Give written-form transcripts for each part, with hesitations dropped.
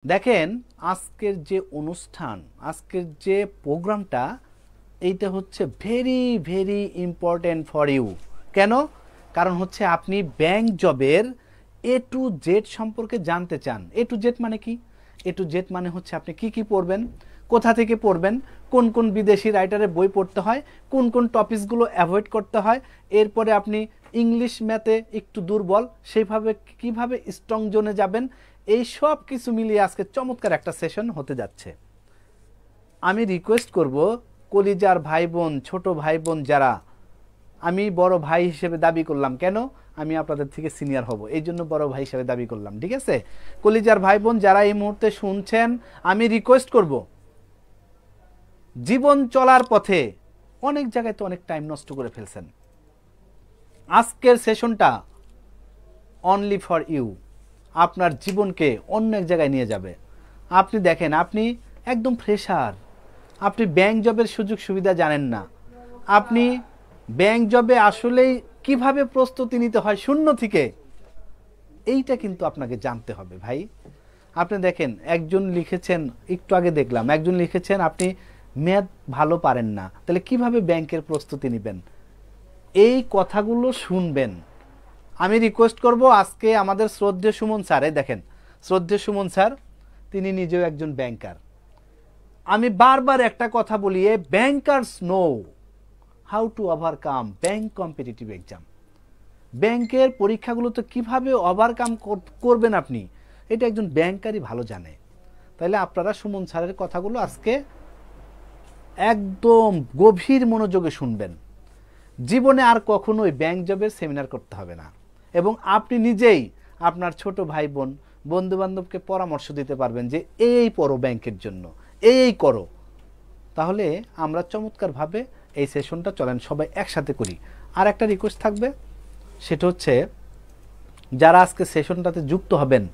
দেখেন আজকের যে অনুষ্ঠান আজকের যে প্রোগ্রামটা এইটা হচ্ছে very very important for you. কেন? কারণ হচ্ছে আপনি ব্যাংক জবের এ টু জেড সম্পর্কে জানতে চান। এ টু জেড মানে কি? এ টু জেড মানে হচ্ছে আপনি কি কি পড়বেন, কোথা থেকে পড়বেন, কোন কোন বিদেশি রাইটারের বই পড়তে হয়, কোন কোন টপিকসগুলো অ্যাভয়েড করতে হয়, এরপরে আপনি ইংলিশ ম্যাথে একটু দুর্বল সেইভাবে কিভাবে স্ট্রং জোনে যাবেন, এই সব কিছু মিলিয়ে আজকে চমৎকার একটা সেশন হতে যাচ্ছে। আমি রিকোয়েস্ট করব কলিজার ভাই বোন, ছোট ভাই বোন যারা, আমি বড় ভাই হিসেবে দাবি করলাম, কেন? আমি আপনাদের থেকে সিনিয়র হব, এই জন্য বড় ভাই হিসেবে দাবি করলাম, ঠিক আছে? কলিজার ভাই বোন যারা এই মুহূর্তে শুনছেন, আমি রিকোয়েস্ট করব, জীবন চলার পথে অনেক জায়গায় তো অনেক টাইম নষ্ট করে ফেলছেন। আজকের সেশনটা অনলি ফর ইউ, আপনার জীবনকে অন্য এক জায়গায় নিয়ে যাবে। আপনি দেখেন, আপনি একদম ফ্রেশার, আপনি ব্যাংক জবের সুযোগ সুবিধা জানেন না, আপনি ব্যাংক জবে আসলেই কিভাবে প্রস্তুতি নিতে হয় শূন্য থেকে, এইটা কিন্তু আপনাকে জানতে হবে ভাই। আপনি দেখেন, একজন লিখেছেন, একটু আগে দেখলাম একজন লিখেছেন আপনি ম্যাথ ভালো পারেন না, তাহলে কিভাবে ব্যাংকের প্রস্তুতি নেবেন? এই কথাগুলো শুনবেন। আমি রিকোয়েস্ট করব, আজকে আমাদের শ্রদ্ধেয় সুমন স্যার, দেখেন শ্রদ্ধেয় সুমন স্যার, তিনি নিজেও একজন ব্যাংকার। আমি বারবার একটা কথা বলি, a bankers know how to overcome bank competitive exam. ব্যাংকের পরীক্ষাগুলোতে কিভাবে ওভারকাম করবেন আপনি, এটা একজন ব্যাংকারই ভালো জানে। তাহলে আপনারা সুমন স্যারের কথাগুলো আজকে একদম গভীর মনোযোগে শুনবেন। জীবনে আর কখনোই ব্যাংক জবের সেমিনার করতে হবে না, এবং আপনি নিজেই আপনার ছোট ভাই বোন, বন্ধু বান্ধবকে পরামর্শ দিতে পারবেন যে এই পড়ো ব্যাংকের জন্য, এই করো। তাহলে আমরা চমৎকারভাবে এই সেশনটা চলেন সবাই একসাথে করি। আর একটা রিকোয়েস্ট থাকবে, সেটা হচ্ছে যারা আজকে সেশনটাতে যুক্ত হবেন,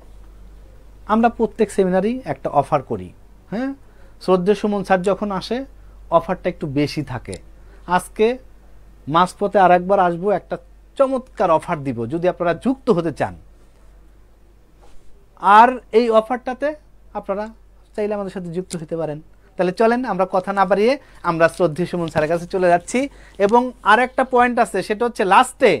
আমরা প্রত্যেক সেমিনারই একটা অফার করি। হ্যাঁ, শ্রদ্ধেয় সুমন স্যার যখন আসে অফারটা একটু বেশি থাকে। আজকে মাঝপথে আর একবার আসবো, একটা চমৎকার অফার দিব যদি আপনারা যুক্ত হতে চান। আর এই অফারটাতে আপনারা চাইলে আমাদের সাথে যুক্ত হতে পারেন। তাহলে চলেন আমরা কথা না বাড়িয়ে আমরা শ্রদ্ধেয় সুমন স্যারের কাছে চলে যাচ্ছি। এবং আর একটা পয়েন্ট আছে, সেটা হচ্ছে লাস্টে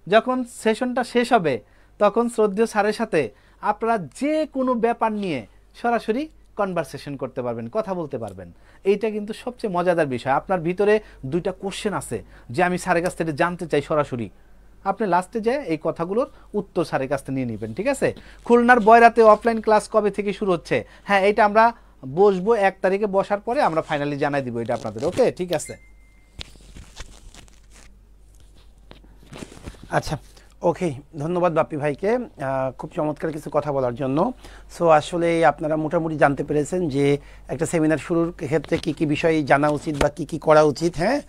যখন সেশনটা শেষ হবে তখন শ্রদ্ধেয় স্যারের সাথে আপনারা যে কোনো ব্যাপার নিয়ে সরাসরি কনভারসেশন করতে পারবেন, কথা বলতে পারবেন। এইটা কিন্তু সবচেয়ে মজাদার বিষয়। আপনার ভিতরে দুইটা কোশ্চেন আছে যে আমি স্যারের কাছ থেকে জানতে চাই সরাসরি, আপনি লাস্টে যে এই কথাগুলোর উত্তর স্যারের কাছ থেকে নিয়ে নেবেন, ঠিক আছে? খুলনার বয়রাতে অফলাইন ক্লাস কবে থেকে শুরু হচ্ছে? হ্যাঁ, এটা আমরা বসবো 1 তারিখে, বসার পরে আমরা ফাইনালি জানাই দিব এটা আপনাদের। ওকে, ঠিক আছে। আচ্ছা, ওকে, ধন্যবাদ বাপ্পি ভাইকে খুব চমৎকার কিছু কথা বলার জন্য। সো আসলে আপনারা মোটামুটি জানতে পেরেছেন যে একটা সেমিনার শুরুর ক্ষেত্রে কি কি বিষয় জানা উচিত বা কি কি করা উচিত। হ্যাঁ,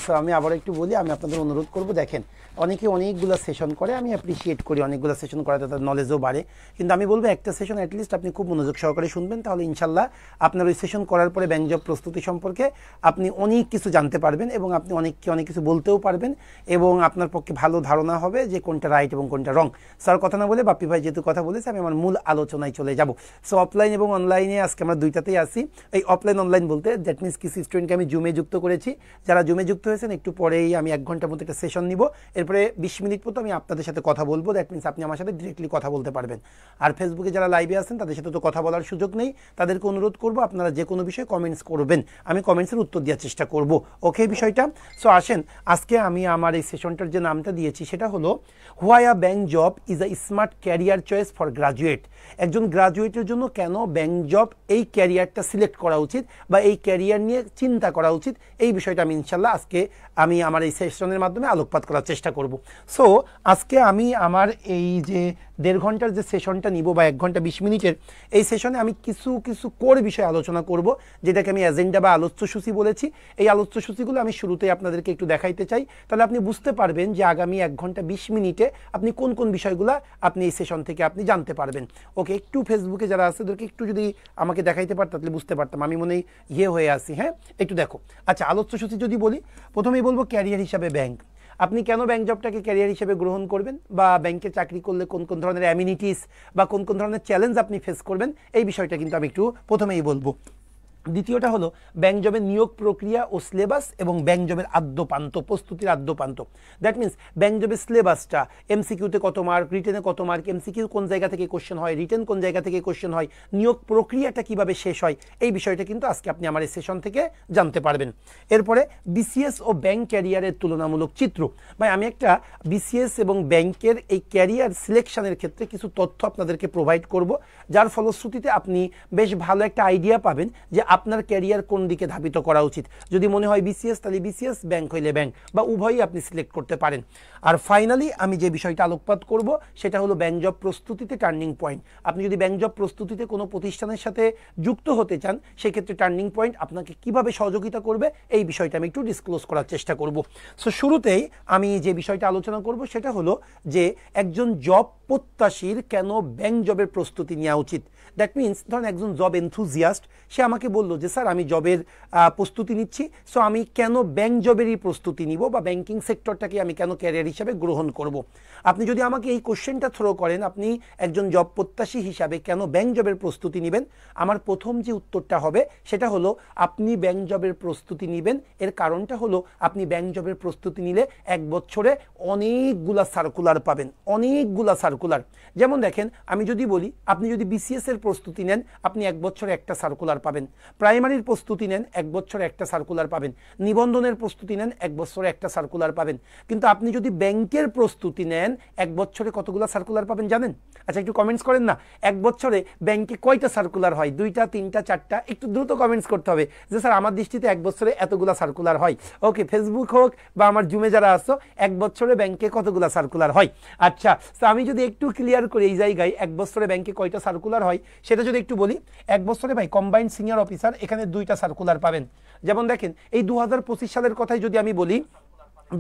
সো আমি আবার একটু বলি, আমি আপনাদের অনুরোধ করব, দেখেন অনেকে অনেকগুলো সেশন করে, আমি অ্যাপ্রিসিয়েট করি অনেকগুলো সেশন করাতে তাদের নলেজও বাড়ে, কিন্তু আমি বলবো একটা সেশন অ্যাটলিস্ট আপনি খুব মনোযোগ সহকারে শুনবেন, তাহলে ইনশাল্লাহ আপনার ওই সেশন করার পরে ব্যাংক জব প্রস্তুতি সম্পর্কে আপনি অনেক কিছু জানতে পারবেন এবং আপনি অনেক কিছু বলতেও পারবেন এবং আপনার পক্ষে ভালো ধারণা হবে যে কোনটা রাইট এবং কোনটা রং। স্যার কথা না বলে বাপ্পি ভাই যেহেতু কথা বলেছে, আমি আমার মূল আলোচনায় চলে যাব। সো অফলাইন এবং অনলাইনে আজকে আমরা দুইটাতেই আসি। এই অফলাইন অনলাইন বলতে দ্যাট মিনস কিছু স্টুডেন্টকে আমি জুমে যুক্ত করেছি। যারা জুমে যুক্ত হয়েছেন একটু পরেই আমি 1 ঘন্টার মতো একটা সেশন নিব, এরপরে 20 মিনিট মতো আমি আপনাদের সাথে কথা বলবো। দ্যাট মিনস আপনি আমার সাথে ডিরেক্টলি কথা বলতে পারবেন। আর ফেসবুকে যারা লাইভে আছেন তাদের সাথে তো কথা বলার সুযোগ নেই, তাদেরকে অনুরোধ করবো আপনারা যে কোনো বিষয়ে কমেন্টস করবেন, আমি কমেন্টসের উত্তর দেওয়ার চেষ্টা করব। ওকে বিষয়টা। সো আসেন, আজকে আমি আমার এই সেশনটার যে নামটা দিয়েছি সেটা হলো why a bank job is a smart career choice for graduate. একজন গ্রাজুয়েটের জন্য কেন ব্যাংক জব এই ক্যারিয়ারটা সিলেক্ট করা উচিত বা এই ক্যারিয়ার নিয়ে চিন্তা করা উচিত, এই বিষয়টা আমি ইনশাল্লাহ আজকে আমি আমার এই সেশনের মাধ্যমে আলোকপাত করার চেষ্টা করব। সো আজকে আমি আমার এই যে 1.5 ঘন্টার যে সেশনটা নিব বা 1 ঘন্টা 20 মিনিটের এই সেশনে আমি কিছু কোর বিষয়ে আলোচনা করব, যেটাকে আমি এজেন্ডা বা আলোচ্যসূচি বলেছি। এই আলোচ্যসূচিগুলো আমি শুরুতেই আপনাদেরকে একটু দেখাইতে চাই, তাহলে আপনি বুঝতে পারবেন যে আগামী 1 ঘন্টা 20 মিনিটে আপনি কোন কোন বিষয়গুলো আপনি এই সেশন থেকে আপনি জানতে পারবেন। ওকে, একটু ফেসবুকে যারা আছে ওদেরকে একটু যদি আমাকে দেখাইতে পারত তাহলে বুঝতে পারতাম, আমি মনে হয়ে আসি। হ্যাঁ, একটু দেখো। আচ্ছা, আলোচ্যসূচি যদি বলি, প্রথমেই বলবো ক্যারিয়ার হিসাবে ব্যাংক। আপনি কেন ব্যাংক জবটাকে ক্যারিয়ার হিসেবে গ্রহণ করবেন, বা ব্যাংকে চাকরি করলে কোন কোন ধরনের অ্যামিনিটিস বা কোন কোন ধরনের চ্যালেঞ্জ আপনি ফেস করবেন, এই বিষয়টা কিন্তু আমি একটু প্রথমেই বলবো। দ্বিতীয়টা হলো ব্যাংক জবের নিয়োগ প্রক্রিয়া ও সিলেবাস এবং ব্যাংক জবের আদ্যপান্ত প্রস্তুতির আদ্যপান্ত। দ্যাট মিনস ব্যাংক জবের সিলেবাসটা, এমসিকিউতে কত মার্ক, রিটেনে কত মার্ক, এমসিকিউ কোন জায়গা থেকে কোশ্চেন হয়, রিটেন কোন জায়গা থেকে কোশ্চেন হয়, নিয়োগ প্রক্রিয়াটা কিভাবে শেষ হয়, এই বিষয়টা কিন্তু আজকে আপনি আমার এই সেশন থেকে জানতে পারবেন। এরপরে বিসিএস ও ব্যাংক ক্যারিয়ারের তুলনামূলক চিত্র। ভাই আমি একটা বিসিএস এবং ব্যাংকের এই ক্যারিয়ার সিলেকশনের ক্ষেত্রে কিছু তথ্য আপনাদেরকে প্রোভাইড করব, যার ফলশ্রুতিতে আপনি বেশ ভালো একটা আইডিয়া পাবেন যে আপনার ক্যারিয়ার কোন দিকে ধাবিত করা উচিত। যদি মনে হয় বিসিএস তাহলে বিসিএস, ব্যাংক হইলে ব্যাংক, বা উভয়ই আপনি সিলেক্ট করতে পারেন। আর ফাইনালি আমি যে বিষয়টা আলোকপাত করব সেটা হলো ব্যাংক জব প্রস্তুতিতে টার্নিং পয়েন্ট। আপনি যদি ব্যাংক জব প্রস্তুতিতে কোনো প্রতিষ্ঠানের সাথে যুক্ত হতে চান, সেক্ষেত্রে টার্নিং পয়েন্ট আপনাকে কিভাবে সহযোগিতা করবে এই বিষয়টা আমি একটু ডিসক্লোজ করার চেষ্টা করব। সো শুরুতেই আমি যে বিষয়টা আলোচনা করব সেটা হলো যে একজন জব প্রত্যাশীর কেন ব্যাংক জবের প্রস্তুতি নেওয়া উচিত। দ্যাট মিনস ধরেন একজন জব এনথুজিয়াস্ট, সে আমাকে বললো যে স্যার আমি জবের প্রস্তুতি নিচ্ছি, সো আমি কেন ব্যাংক জবেরই প্রস্তুতি নিব, বা ব্যাংকিং সেক্টরটাকে আমি কেন ক্যারিয়ার হিসাবে গ্রহণ করব। আপনি যদি আমাকে এই কোশ্চেনটা থ্রো করেন, আপনি একজন জব প্রত্যাশী হিসাবে কেন ব্যাংক জবের প্রস্তুতি নেবেন, আমার প্রথম যে উত্তরটা হবে সেটা হলো আপনি ব্যাংক জবের প্রস্তুতি নেবেন, এর কারণটা হলো আপনি ব্যাংক জবের প্রস্তুতি নিলে 1 বছরে অনেকগুলা সার্কুলার পাবেন, অনেকগুলা সার্কুলার। যেমন দেখেন আমি যদি বলি, আপনি যদি বিসিএস এর প্রস্তুতি নেন আপনি 1 বছরে একটা সার্কুলার পাবেন, প্রাইমারির প্রস্তুতি নেন 1 বছরে একটা সার্কুলার পাবেন, নিবন্ধনের প্রস্তুতি নেন 1 বছরে একটা সার্কুলার পাবেন। কিন্তু আপনি যদি ব্যাংকের প্রস্তুতি নেন 1 বছরে কতগুলো সার্কুলার পাবেন জানেন? আচ্ছা একটু কমেন্টস করেন না, 1 বছরে ব্যাংকে কয়টা সার্কুলার হয়? 2টা, 3টা, 4টা? একটু দ্রুত কমেন্টস করতে হবে যে স্যার আমার দৃষ্টিতে 1 বছরে এতগুলা সার্কুলার হয়। ওকে, ফেসবুক হোক বা আমার জুমে যারা আসছো, 1 বছরে ব্যাংকে কতগুলা সার্কুলার হয়? আচ্ছা, তো আমি যদি একটু ক্লিয়ার করি এই জায়গায় 1 বছরে ব্যাংকে কয়টা সার্কুলার হয় সেটা যদি একটু বলি, 1 বছরে ভাই কম্বাইন্ড সিনিয়র অফিসার এখানে 2টা সার্কুলার পাবেন। যেমন দেখেন এই 2025 সালের কথাই যদি আমি বলি,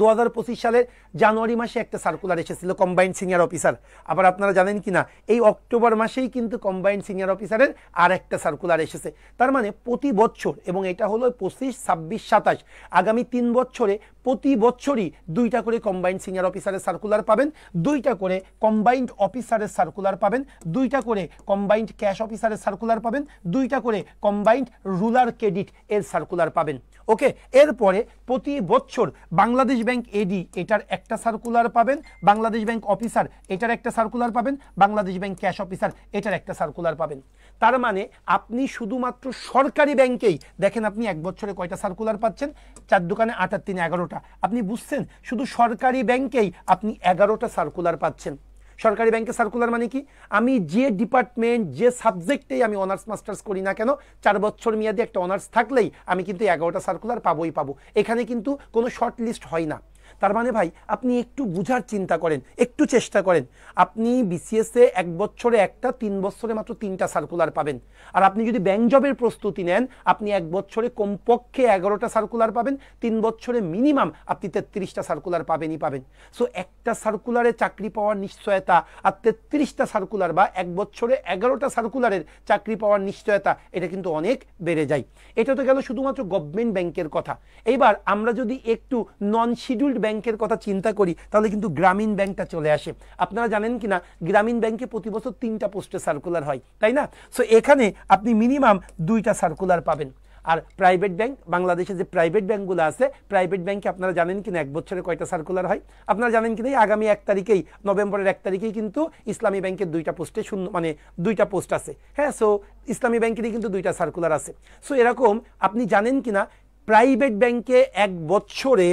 2025 সালের জানুয়ারি মাসে একটা সার্কুলার এসেছিল কম্বাইন্ড সিনিয়র অফিসার। আবার আপনারা জানেন কিনা এই অক্টোবর মাসেই কিন্তু কম্বাইন্ড সিনিয়র অফিসারের আর একটা সার্কুলার এসেছে। তার মানে প্রতি বছর, এবং এটা হলো 25, 26, 27, আগামী 3 বছরে প্রতি বছরই 2টা করে কম্বাইন্ড সিনিয়র অফিসারের সার্কুলার পাবেন, 2টা করে কম্বাইন্ড অফিসারের সার্কুলার পাবেন, 2টা করে কম্বাইন্ড ক্যাশ অফিসারের সার্কুলার পাবেন, 2টা করে কম্বাইন্ড রুরাল ক্রেডিট এর সার্কুলার পাবেন। ওকে, এরপরে প্রতি বছর বাংলাদেশ ব্যাংক এডি এটার একটা সার্কুলার পাবেন, বাংলাদেশ ব্যাংক অফিসার এটার একটা সার্কুলার পাবেন, বাংলাদেশ ব্যাংক ক্যাশ অফিসার এটার একটা সার্কুলার পাবেন। তার মানে আপনি শুধুমাত্র সরকারি ব্যাংকেই দেখেন আপনি 1 বছরে কয়টা সার্কুলার পাচ্ছেন? 4 দোকানে 8 আর 3 11টা। আপনি বুঝছেন, শুধু সরকারি ব্যাংকেই আপনি 11টা সার্কুলার পাচ্ছেন। সরকারি ব্যাংকে সার্কুলার মানে কি? আমি যে ডিপার্টমেন্ট, যে সাবজেক্টেই আমি অনার্স মাস্টার্স করি না কেন, 4 বছর মেয়াদে একটা অনার্স থাকলেই আমি কিন্তু 11টা সার্কুলার পাবোই পাবো। এখানে কিন্তু কোনো শর্ট লিস্ট হয় না। তার মানে ভাই আপনি একটু বুঝার চিন্তা করেন, একটু চেষ্টা করেন। আপনি বিসিএসে 1 বছরে একটা, 3 বছরে মাত্র 3টা সার্কুলার পাবেন। আর আপনি যদি ব্যাংক জবের প্রস্তুতি নেন আপনি 1 বছরে কমপক্ষে 11টা সার্কুলার পাবেন, 3 বছরে মিনিমাম আপনি 33টা সার্কুলার পাবেনই পাবেন। সো একটা সার্কুলারে চাকরি পাওয়ার নিশ্চয়তা আর 33টা সার্কুলার বা 1 বছরে 11টা সার্কুলারের চাকরি পাওয়ার নিশ্চয়তা, এটা কিন্তু অনেক বেড়ে যায়। এটা তো গেল শুধুমাত্র গভর্নমেন্ট ব্যাংকের কথা। এইবার আমরা যদি একটু নন শিডিউলড ব্যাংকের কথা চিন্তা করি তাহলে কিন্তু গ্রামীণ ব্যাংকটা চলে আসে। আপনারা জানেন কিনা গ্রামীণ ব্যাংকে প্রতি বছর 3টা পোস্টে সার্কুলার হয়, তাই না? সো এখানে আপনি মিনিমাম 2টা সার্কুলার পাবেন। আর প্রাইভেট ব্যাংক, বাংলাদেশে যে প্রাইভেট ব্যাংকগুলো আছে, প্রাইভেট ব্যাংকে আপনারা জানেন কিনা 1 বছরে কয়টা সার্কুলার হয়? আপনারা জানেন কিনা আগামী 1 তারিখেই, নভেম্বরের 1 তারিখেই কিন্তু ইসলামী ব্যাংকের 2টা পোস্টে মানে 2টা পোস্ট আছে। হ্যাঁ, সো ইসলামী ব্যাংকেরই কিন্তু 2টা সার্কুলার আছে। সো এরকম আপনি জানেন কিনা প্রাইভেট ব্যাংকে 1 বছরে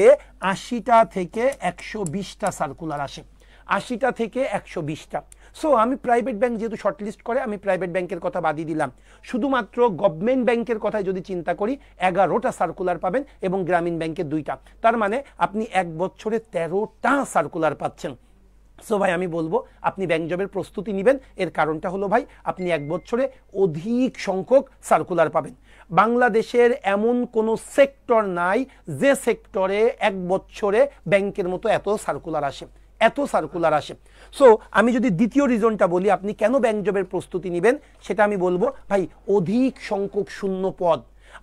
80টা থেকে 120টা সার্কুলার আসে, 80টা থেকে 120টা। সো আমি প্রাইভেট ব্যাংক যেহেতু শর্টলিস্ট করে আমি প্রাইভেট ব্যাংকের কথা বাদই দিলাম। শুধুমাত্র গভর্নমেন্ট ব্যাংকের কথায় যদি চিন্তা করি 11টা সার্কুলার পাবেন এবং গ্রামীণ ব্যাংকে 2টা। তার মানে আপনি 1 বছরে 13টা সার্কুলার পাচ্ছেন। সো ভাই আমি বলবো আপনি ব্যাংক জবের প্রস্তুতি নেবেন, এর কারণটা হলো ভাই আপনি 1 বছরে অধিক সংখ্যক সার্কুলার পাবেন। বাংলাদেশের এমন কোনো সেক্টর নাই যে সেক্টরে 1 বছরে ব্যাংকের মতো এত সার্কুলার আসে, এত সার্কুলার আসে। সো আমি যদি দ্বিতীয় রিজনটা বলি আপনি কেন ব্যাংক জবের প্রস্তুতি নেবেন, সেটা আমি বলবো ভাই অধিক সংখ্যক শূন্য পদ।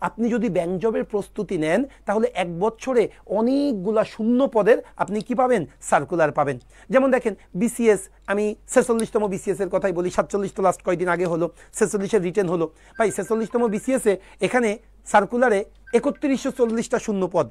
আপনি যদি ব্যাংক জবের প্রস্তুতি নেন তাহলে 1 বছরে অনেকগুলা শূন্য পদের আপনি কি পাবেন, সার্কুলার পাবেন। যেমন দেখেন বিসিএস, আমি 46তম বিসিএস এর কথাই বলি, 47 তো লাস্ট কয়েকদিন আগে হলো, 46-এর রিটেন হলো। ভাই 46তম বিসিএসে এখানে সার্কুলারে 3140টা শূন্য পদ।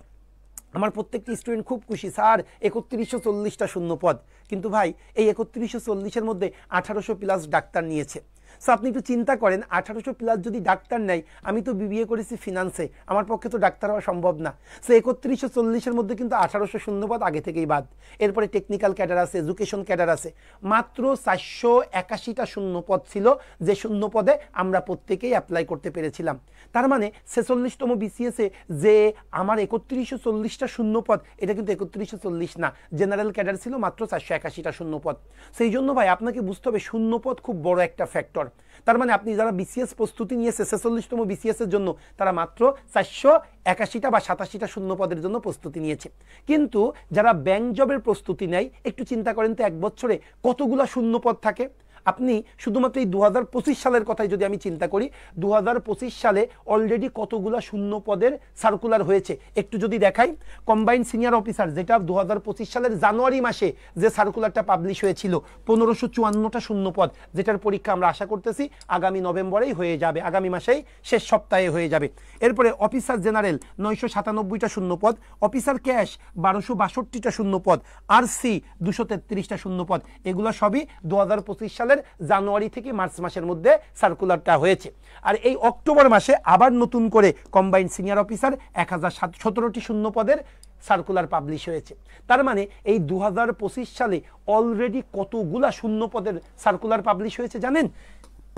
আমার প্রত্যেকটি স্টুডেন্ট খুব খুশি, স্যার 3140টা শূন্য পদ। কিন্তু ভাই এই 3140-এর মধ্যে 1800 প্লাস ডাক্তার নিয়েছে। সো আপনি একটু চিন্তা করেন, 1800 প্লাস যদি ডাক্তার নেয়, আমি তো বিবিএ করেছি ফিনান্সে, আমার পক্ষে তো ডাক্তার হওয়া সম্ভব না। সো 3140-এর মধ্যে কিন্তু 1800 শূন্যপদ আগে থেকেই বাদ। এরপরে টেকনিক্যাল ক্যাডার আছে, এডুকেশন ক্যাডার আছে। মাত্র 481টা শূন্যপদ ছিল, যে শূন্যপদে আমরা প্রত্যেকেই অ্যাপ্লাই করতে পেরেছিলাম। তার মানে 46তম বিসিএসে যে আমার 3140টা শূন্যপদ, এটা কিন্তু 3140 না, জেনারেল ক্যাডার ছিল মাত্র 481টা শূন্যপদ। সেই জন্য ভাই আপনাকে বুঝতে হবে শূন্যপদ খুব বড় একটা ফ্যাক্টর। তার মানে আপনি যারা বিসিএস প্রস্তুতি নিয়েছে 46তম বিসিএস এর জন্য, তারা মাত্র 481টা বা 87টা শূন্য পদের জন্য প্রস্তুতি নিয়েছে। কিন্তু যারা ব্যাংক জবের প্রস্তুতি নেয়, একটু চিন্তা করেন তো 1 বছরে কতগুলা শূন্য পদ থাকে। আপনি শুধুমাত্র এই 2025 সালের কথাই যদি আমি চিন্তা করি, 2025 সালে অলরেডি কতগুলা শূন্য পদের সার্কুলার হয়েছে একটু যদি দেখাই। কম্বাইন্ড সিনিয়র অফিসার, যেটা 2025 সালের জানুয়ারি মাসে যে সার্কুলারটা পাবলিশ হয়েছিল, 1554টা শূন্য পদ, যেটার পরীক্ষা আমরা আশা করতেছি আগামী নভেম্বরেই হয়ে যাবে, আগামী মাসেই শেষ সপ্তাহে হয়ে যাবে। এরপরে অফিসার জেনারেল 997টা শূন্য পদ, অফিসার ক্যাশ 1262টা শূন্য পদ, আরসি 233টা শূন্য পদ। এগুলো সবই 2025 সালের জানুয়ারি থেকে মার্চ মাসের মধ্যে সার্কুলারটা হয়েছে। আর এই অক্টোবর মাসে আবার নতুন করে কম্বাইন্ড সিনিয়র অফিসার 1017টি শূন্য পদের সার্কুলার পাবলিশ হয়েছে। তার মানে এই 2025 সালে অলরেডি কতগুলা শূন্য পদের সার্কুলার পাবলিশ হয়েছে জানেন?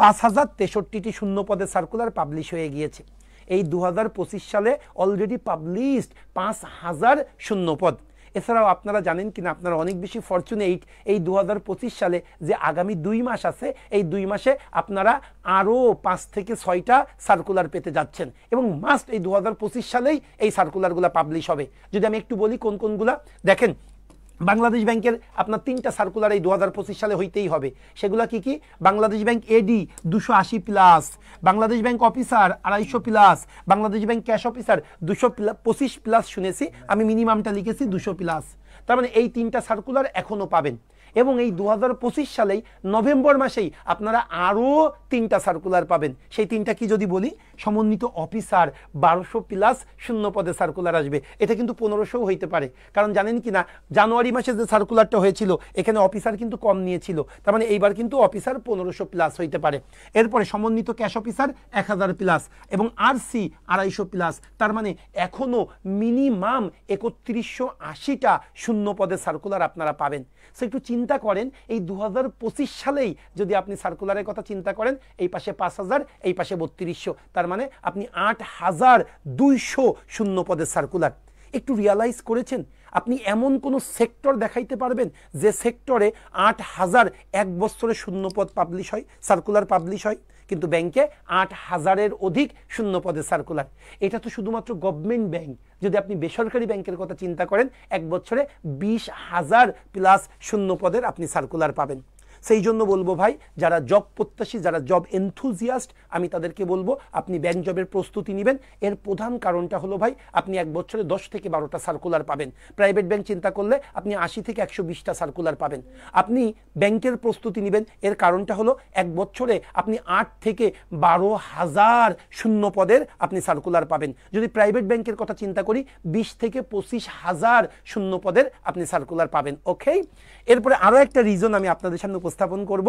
5063টি শূন্য পদের সার্কুলার পাবলিশ হয়ে গিয়েছে। এই 2025 সালে অলরেডি পাবলিশড 5000 শূন্য পদ। এছাড়াও আপনারা জানেন কিনা, আপনারা অনেক বেশি ফরচুনেট, এই 2025 সালে যে আগামী 2 মাস আছে, এই 2 মাসে আপনারা আরও 5 থেকে 6টা সার্কুলার পেতে যাচ্ছেন, এবং মাস্ট এই 2025 সালেই এই সার্কুলারগুলো পাবলিশ হবে। যদি আমি একটু বলি কোন কোনগুলা, দেখেন বাংলাদেশ ব্যাংকের আপনার 3টা সার্কুলার এই 2025 সালে হইতেই হবে। সেগুলো কি কি? বাংলাদেশ ব্যাংক এডি 280 plus, Bangladesh bank officer 250 plus, Bangladesh bank cash officer 225 plus, শুনেছি আমি মিনিমামটা লিখেছি 200 প্লাস। তার মানে এই 3টা সার্কুলার এখনো পাবেন। এবং এই 2025 সালেই নভেম্বর মাসেই আপনারা আরও 3টা সার্কুলার পাবেন। সেই 3টা কি যদি বলি, সমন্বিত অফিসার 1200 প্লাস শূন্য পদে সার্কুলার আসবে। এটা কিন্তু 1500 হইতে পারে, কারণ জানেন কি না, জানুয়ারি মাসে যে সার্কুলারটা হয়েছিল এখানে অফিসার কিন্তু কম নিয়েছিল। তার মানে এইবার কিন্তু অফিসার 1500 প্লাস হইতে পারে। এরপরে সমন্বিত ক্যাশ অফিসার 1000 প্লাস এবং আরসি 250 প্লাস। তার মানে এখনো মিনিমাম 3180টা শূন্য পদে সার্কুলার আপনারা পাবেন। সো একটু চিন্তা করেন, এই 2025 সালেই যদি আপনি সার্কুলারের কথা চিন্তা করেন, এই পাশে 5000, এই পাশে 3200, তার মানে আপনি 8200 শূন্য পদের সার্কুলার। একটু রিয়ালাইজ করেছেন আপনি এমন কোনো সেক্টর দেখাইতে পারবেন যে সেক্টরে 8000 এক বছরে শূন্যপদ পাবলিশ হয়, সার্কুলার পাবলিশ হয়, কিন্তু ব্যাংকে 8000-এর অধিক শূন্যপদের সার্কুলার। এটা তো শুধুমাত্র গভর্নমেন্ট ব্যাংক। যদি আপনি বেসরকারি ব্যাংকের কথা চিন্তা করেন, এক বছরে 20,000 প্লাস শূন্যপদের আপনি সার্কুলার পাবেন। সেই জন্য বলবো ভাই, যারা জব প্রত্যাশী, যারা জব এনথুজিয়াস্ট, আমি তাদেরকে বলবো আপনি ব্যাংক জবের প্রস্তুতি নেবেন। এর প্রধান কারণটা হলো ভাই, আপনি এক বছরে 10 থেকে 12টা সার্কুলার পাবেন। প্রাইভেট ব্যাংক চিন্তা করলে আপনি 80 থেকে 120টা সার্কুলার পাবেন। আপনি ব্যাংকের প্রস্তুতি নেবেন, এর কারণটা হলো এক বছরে আপনি 8 থেকে 12,000 শূন্য পদের আপনি সার্কুলার পাবেন। যদি প্রাইভেট ব্যাংকের কথা চিন্তা করি, 20 থেকে 25,000 শূন্য পদের আপনি সার্কুলার পাবেন। ওকে, এরপরে আরও একটা রিজন আমি আপনাদের সামনে উপস্থাপন করব,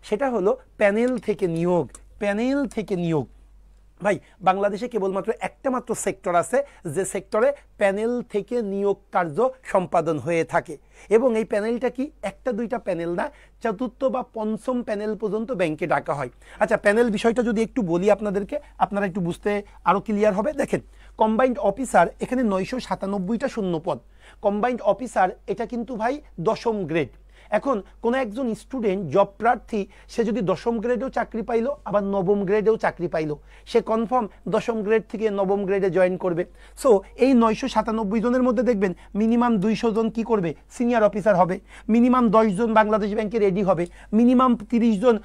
সেটা হলো প্যানেল থেকে নিয়োগ। প্যানেল থেকে নিয়োগ ভাই, বাংলাদেশে কেবলমাত্র একটা মাত্র সেক্টর আছে যে সেক্টরে প্যানেল থেকে নিয়োগ কার্য সম্পাদন হয়ে থাকে, এবং এই প্যানেলটা কি একটা দুইটা প্যানেল না, চতুর্থ বা পঞ্চম প্যানেল পর্যন্ত ব্যাংকে ডাকা হয়। আচ্ছা, প্যানেল বিষয়টা যদি একটু বলি আপনাদেরকে, আপনারা একটু বুঝতে আরও ক্লিয়ার হবে। দেখেন, কম্বাইন্ড অফিসার এখানে 997টা শূন্য পদ। কম্বাইন্ড অফিসার এটা কিন্তু ভাই 10ম গ্রেড। এখন কোনো একজন স্টুডেন্ট জব প্রার্থী সে যদি 10ম গ্রেডেও চাকরি পাইলো আবার 9ম গ্রেডেও চাকরি পাইলো, সে কনফার্ম 10ম গ্রেড থেকে 9ম গ্রেডে জয়েন করবে। সো এই 997 জনের মধ্যে দেখবেন মিনিমাম 200 জন কি করবে, সিনিয়র অফিসার হবে, মিনিমাম 10 জন বাংলাদেশ ব্যাংকে রেডি হবে, মিনিমাম 30 জন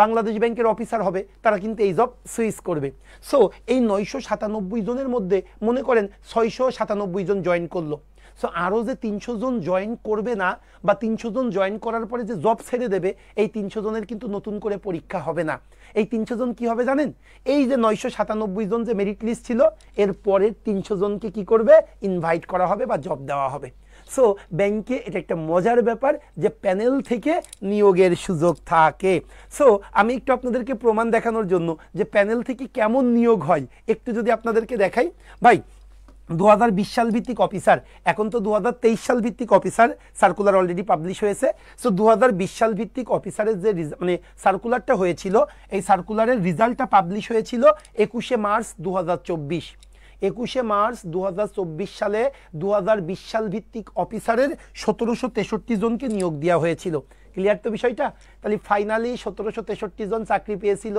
বাংলাদেশ ব্যাংকের অফিসার হবে, তারা কিন্তু এই জব সুইচ করবে। সো এই 997 জনের মধ্যে মনে করেন 697 জন জয়েন করলো। সো আরও যে 300 জন জয়েন করবে না বা 300 জন জয়েন করার পরে যে জব ছেড়ে দেবে, এই 300 জনের কিন্তু নতুন করে পরীক্ষা হবে না। এই 300 জন কি হবে জানেন, এই যে 997 জন যে মেরিট লিস্ট ছিল এর পরের 300 জনকে কি করবে, ইনভাইট করা হবে বা জব দেওয়া হবে। সো ব্যাংকে এটা একটা মজার ব্যাপার যে প্যানেল থেকে নিয়োগের সুযোগ থাকে। সো আমি একটু আপনাদেরকে প্রমাণ দেখানোর জন্য যে প্যানেল থেকে কেমন নিয়োগ হয় একটু যদি আপনাদেরকে দেখাই। ভাই 2020 সাল ভিত্তিক অফিসার, এখন তো 2023 সাল ভিত্তিক অফিসার সার্কুলার অলরেডি পাবলিশ হয়েছে। সো 2020 সাল ভিত্তিক অফিসারের যে মানে সার্কুলারটা হয়েছিল, এই সার্কুলারের রেজাল্টটা পাবলিশ হয়েছিল 21শে মার্চ 2024। 21শে মার্চ 2024 সালে 2020 সাল ভিত্তিক অফিসারের 1763 জনকে নিয়োগ দেওয়া হয়েছিল। ক্লিয়ার তো বিষয়টা? তাহলে ফাইনালি 1763 জন চাকরি পেয়েছিল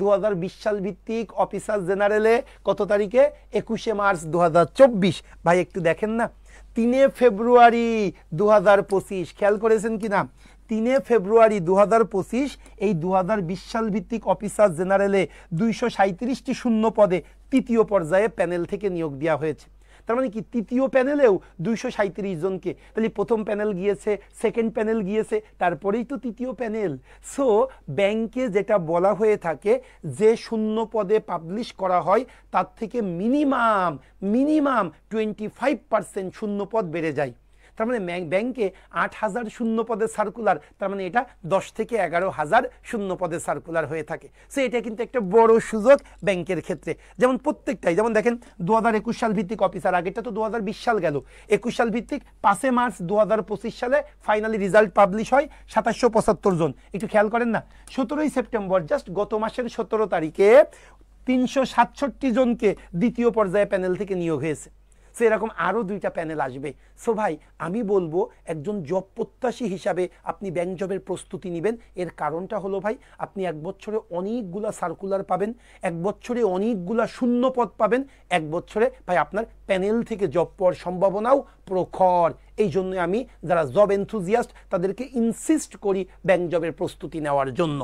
2020 সাল ভিত্তিক অফিসার জেনারেলে কত তারিখে, 21শে মার্চ 2024। ভাই একটু দেখেন না, 3 ফেব্রুয়ারি 2025, খেয়াল করেছেন কি না, 3 ফেব্রুয়ারি 2025 এই 2020 সাল ভিত্তিক অফিসার জেনারেলে 237টি শূন্য পদে তৃতীয় পর্যায়ে প্যানেল থেকে নিয়োগ দেওয়া হয়েছে। তার মানে কি তৃতীয় প্যানেলেও 237 জনকে, তাহলে প্রথম প্যানেল গিয়েছে, সেকেন্ড প্যানেল গিয়েছে, তারপরেই তো তৃতীয় প্যানেল। সো ব্যাংকে যেটা বলা হয়ে থাকে যে শূন্য পদে পাবলিশ করা হয় তার থেকে মিনিমাম 25% শূন্য পদ বেড়ে যায়। তার মানে ব্যাংকে 8000 শূন্য পদের সার্কুলার, তার মানে এটা 10 থেকে 11,000 শূন্য পদের সার্কুলার হয়ে থাকে। সো এটা কিন্তু একটা বড় সুযোগ ব্যাংকের ক্ষেত্রে। যেমন প্রত্যেকটাই, যেমন দেখেন 2021 সাল ভিত্তিক অফিসার, আগেরটা তো 2020 সাল গেল, 21 সাল ভিত্তিক 5 মার্চ 2025 সালে ফাইনালি রেজাল্ট পাবলিশ হয় 2775 জন। একটু খেয়াল করেন না, 17ই সেপ্টেম্বর জাস্ট গত মাসের 17 তারিখে 367 জনকে দ্বিতীয় পর্যায়ে প্যানেল থেকে নিয়োগ হয়েছে। সো এরকম আরও 2টা প্যানেল আসবে। সো ভাই আমি বলবো একজন জব প্রত্যাশী হিসাবে আপনি ব্যাংক জবের প্রস্তুতি নেবেন। এর কারণটা হলো ভাই, আপনি 1 বছরে অনেকগুলা সার্কুলার পাবেন, 1 বছরে অনেকগুলা শূন্য পদ পাবেন, 1 বছরে ভাই আপনার প্যানেল থেকে জব পাওয়ার সম্ভাবনাও প্রখর। এই জন্য আমি যারা জব এনথুজিয়াস্ট তাদেরকে ইনসিস্ট করি ব্যাংক জবের প্রস্তুতি নেওয়ার জন্য।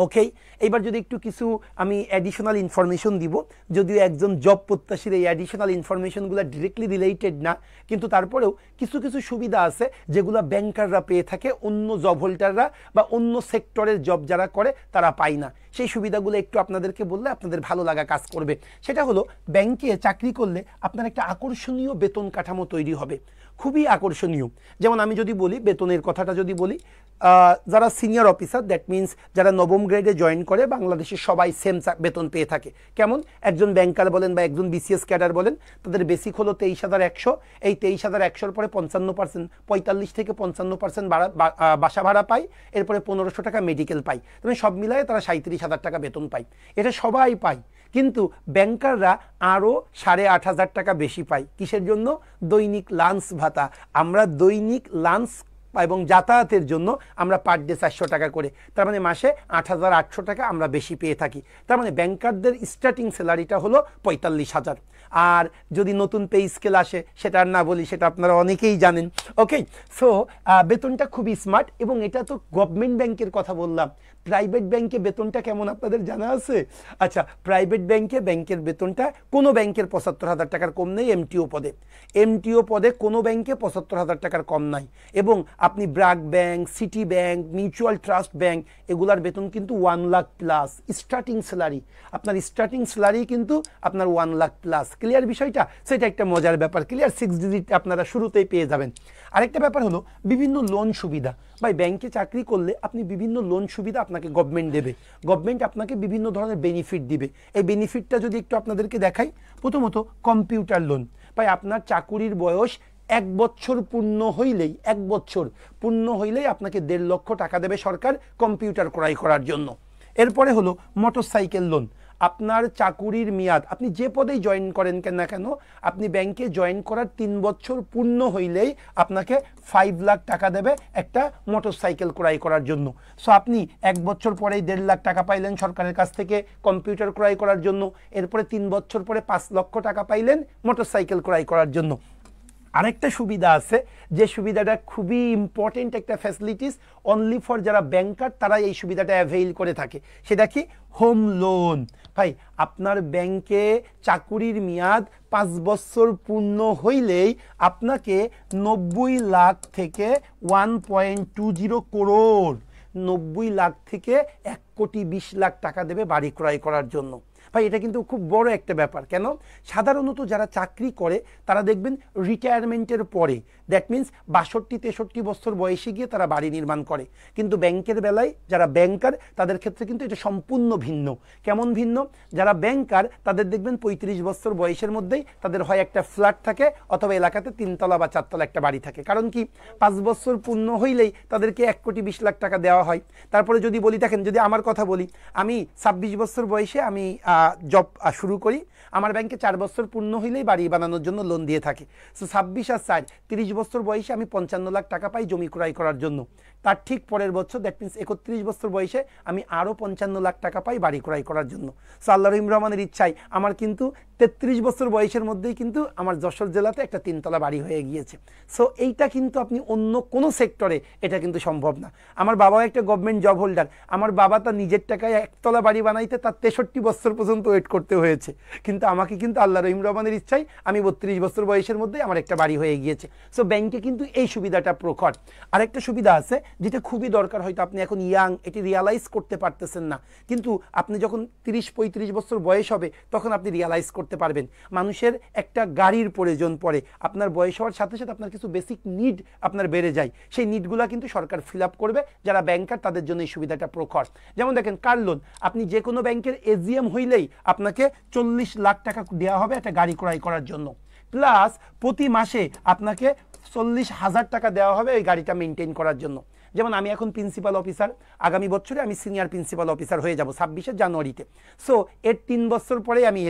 ওকে, এইবার যদি একটু কিছু আমি অ্যাডিশনাল ইনফরমেশন দিব, যদিও একজন জব প্রত্যাশীর এই অ্যাডিশনাল ইনফরমেশনগুলো ডিরেক্টলি রিলেটেড না, কিন্তু তারপরেও কিছু কিছু সুবিধা আছে যেগুলো ব্যাংকাররা পেয়ে থাকে, অন্য জব হোল্ডাররা বা অন্য সেক্টরের জব যারা করে তারা পায় না। সেই সুবিধাগুলো একটু আপনাদেরকে বললে আপনাদের ভালো লাগা কাজ করবে। সেটা হলো ব্যাংকে চাকরি করলে আপনার একটা আকর্ষণীয় বেতন কাঠামো তৈরি হবে, খুবই আকর্ষণীয়। যেমন আমি যদি বলি বেতনের কথাটা যদি বলি, যারা সিনিয়র অফিসার, দ্যাট মিনস যারা 9ম গ্রেডে জয়েন করে, বাংলাদেশের সবাই সেম বেতন পেয়ে থাকে। কেমন, একজন ব্যাংকার বলেন বা একজন বিসিএস ক্যাডার বলেন, তাদের বেসিক হলো 23,100। এই 23,100-র পরে 55%, 45 থেকে 55% বাসা ভাড়া পায়, এরপরে 1500 টাকা মেডিকেল পায়, তবে সব মিলায়ে তারা 37,000 টাকা বেতন পায়। এটা সবাই পায়, কিন্তু ব্যাংকাররা আরও 8,500 টাকা বেশি পায়। কিসের জন্য? দৈনিক লাঞ্চ ভাতা। আমরা দৈনিক লাঞ্চ এবং যাতায়াতের জন্য আমরা পার ডে 400 টাকা করে, তার মানে মাসে 8,800 টাকা আমরা বেশি পেয়ে থাকি। তার মানে ব্যাংকারদের স্টার্টিং স্যালারিটা হলো 45,000। আর যদি নতুন পে স্কেল আসে সেটা আর না বলি, সেটা আপনারা অনেকেই জানেন। ওকে, সো বেতনটা খুবই স্মার্ট, এবং এটা তো গভর্নমেন্ট ব্যাংকের কথা বললাম। প্রাইভেট ব্যাংকে বেতনটা কেমন আপনাদের জানা আছে? আচ্ছা, প্রাইভেট ব্যাংকের বেতনটা কোনো ব্যাংকের 75,000 টাকার কম নেই। এমটিও পদে কোনো ব্যাংকে 75,000 টাকার কম নাই। এবং আপনি BRAC bank, city bank, mutual trust bank, এগুলার বেতন কিন্তু 1 লাখ প্লাস স্টার্টিং স্যালারি। আপনার স্টার্টিং স্যালারি কিন্তু আপনার 1 লাখ প্লাস। ক্লিয়ার বিষয়টা? সেটা একটা মজার ব্যাপার। ক্লিয়ার, 6 ডিজিট আপনারা শুরুতেই পেয়ে যাবেন। আরেকটা ব্যাপার হলো বিভিন্ন লোন সুবিধা। ভাই ব্যাংকে চাকরি করলে আপনি বিভিন্ন লোন সুবিধা আপনাকে গভর্নমেন্ট দেবে, গভর্নমেন্ট আপনাকে বিভিন্ন ধরনের বেনিফিট দিবে। এই বেনিফিটটা যদি একটু আপনাদেরকে দেখাই, প্রথমত কম্পিউটার লোন। ভাই আপনার চাকুরির বয়স 1 বছর পূর্ণ হইলেই, 1 বছর পূর্ণ হইলেই আপনাকে 1.5 লক্ষ টাকা দেবে সরকার কম্পিউটার ক্রয় করার জন্য। এরপরে হলো মোটরসাইকেল লোন। আপনার চাকুরির মেয়াদ, আপনি যে পদেই জয়েন করেন না কেন, আপনি ব্যাংকে জয়েন করার 3 বছর পূর্ণ হইলেই আপনাকে 5 লাখ টাকা দেবে একটা মোটরসাইকেল ক্রয় করার জন্য। সো আপনি 1 বছর পরেই 1.5 লাখ টাকা পাইলেন সরকারের কাছ থেকে কম্পিউটার ক্রয় করার জন্য, এরপরে 3 বছর পরে 5 লক্ষ টাকা পাইলেন মোটরসাইকেল ক্রয় করার জন্য। আরেকটা সুবিধা আছে, যে সুবিধাটা খুবই ইম্পর্টেন্ট একটা ফ্যাসিলিটিস, অনলি ফর যারা ব্যাংকার তারা এই সুবিধাটা অ্যাভেইল করে থাকে, সেটা কি হোম লোন। ভাই আপনার ব্যাংকে চাকুরির মেয়াদ 5 বছর পূর্ণ হইলেই আপনাকে 90 লাখ থেকে 1.20 করোড়, 90 লাখ থেকে 1,20,00,000 টাকা দেবে বাড়ি ক্রয় করার জন্য। ভাই এটা কিন্তু খুব বড় একটা ব্যাপার। কেন? সাধারণত যারা চাকরি করে তারা দেখবেন রিটায়ারমেন্টের পরে, দ্যাট মিন্স 62-63 বছর বয়সে গিয়ে তারা বাড়ি নির্মাণ করে, কিন্তু ব্যাংকের বেলায় যারা ব্যাংকার তাদের ক্ষেত্রে কিন্তু এটা সম্পূর্ণ ভিন্ন। কেমন ভিন্ন? যারা ব্যাংকার তাদের দেখবেন 35 বছর বয়সের মধ্যেই তাদের হয় একটা ফ্ল্যাট থাকে অথবা এলাকাতে 3 তলা বা 4 তলা একটা বাড়ি থাকে। কারণ কি? 5 বছর পূর্ণ হইলেই তাদেরকে 1,20,00,000 টাকা দেওয়া হয়। তারপরে যদি বলি, দেখেন যদি আমার কথা বলি, আমি 26 বছর বয়সে আমি জব শুরু করি, আমার ব্যাংকে 4 বছর পূর্ণ হইলেই বাড়ি বানানোর জন্য লোন দিয়ে থাকে। সো 26 আর 4 30 বছর বয়সে আমি 55 লাখ টাকা পাই জমি ক্রয় করার জন্য। তার ঠিক পরের বছর, দ্যাট মিন্স 31 বছর বয়সে আমি আরও 55 লাখ টাকা পাই বাড়ি ক্রয় করার জন্য। সো আল্লাহ রহিম রহমানের ইচ্ছায় আমার কিন্তু 33 বছর বয়সের মধ্যেই কিন্তু আমার যশোর জেলাতে একটা 3 তলা বাড়ি হয়ে গিয়েছে। সো এইটা কিন্তু আপনি অন্য কোনো সেক্টরে এটা কিন্তু সম্ভব না। আমার বাবাও একটা গভর্নমেন্ট জব হোল্ডার, আমার বাবা তার নিজের টাকায় 1 তলা বাড়ি বানাইতে তার 63 বছর পর্যন্ত ওয়েট করতে হয়েছে, কিন্তু আমাকে কিন্তু আল্লাহ রহিম রহমানের ইচ্ছায় আমি 32 বছর বয়সের মধ্যে আমার একটা বাড়ি হয়ে গিয়েছে। সো ব্যাংকে কিন্তু এই সুবিধাটা প্রখর। আরেকটা সুবিধা আছে যেটা খুবই দরকার, হয়তো আপনি এখন ইয়াং, এটি রিয়ালাইজ করতে পারতেছেন না, কিন্তু আপনি যখন 30-35 বছর বয়স হবে তখন আপনি রিয়ালাইজ করতে পারবেন। মানুষের একটা গাড়ির প্রয়োজন পড়ে, আপনার বয়স হওয়ার সাথে সাথে আপনার কিছু বেসিক নিড আপনার বেড়ে যায়, সেই নিডগুলো কিন্তু সরকার ফিল আপ করবে। যারা ব্যাংকার তাদের জন্য এই সুবিধাটা প্রখর। যেমন দেখেন কার লোন, আপনি যে কোনো ব্যাংকের এজিএম হইলেই আপনাকে 40 লাখ টাকা দেওয়া হবে একটা গাড়ি ক্রয় করার জন্য, প্লাস প্রতি মাসে আপনাকে 40,000 টাকা দেওয়া হবে ওই গাড়িটা মেনটেন করার জন্য। যেমন আমি এখন প্রিন্সিপাল অফিসার, আগামী বছরে আমি সিনিয়র প্রিন্সিপাল অফিসার হয়ে যাব 26 জানুয়ারিতে। সো এর 3 বছর পরে আমি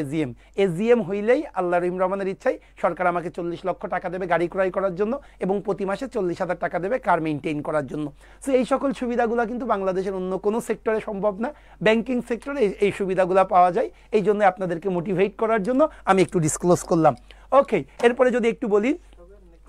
এজিএম হইলেই আল্লাহ রহিম রহমানের ইচ্ছায় সরকার আমাকে 40 লক্ষ টাকা দেবে গাড়ি ক্রয় করার জন্য এবং প্রতি মাসে 40,000 টাকা দেবে কার মেনটেন করার জন্য। সো এই সকল সুবিধাগুলো কিন্তু বাংলাদেশের অন্য কোনো সেক্টরে সম্ভব না, ব্যাংকিং সেক্টরে এই সুবিধাগুলো পাওয়া যায়। এই জন্য আপনাদেরকে মোটিভেট করার জন্য আমি একটু ডিসক্লোজ করলাম। ওকে, এরপরে যদি একটু বলি,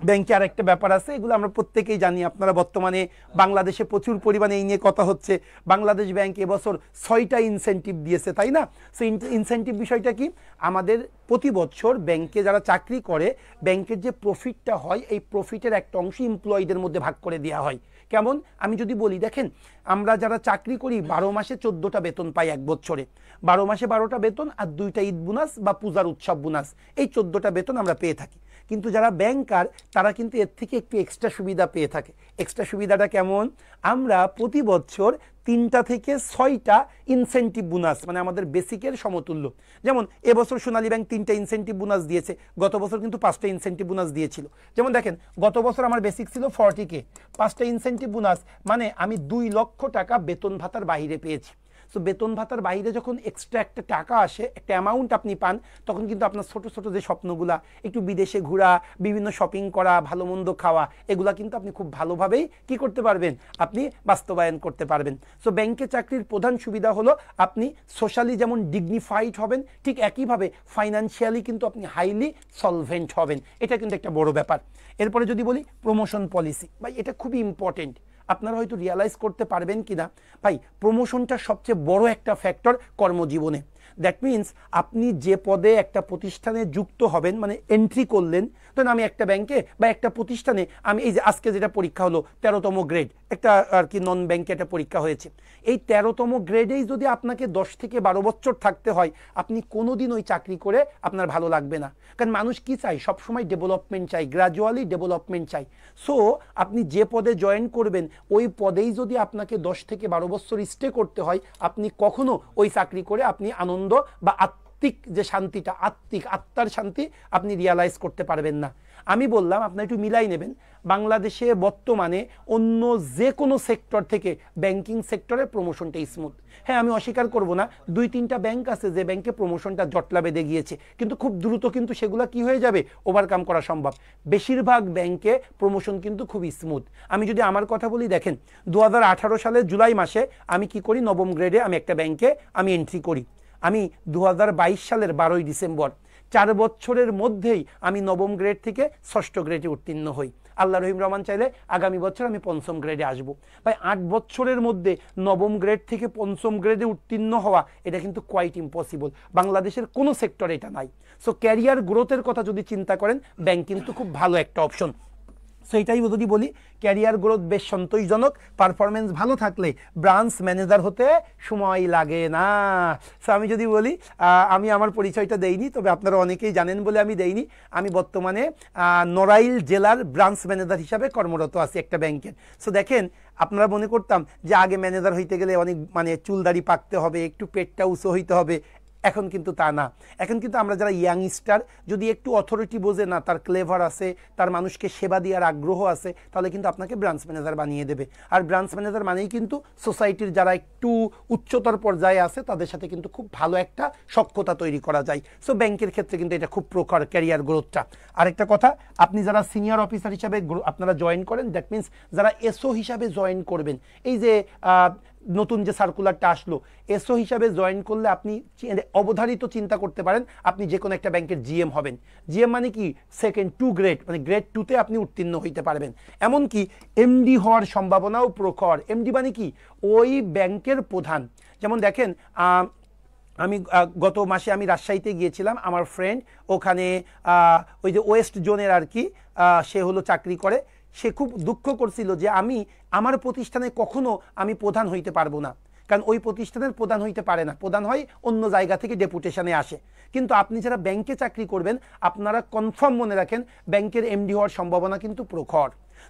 ব্যাংকে আরেকটা ব্যাপার আছে, এগুলো আমরা প্রত্যেকেই জানি। আপনারা বর্তমানে বাংলাদেশে প্রচুর পরিমাণে এই নিয়ে কথা হচ্ছে। বাংলাদেশ ব্যাংক এবছর 6টা ইনসেন্টিভ দিয়েছে, তাই না? সো ইনসেন্টিভ বিষয়টা কি? আমাদের প্রতি বছর ব্যাংকে যারা চাকরি করে ব্যাংকের যে প্রফিটটা হয়, এই প্রফিটের একটা অংশ এমপ্লয়ীদের মধ্যে ভাগ করে দেওয়া হয়। কেমন? আমি যদি বলি, দেখেন আমরা যারা চাকরি করি 12 মাসে 14টা বেতন পাই এক বছরে, 12 মাসে 12টা বেতন আর 2টা ঈদ বোনাস বা পূজার উৎসব বোনাস, এই 14টা বেতন আমরা পেয়ে থাকি। কিন্তু যারা ব্যাংকার তারা কিন্তু এর থেকে একটু এক্সট্রা সুবিধা পেয়ে থাকে। এক্সট্রা সুবিধাটা কেমন? আমরা প্রতি বছর 3টা থেকে 6টা ইনসেন্টিভ বোনাস, মানে আমাদের বেসিকের সমতুল্য। যেমন এবছর সোনালী ব্যাংক 3টা ইনসেন্টিভ বোনাস দিয়েছে, গত বছর কিন্তু 5টা ইনসেন্টিভ বোনাস দিয়েছিল। যেমন দেখেন গত বছর আমার বেসিক ছিল 40K, 5টা ইনসেন্টিভ বোনাস মানে আমি 2 লক্ষ টাকা বেতন ভাতার বাইরে পেয়েছি। সো বেতন ভাতার বাইরে যখন এক্সট্রা একটা টাকা আসে, একটা অ্যামাউন্ট আপনি পান, তখন কিন্তু আপনার ছোট ছোট যে স্বপ্নগুলা, একটু বিদেশে ঘোরা, বিভিন্ন শপিং করা, ভালো মন্দ খাওয়া, এগুলা কিন্তু আপনি খুব ভালোভাবেই কি করতে পারবেন, আপনি বাস্তবায়ন করতে পারবেন। সো ব্যাংকে চাকরির প্রধান সুবিধা হলো আপনি সোশ্যালি যেমন ডিগনিফাইড হবেন, ঠিক একইভাবে ফাইন্যান্সিয়ালি কিন্তু আপনি হাইলি সলভেন্ট হবেন। এটা কিন্তু একটা বড় ব্যাপার। এরপরে যদি বলি প্রমোশন পলিসি, ভাই এটা খুবই ইম্পর্টেন্ট। আপনারা হয়তো রিয়ালাইজ করতে পারবেন কিনা, ভাই প্রমোশনটা সবচেয়ে বড় একটা ফ্যাক্টর কর্মজীবনে। দ্যাট মিন্স আপনি যে পদে একটা প্রতিষ্ঠানে যুক্ত হবেন, মানে এন্ট্রি করলেন, ধরুন আমি একটা ব্যাংকে বা একটা প্রতিষ্ঠানে, আমি এই যে আজকে যেটা পরীক্ষা হলো 13তম গ্রেড, একটা আর কি নন ব্যাংকে একটা পরীক্ষা হয়েছে, এই 13তম গ্রেডেই যদি আপনাকে 10 থেকে 12 বছর থাকতে হয়, আপনি কোনোদিন ওই চাকরি করে আপনার ভালো লাগবে না। কারণ মানুষ কি চাই? সবসময় ডেভেলপমেন্ট চাই, গ্র্যাজুয়ালি ডেভেলপমেন্ট চাই। সো আপনি যে পদে জয়েন করবেন ওই পদেই যদি আপনাকে 10 থেকে 12 বছর স্টে করতে হয়, আপনি কখনো ওই চাকরি করে আপনি আনন্দ বা আত্মিক যে শান্তিটা, আত্মার শান্তি আপনি রিয়ালাইজ করতে পারবেন না। আমি বললাম আপনার একটু মিলাই নেবেন, বাংলাদেশে বর্তমানে অন্য যে কোনো সেক্টর থেকে ব্যাংকিং সেক্টরে প্রমোশনটা স্মুথ। হ্যাঁ, আমি অস্বীকার করব না, 2-3টা ব্যাংক আছে যে ব্যাংকে প্রমোশনটা জটলা বেঁধে গিয়েছে, কিন্তু খুব দ্রুত কিন্তু সেগুলো কি হয়ে যাবে, ওভারকাম করা সম্ভব। বেশিরভাগ ব্যাংকে প্রমোশন কিন্তু খুব স্মুথ। আমি যদি আমার কথা বলি, দেখেন 2018 সালের জুলাই মাসে আমি কি করি, নবম গ্রেডে আমি একটা ব্যাংকে আমি এন্ট্রি করি। আমি 2022 সালের 12ই ডিসেম্বর, 4 বছরের মধ্যেই আমি নবম গ্রেড থেকে 6ষ্ঠ গ্রেডে উত্তীর্ণ হই। আল্লাহ রহিম রহমান চাইলে আগামী বছর আমি 5ম গ্রেডে আসবো। ভাই 8 বছরের মধ্যে নবম গ্রেড থেকে 5ম গ্রেডে উত্তীর্ণ হওয়া, এটা কিন্তু কোয়াইট ইম্পসিবল। বাংলাদেশের কোনো সেক্টরে এটা নাই। সো ক্যারিয়ার গ্রোথের কথা যদি চিন্তা করেন, ব্যাংক কিন্তু খুব ভালো একটা অপশন। সো এটাই যদি বলি, ক্যারিয়ার গ্রোথ বেশ সন্তোষজনক, পারফরমেন্স ভালো থাকলে ব্রাঞ্চ ম্যানেজার হতে সময় লাগে না। সো আমি যদি বলি, আমি আমার পরিচয়টা দেইনি, তবে আপনারা অনেকেই জানেন বলে আমি দেইনি, আমি বর্তমানে নড়াইল জেলার ব্রাঞ্চ ম্যানেজার হিসাবে কর্মরত আছি একটা ব্যাংকের। সো দেখেন, আপনারা মনে করতাম যে আগে ম্যানেজার হইতে গেলে অনেক চুলদাড়ি পাকতে হবে, একটু পেটটা উঁচু হইতে হবে, এখন কিন্তু তা না। এখন কিন্তু আমরা যারা ইয়াংস্টার, যদি একটু অথরিটি বোঝে না, তার ক্লেভার আছে, তার মানুষকে সেবা দেওয়ার আগ্রহ আছে, তাহলে কিন্তু আপনাকে ব্রাঞ্চ ম্যানেজার বানিয়ে দেবে। আর ব্রাঞ্চ ম্যানেজার মানেই কিন্তু সোসাইটির যারা একটু উচ্চতর পর্যায়ে আছে তাদের সাথে কিন্তু খুব ভালো একটা সখ্যতা তৈরি করা যায়। সো ব্যাংকের ক্ষেত্রে কিন্তু এটা খুব প্রখর ক্যারিয়ার গ্রোথটা। আরেকটা কথা, আপনি যারা সিনিয়র অফিসার হিসাবে আপনারা জয়েন করেন, দ্যাট মিনস যারা এসও হিসাবে জয়েন করবেন, এই যে নতুন যে সার্কুলারটা আসলো, এসও হিসাবে জয়েন করলে আপনি অবধারিত চিন্তা করতে পারেন আপনি যে কোনো একটা ব্যাংকের জিএম হবেন। জিএম মানে কি, সেকেন্ড 2 গ্রেড, মানে গ্রেড 2তে আপনি উত্তীর্ণ হইতে পারবেন। এমনকি এমডি হওয়ার সম্ভাবনাও প্রখর। এমডি মানে কি, ওই ব্যাংকের প্রধান। যেমন দেখেন, আমি গত মাসে আমি রাজশাহীতে গিয়েছিলাম, আমার ফ্রেন্ড ওখানে ওই যে ওয়েস্ট জোনের আর কি, সে হলো চাকরি করে। সে খুব দুঃখ করছিল যে আমি আমার প্রতিষ্ঠানে কখনো আমি প্রধান হইতে পারবো না, কারণ ওই প্রতিষ্ঠানের প্রধান হইতে পারে না, প্রধান হয় অন্য জায়গা থেকে ডেপুটেশনে আসে। কিন্তু আপনি যারা ব্যাংকে চাকরি করবেন, আপনারা কনফার্ম মনে রাখেন, ব্যাংকের এমডি হওয়ার সম্ভাবনা কিন্তু প্রখর।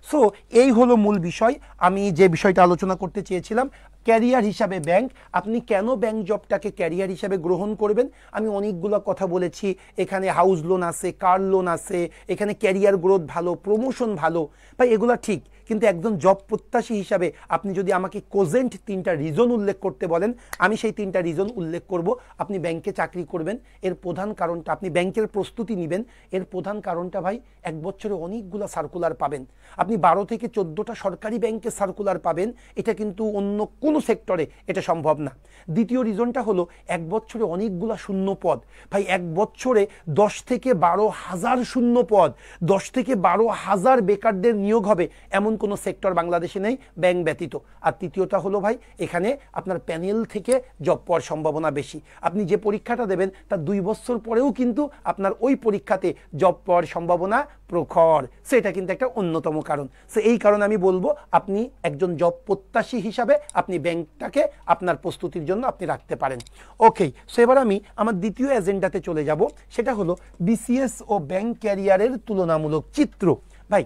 সো এই হলো মূল বিষয়। আমি যে বিষয়টা আলোচনা করতে চেয়েছিলাম, ক্যারিয়ার হিসাবে ব্যাংক, আপনি কেন ব্যাংক জবটাকে ক্যারিয়ার হিসাবে গ্রহণ করবেন। আমি অনেকগুলো কথা বলেছি, এখানে হাউস লোন আছে, কার লোন আছে, এখানে ক্যারিয়ার গ্রোথ ভালো, প্রমোশন ভালো। ভাই এগুলো ঠিক, কিন্তু একজন জব প্রত্যাশী হিসাবে আপনি যদি আমাকে কোজেন্ট 3টা রিজন উল্লেখ করতে বলেন, আমি সেই 3টা রিজন উল্লেখ করব। আপনি ব্যাংকে চাকরি করবেন, এর প্রধান কারণটা, আপনি ব্যাংকের প্রস্তুতি নেবেন, এর প্রধান কারণটা ভাই, 1 বছরে অনেকগুলো সার্কুলার পাবেন। আপনি 12 থেকে 14টা সরকারি ব্যাংকে সার্কুলার পাবেন, এটা কিন্তু অন্য কোনো সেক্টরে এটা সম্ভব না। দ্বিতীয় রিজনটা হলো, 1 বছরে অনেকগুলো শূন্য পদ। ভাই 1 বছরে 10 থেকে 12,000 শূন্য পদ, 10 থেকে 12,000 বেকারদের নিয়োগ হবে, এমন কোনো সেক্টর বাংলাদেশে নেই ব্যাংক ব্যতীত। আর তৃতীয়টা হলো ভাই, এখানে আপনার প্যানেল থেকে জব পাওয়ার সম্ভাবনা বেশি। আপনি যে পরীক্ষাটা দেবেন তার 2 বছর পরেও কিন্তু আপনার ওই পরীক্ষাতে জব পাওয়ার সম্ভাবনা প্রখর। সেটা কিন্তু একটা অন্যতম কারণ। সো এই কারণে আমি বলবো, আপনি একজন জব প্রত্যাশী হিসাবে আপনি ব্যাংকটাকে আপনার প্রস্তুতির জন্য আপনি রাখতে পারেন। ওকে, সো এবার আমি আমার দ্বিতীয় এজেন্ডাতে চলে যাব, সেটা হলো বিসিএস ও ব্যাংক ক্যারিয়ারের তুলনামূলক চিত্র। ভাই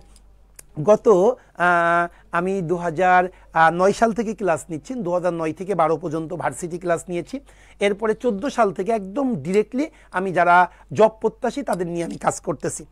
গত আমি 2009 সাল থেকে ক্লাস নিচ্ছি, 2009 থেকে 12 পর্যন্ত ভার্সিটি ক্লাস নিয়েছি। এরপরে 14 সাল থেকে একদম ডিরেক্টলি আমি যারা জব প্রত্যাশী তাদের নিয়ে আমি কাজ করতেছি।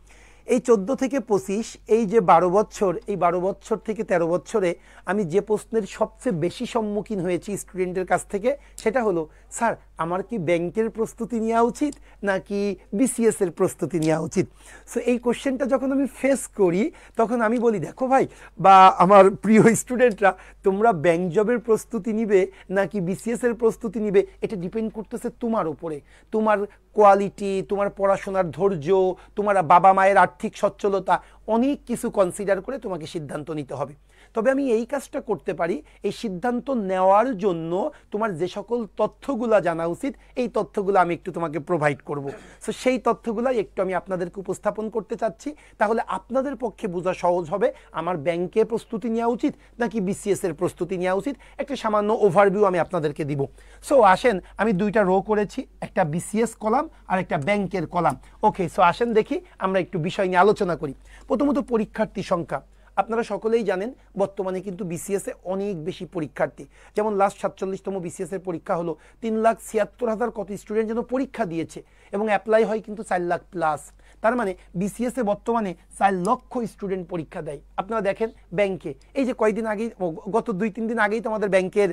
এই 14 থেকে 25, এই যে 12 বছর, এই 12 বছর থেকে 13 বছরে আমি যে প্রশ্নের সবচেয়ে বেশি সম্মুখীন হয়েছি স্টুডেন্টের কাছ থেকে, সেটা হলো, স্যার আমার কি ব্যাংকের প্রস্তুতি নেওয়া উচিত নাকি বিসিএস এর প্রস্তুতি নেওয়া উচিত। সো এই কোশ্চেনটা যখন আমি ফেস করি, তখন আমি বলি, দেখো ভাই বা আমার প্রিয় স্টুডেন্টরা, তোমরা ব্যাংক জবের প্রস্তুতি নিবে নাকি বিসিএস এর প্রস্তুতি নিবে, এটা ডিপেন্ড করতেছে তোমার উপরে, তোমার কোয়ালিটি, তোমার পড়াশোনার ধৈর্য, তোমার বাবা মায়ের আর্থিক সচ্ছলতা, অনেক কিছু কনসিডার করে তোমাকে সিদ্ধান্ত নিতে হবে। তবে আমি এই কাজটা করতে পারি, এই সিদ্ধান্ত নেওয়ার জন্য তোমার যে সকল তথ্যগুলো জানা উচিত, এই তথ্যগুলো আমি একটু তোমাকে প্রোভাইড করব। সো সেই তথ্যগুলো একটু আমি আপনাদেরকে উপস্থাপন করতে চাচ্ছি, তাহলে আপনাদের পক্ষে বোঝা সহজ হবে আমার ব্যাংকে প্রস্তুতি নেওয়া উচিত নাকি বিসিএস এর প্রস্তুতি নেওয়া উচিত। একটা সামান্য ওভারভিউ আমি আপনাদেরকে দিব। সো আসেন, আমি 2টা রো করেছি, একটা বিসিএস কলাম আর একটা ব্যাংকের কলাম। ওকে, সো আসেন দেখি আমরা একটু বিষয় নিয়ে আলোচনা করি। প্রথমত পরীক্ষার্থী সংখ্যা। আপনারা সকলেই জানেন বর্তমানে কিন্তু বিসিএস এ অনেক বেশি পরীক্ষার্থী, যেমন লাস্ট 47তম বিসিএস এর পরীক্ষা হলো 3,76,000 কত স্টুডেন্ট যেন পরীক্ষা দিয়েছে এবং অ্যাপ্লাই হয় কিন্তু 4 লাখ প্লাস। তার মানে বিসিএস এ বর্তমানে 4 লক্ষ স্টুডেন্ট পরীক্ষা দেয়। আপনারা দেখেন ব্যাংকে এই যে কয়েকদিন আগেই, গত 2-3 দিন আগেই তো আমাদের ব্যাংকের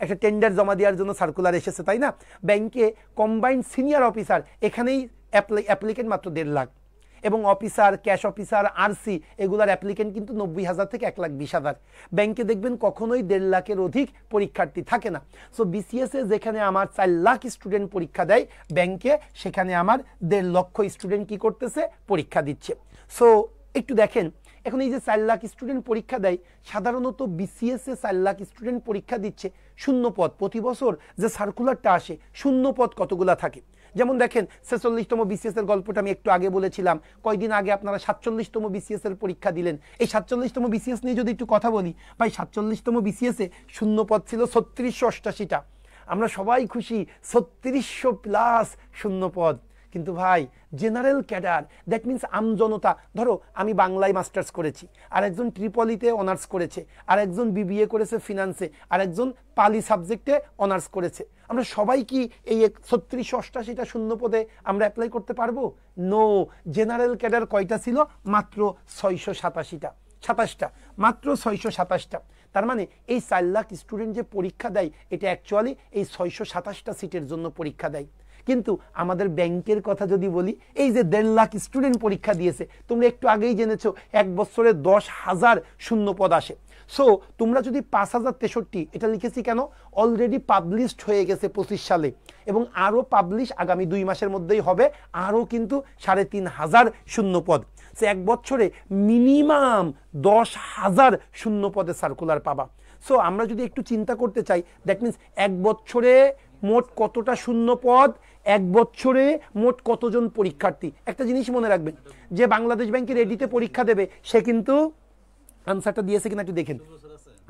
একটা টেন্ডার জমা দেওয়ার জন্য সার্কুলার এসেছে, তাই না? ব্যাংকে কম্বাইন্ড সিনিয়র অফিসার এখানেই অ্যাপ্লিকেন্ট মাত্র 1.5 লাখ, এবং অফিসার, ক্যাশ অফিসার, আরসি এগুলার অ্যাপ্লিকেন্ট কিন্তু 90,000 থেকে 1,20,000। ব্যাংকে দেখবেন কখনোই 1.5 লাখের অধিক পরীক্ষার্থী থাকে না। সো বিসিএস এ যেখানে আমার 4 লাখ স্টুডেন্ট পরীক্ষা দেয়, ব্যাংকে সেখানে আমার 1.5 লক্ষ স্টুডেন্ট কি করতেছে, পরীক্ষা দিচ্ছে। সো একটু দেখেন, এখন এই যে 4 লাখ স্টুডেন্ট পরীক্ষা দেয়, সাধারণত বিসিএস এ 4 লাখ স্টুডেন্ট পরীক্ষা দিচ্ছে, শূন্য পদ প্রতি বছর যে সার্কুলারটা আসে, শূন্য পদ কতগুলা থাকে। যেমন দেখেন 46তম বিসিএস এর গল্পটা আমি একটু আগে বলেছিলাম, কয়দিন আগে আপনারা 47তম বিসিএস এর পরীক্ষা দিলেন। এই 47তম বিসিএস নিয়ে যদি একটু কথা বলি, ভাই 47তম বিসিএস এ শূন্য পদ ছিল 3688টা। আমরা সবাই খুশি, 3600 প্লাস শূন্য পদ। কিন্তু ভাই জেনারেল ক্যাডার, দ্যাট মিনস আমজনতা, ধরো আমি বাংলায় মাস্টার্স করেছি, আর একজন ট্রিপলিতে অনার্স করেছে, আর একজন বিবিএ করেছে ফিনান্সে, আর একজন পালি সাবজেক্টে অনার্স করেছে, আমরা সবাই কি এই 3688টা শূন্য পদে আমরা অ্যাপ্লাই করতে পারবো? নো। জেনারেল ক্যাডার কয়টা ছিল? মাত্র 687টা, মাত্র 627টা। তার মানে এই 4 লাখ স্টুডেন্ট যে পরীক্ষা দেয়, এটা অ্যাকচুয়ালি এই 627টা সিটের জন্য পরীক্ষা দেয়। কিন্তু আমাদের ব্যাংকের কথা যদি বলি, এই যে 1.5 লাখ স্টুডেন্ট পরীক্ষা দিয়েছে, তোমরা একটু আগেই জেনেছো 1 বছরে 10,000 শূন্য পদ আসে। সো তোমরা যদি 5,063, এটা লিখেছি কেন, অলরেডি পাবলিশড হয়ে গেছে 25 সালে, এবং আরও পাবলিশ আগামী 2 মাসের মধ্যেই হবে, আরও কিন্তু 3,500 শূন্য পদ। সে 1 বছরে মিনিমাম 10,000 শূন্য পদে সার্কুলার পাবা। সো আমরা যদি একটু চিন্তা করতে চাই, দ্যাট মিনস 1 বছরে মোট কতটা শূন্য পদ, 1 বছরে মোট কতজন পরীক্ষার্থী। একটা জিনিস মনে রাখবেন, যে বাংলাদেশ ব্যাংকের এডিতে পরীক্ষা দেবে, সে কিন্তু আনসারটা দিয়েছে কিনা একটু দেখেন,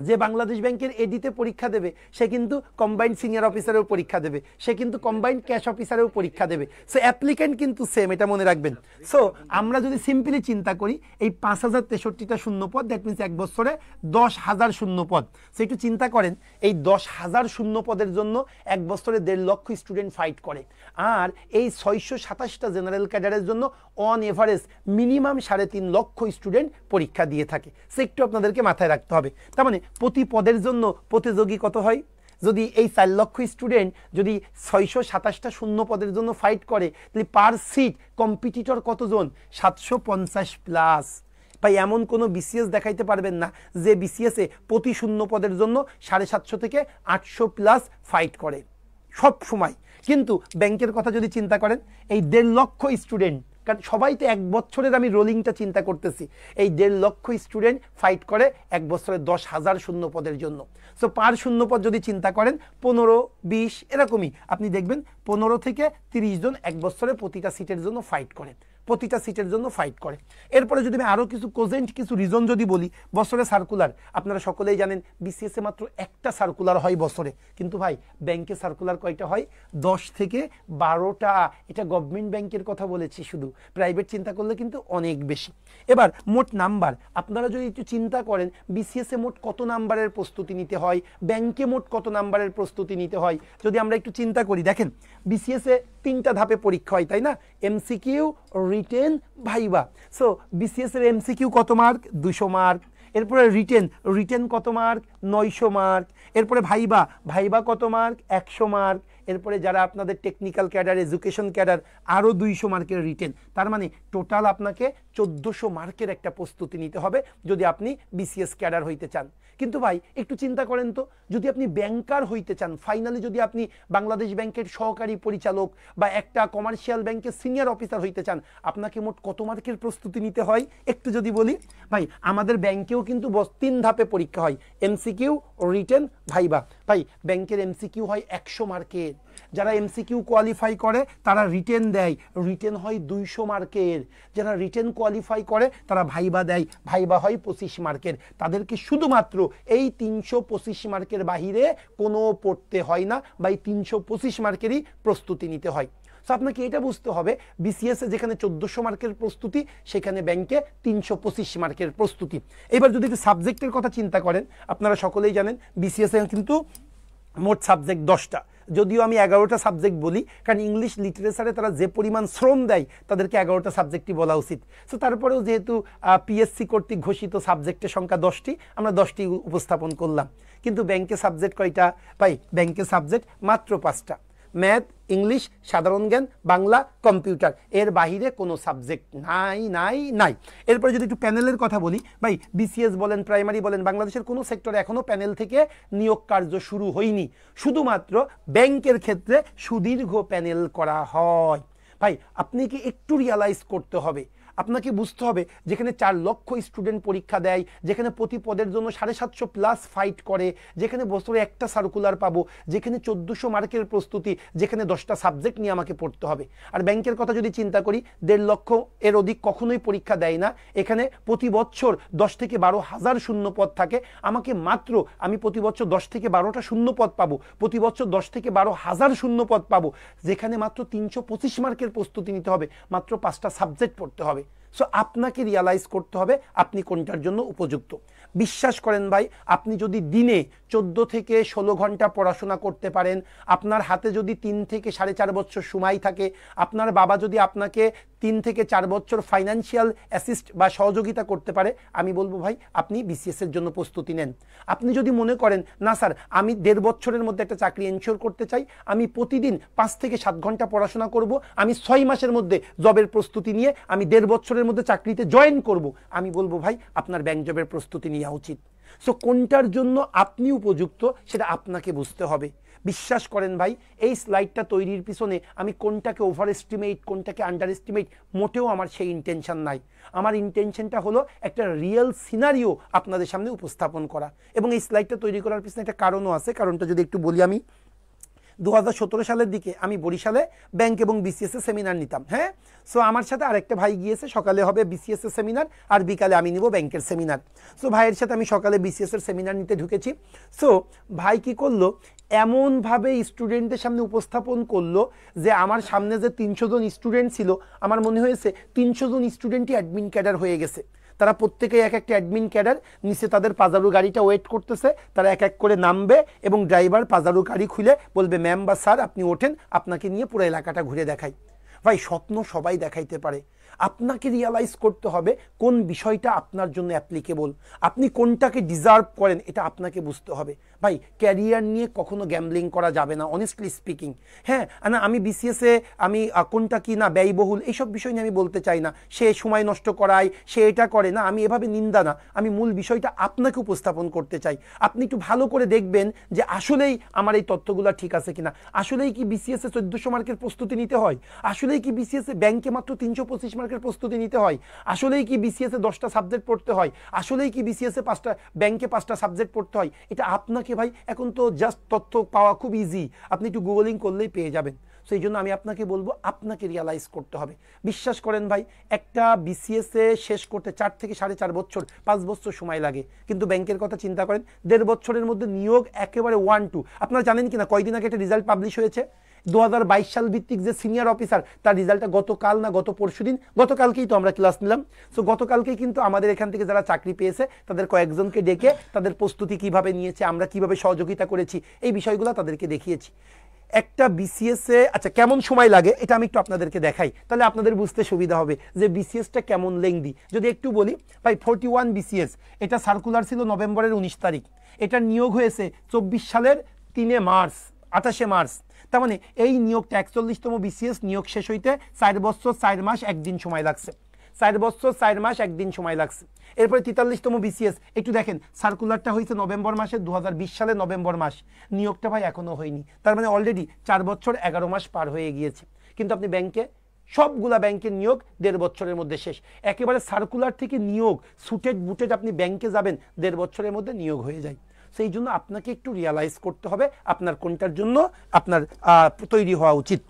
যে বাংলাদেশ ব্যাংকের এডিতে পরীক্ষা দেবে, সে কিন্তু কম্বাইন্ড সিনিয়র অফিসারেও পরীক্ষা দেবে, সে কিন্তু কম্বাইন্ড ক্যাশ অফিসারেও পরীক্ষা দেবে। সো অ্যাপ্লিকেন্ট কিন্তু সেম, এটা মনে রাখবেন। সো আমরা যদি সিম্পলি চিন্তা করি, এই 5,063টা শূন্য পদ, দ্যাট মিনস 1 বছরে 10,000 শূন্য পদ। সো একটু চিন্তা করেন, এই 10,000 শূন্য পদের জন্য 1 বছরে 1.5 লক্ষ স্টুডেন্ট ফাইট করে, আর এই 627টা জেনারেল ক্যাডারের জন্য অন এভারেজ মিনিমাম 3.5 লক্ষ স্টুডেন্ট পরীক্ষা দিয়ে থাকে। সো একটু আপনাদেরকে মাথায় রাখতে হবে। তার মানে প্রতি পদের জন্য প্রতিযোগী কত হয়? যদি এই 4 লক্ষ স্টুডেন্ট যদি 627টা শূন্য পদের জন্য ফাইট করে, তাহলে পার সিট কম্পিটিটর কতজন? 750 প্লাস। ভাই এমন কোনো বিসিএস দেখাইতে পারবেন না যে বিসিএসে প্রতি শূন্য পদের জন্য 750 থেকে 800 প্লাস ফাইট করে সব সময়। কিন্তু ব্যাংকের কথা যদি চিন্তা করেন, এই 1.5 লক্ষ স্টুডেন্ট, কারণ সবাই তো 1 বছরের, আমি রোলিংটা চিন্তা করতেছি, এই 1.5 লক্ষ স্টুডেন্ট ফাইট করে 1 বছরে 10,000 শূন্য পদের জন্য। সো পার শূন্য পদ যদি চিন্তা করেন 15-20 এরকমই, আপনি দেখবেন 15 থেকে 30 জন 1 বছরে প্রতিটা সিটের জন্য ফাইট করেন, প্রতিটা সিটের জন্য ফাইট করে। এরপরে যদি আমি আরও কিছু কোজেন্ট, কিছু রিজন যদি বলি, বছরে সার্কুলার, আপনারা সকলেই জানেন বিসিএসে মাত্র একটা সার্কুলার হয় বছরে, কিন্তু ভাই ব্যাংকে সার্কুলার কয়টা হয়? 10 থেকে 12টা। এটা গভর্নমেন্ট ব্যাংকের কথা বলেছি শুধু, প্রাইভেট চিন্তা করলে কিন্তু অনেক বেশি। এবার মোট নাম্বার, আপনারা যদি একটু চিন্তা করেন বিসিএসে মোট কত নাম্বারের প্রস্তুতি নিতে হয়, ব্যাংকে মোট কত নাম্বারের প্রস্তুতি নিতে হয়, যদি আমরা একটু চিন্তা করি, দেখেন বিসিএসে 3টা ধাপে পরীক্ষা হয়, তাই না? MCQ, written, viva. So BCS এর এমসিকিউ কত মার্ক? 200 মার্ক। এরপরে রিটেন কত মার্ক? 900 মার্ক। এরপরে ভাইবা কত মার্ক? 100 মার্ক। এরপরে যারা আপনাদের টেকনিক্যাল ক্যাডার, এডুকেশন ক্যাডার, আরও 200 মার্কের রিটেন। তার মানে টোটাল আপনাকে 1400 মার্কের একটা প্রস্তুতি নিতে হবে যদি আপনি বিসিএস ক্যাডার হইতে চান। কিন্তু ভাই একটু চিন্তা করেন তো, যদি আপনি ব্যাংকার হইতে চান, ফাইনালি যদি আপনি বাংলাদেশ ব্যাংকের সহকারী পরিচালক বা একটা কমার্শিয়াল ব্যাংকের সিনিয়র অফিসার হইতে চান, আপনাকে মোট কত মার্কের প্রস্তুতি নিতে হয় একটু যদি বলি। ভাই আমাদের ব্যাংকেও কিন্তু 3 ধাপে পরীক্ষা হয়, এমসিকিউ, রিটেন, ভাইবা। ভাই ব্যাংকের এমসিকিউ হয় 100 মার্কের, যারা এমসিকিউ কোয়ালিফাই করে তারা রিটেন দেয়, রিটেন হয় 200 মার্কের, যারা রিটেন কোয়ালিফাই করে তারা ভাইবা দেয়, ভাইবা হয় 25 মার্কের। তাদেরকে শুধুমাত্র এই 325 মার্কের বাহিরে কোনো পড়তে হয় না, বা এই 325 মার্কেরই প্রস্তুতি নিতে হয়। সো আপনাকে এটা বুঝতে হবে বিসিএস এ যেখানে 1400 মার্কের প্রস্তুতি সেখানে ব্যাংকে 325 মার্কের প্রস্তুতি। এবার যদি একটু সাবজেক্টের কথা চিন্তা করেন, আপনারা সকলেই জানেন বিসিএস এ কিন্তু মোট সাবজেক্ট 10টা, যদিও আমি 11টা সাবজেক্ট বলি, কারণ ইংলিশ লিটারেচারে তারা যে পরিমাণ শ্রম দেয় তাদেরকে 11টা সাবজেক্টই বলা উচিত। সো তারপরেও যেহেতু পিএসসি কর্তৃক ঘোষিত সাবজেক্টের সংখ্যা 10টি, আমরা 10টি উপস্থাপন করলাম। কিন্তু ব্যাংকে সাবজেক্ট কয়টা ভাই? ব্যাংকে সাবজেক্ট মাত্র 5টা, ম্যাথ, ইংলিশ, সাধারণ জ্ঞান, বাংলা, কম্পিউটার, এর বাহিরে কোনো সাবজেক্ট নাই নাই নাই। এরপরে যদি একটু প্যানেলের কথা বলি, ভাই বিসিএস বলেন, প্রাইমারি বলেন, বাংলাদেশের কোনো সেক্টরে এখনও প্যানেল থেকে নিয়োগ কার্য শুরু হয়নি। শুধুমাত্র ব্যাংকের ক্ষেত্রে সুদীর্ঘ প্যানেল করা হয়। ভাই আপনি কি একটু রিয়ালাইজ করতে হবে, আপনাকে বুঝতে হবে যেখানে 4 লক্ষ স্টুডেন্ট পরীক্ষা দেয়, যেখানে প্রতি পদের জন্য 750 প্লাস ফাইট করে, যেখানে বছরে একটা সার্কুলার পাবো, যেখানে 1400 মার্কের প্রস্তুতি, যেখানে 10টা সাবজেক্ট নিয়ে আমাকে পড়তে হবে। আর ব্যাংকের কথা যদি চিন্তা করি, 1.5 লক্ষ এর অধিক কখনোই পরীক্ষা দেয় না। এখানে প্রতি বছর 10 থেকে 12 হাজার শূন্য পদ থাকে। আমি প্রতি বছর 10 থেকে 12টা শূন্য পদ পাবো, প্রতি বছর 10 থেকে 12 হাজার শূন্য পদ পাবো, যেখানে মাত্র 325 মার্কের প্রস্তুতি নিতে হবে, মাত্র 5টা সাবজেক্ট পড়তে হবে। সো আপনাকে রিয়ালাইজ করতে হবে আপনি কোনটার জন্য উপযুক্ত। বিশ্বাস করেন ভাই, আপনি যদি দিনে 14 থেকে 16 ঘন্টা পড়াশোনা করতে পারেন, আপনার হাতে যদি 3 থেকে 4.5 বছর সময় থাকে, আপনার বাবা যদি আপনাকে 3 থেকে 4 বছর ফাইন্যান্সিয়াল অ্যাসিস্ট বা সহযোগিতা করতে পারে, আমি বলবো ভাই আপনি বিসিএস এর জন্য প্রস্তুতি নেন। আপনি যদি মনে করেন না স্যার আমি 1.5 বছরের মধ্যে একটা চাকরি এনশিওর করতে চাই, আমি প্রতিদিন 5 থেকে 7 ঘন্টা পড়াশোনা করব, আমি 6 মাসের মধ্যে জবের প্রস্তুতি নিয়ে আমি 1.5 বছরের মধ্যে চাকরিতে জয়েন করব, আমি বলবো ভাই আপনার ব্যাংক জবের প্রস্তুতি নেওয়া উচিত। সো কোনটার জন্য আপনি উপযুক্ত সেটা আপনাকে বুঝতে হবে। বিশ্বাস করেন ভাই, এই স্লাইডটা তৈরির পিছনে আমি কোনটাকে ওভার এস্টিমেট, কোনটাকে আন্ডার এস্টিমেট, মোটেও আমার সেই ইন্টেনশন নাই। আমার ইন্টেনশনটা হলো একটা রিয়েল সিনারিও আপনাদের সামনে উপস্থাপন করা। এবং এই স্লাইডটা তৈরি করার পিছনে একটা কারণও আছে। কারণটা যদি একটু বলি, আমি 2017 সালের দিকে আমি বরিশালে ব্যাংক এবং বিসিএস এর সেমিনার নিতাম। হ্যাঁ, সো আমার সাথে আরেকটা ভাই গিয়েছে, সকালে হবে বিসিএস এর সেমিনার আর বিকালে আমি নিব ব্যাংকের সেমিনার। সো ভাইয়ের সাথে আমি সকালে বিসিএস এর সেমিনার নিতে ঢুকেছি। সো ভাই কি করলো, এমনভাবে স্টুডেন্টদের সামনে উপস্থাপন করলো যে আমার সামনে যে 300 জন স্টুডেন্ট ছিল, আমার মনে হয়েছে 300 জন স্টুডেন্টই অ্যাডমিন ক্যাডার হয়ে গেছে। তারা প্রত্যেকেই এক একটা অ্যাডমিন ক্যাডার, নিচে তাদের পাজারু গাড়িটা ওয়েট করতেছে, তারা এক এক করে নামবে এবং ড্রাইভার পাজারু গাড়ি খুলে বলবে ম্যাম বা স্যার আপনি ওঠেন, আপনাকে নিয়ে পুরো এলাকাটা ঘুরে দেখাই। ভাই স্বপ্ন সবাই দেখাইতে পারে, আপনাকে রিয়ালাইজ করতে হবে কোন বিষয়টা আপনার জন্য অ্যাপ্লিকেবল, আপনি কোনটাকে ডিজার্ভ করেন এটা আপনাকে বুঝতে হবে। ভাই ক্যারিয়ার নিয়ে কখনো গ্যাম্বলিং করা যাবে না, অনেস্টলি স্পিকিং। হ্যাঁ না, আমি বিসিএসে আমি কোনটা কি না ব্যয়বহুল এইসব বিষয় নিয়ে আমি বলতে চাই না, সে সময় নষ্ট করায়, সে এটা করে না, আমি এভাবে নিন্দা না, আমি মূল বিষয়টা আপনাকে উপস্থাপন করতে চাই। আপনি একটু ভালো করে দেখবেন যে আসলেই আমার এই তথ্যগুলো ঠিক আছে কিনা, আসলেই কি বিসিএসে 1400 মার্কের প্রস্তুতি নিতে হয়, আসলেই কি বিসিএসে ব্যাংকে মাত্র 325 মার্কের প্রস্তুতি নিতে হয়, আসলেই কি বিসিএসে 10টা সাবজেক্ট পড়তে হয়, আসলেই কি বিসিএসে 5টা ব্যাংকে 5টা সাবজেক্ট পড়তে হয়। এটা আপনাকে ভাই এখন তো জাস্ট তথ্য পাওয়া খুব ইজি, আপনি একটু গুগলিং করলেই পেয়ে যাবেন। সেই জন্য আমি আপনাকে বলবো আপনাকে রিয়ালাইজ করতে হবে। বিশ্বাস করেন ভাই, একটা বিসিএসে শেষ করতে 4 থেকে 4.5 বছর 5 বছর সময় লাগে, কিন্তু ব্যাংকের কথা চিন্তা করেন 1.5 বছরের মধ্যে নিয়োগ একেবারে 1-2। আপনারা জানেন কিনা কয়দিন আগে একটা রেজাল্ট পাবলিশ হয়েছে, 2022 সাল ভিত্তিক যে সিনিয়র অফিসার তার রেজাল্টটা গতকাল না গত পরশুদিন, গতকালকেই তো আমরা ক্লাস নিলাম। সো গতকালকেই কিন্তু আমাদের এখান থেকে যারা চাকরি পেয়েছে তাদের কয়েকজনকে ডেকে তাদের প্রস্তুতি কিভাবে নিয়েছে, আমরা কিভাবে সহযোগিতা করেছি, এই বিষয়গুলো তাদেরকে দেখিয়েছি। একটা বিসিএসে আচ্ছা কেমন সময় লাগে এটা আমি একটু আপনাদেরকে দেখাই, তাহলে আপনাদের বুঝতে সুবিধা হবে যে বিসিএসটা কেমন লেংদি। যদি একটু বলি ভাই 41 বিসিএস, এটা সার্কুলার ছিল নভেম্বরের 19 তারিখ, এটা নিয়োগ হয়েছে 24 সালের 28 মার্চ। তার মানে এই নিয়োগটা 41তম বিসিএস নিয়োগ শেষ হইতে 4 বছর 4 মাস 1 দিন সময় লাগছে, 4 বছর 4 মাস 1 দিন সময় লাগছে। এরপরে 43তম বিসিএস, একটু দেখেন সার্কুলারটা হয়েছে নভেম্বর মাসে 2020 সালে নভেম্বর মাস, নিয়োগটা ভাই এখনো হয়নি। তার মানে অলরেডি 4 বছর 11 মাস পার হয়ে গিয়েছে। কিন্তু আপনি ব্যাংকে সবগুলা ব্যাংকের নিয়োগ 1.5 বছরের মধ্যে শেষ। একেবারে সার্কুলার থেকে নিয়োগ সুটেড বুটেড আপনি ব্যাংকে যাবেন 1.5 বছরের মধ্যে নিয়োগ হয়ে যায়। সেই জন্য আপনাকে একটু রিয়ালাইজ করতে হবে আপনার কোনটার জন্য আপনার তৈরি হওয়া উচিত।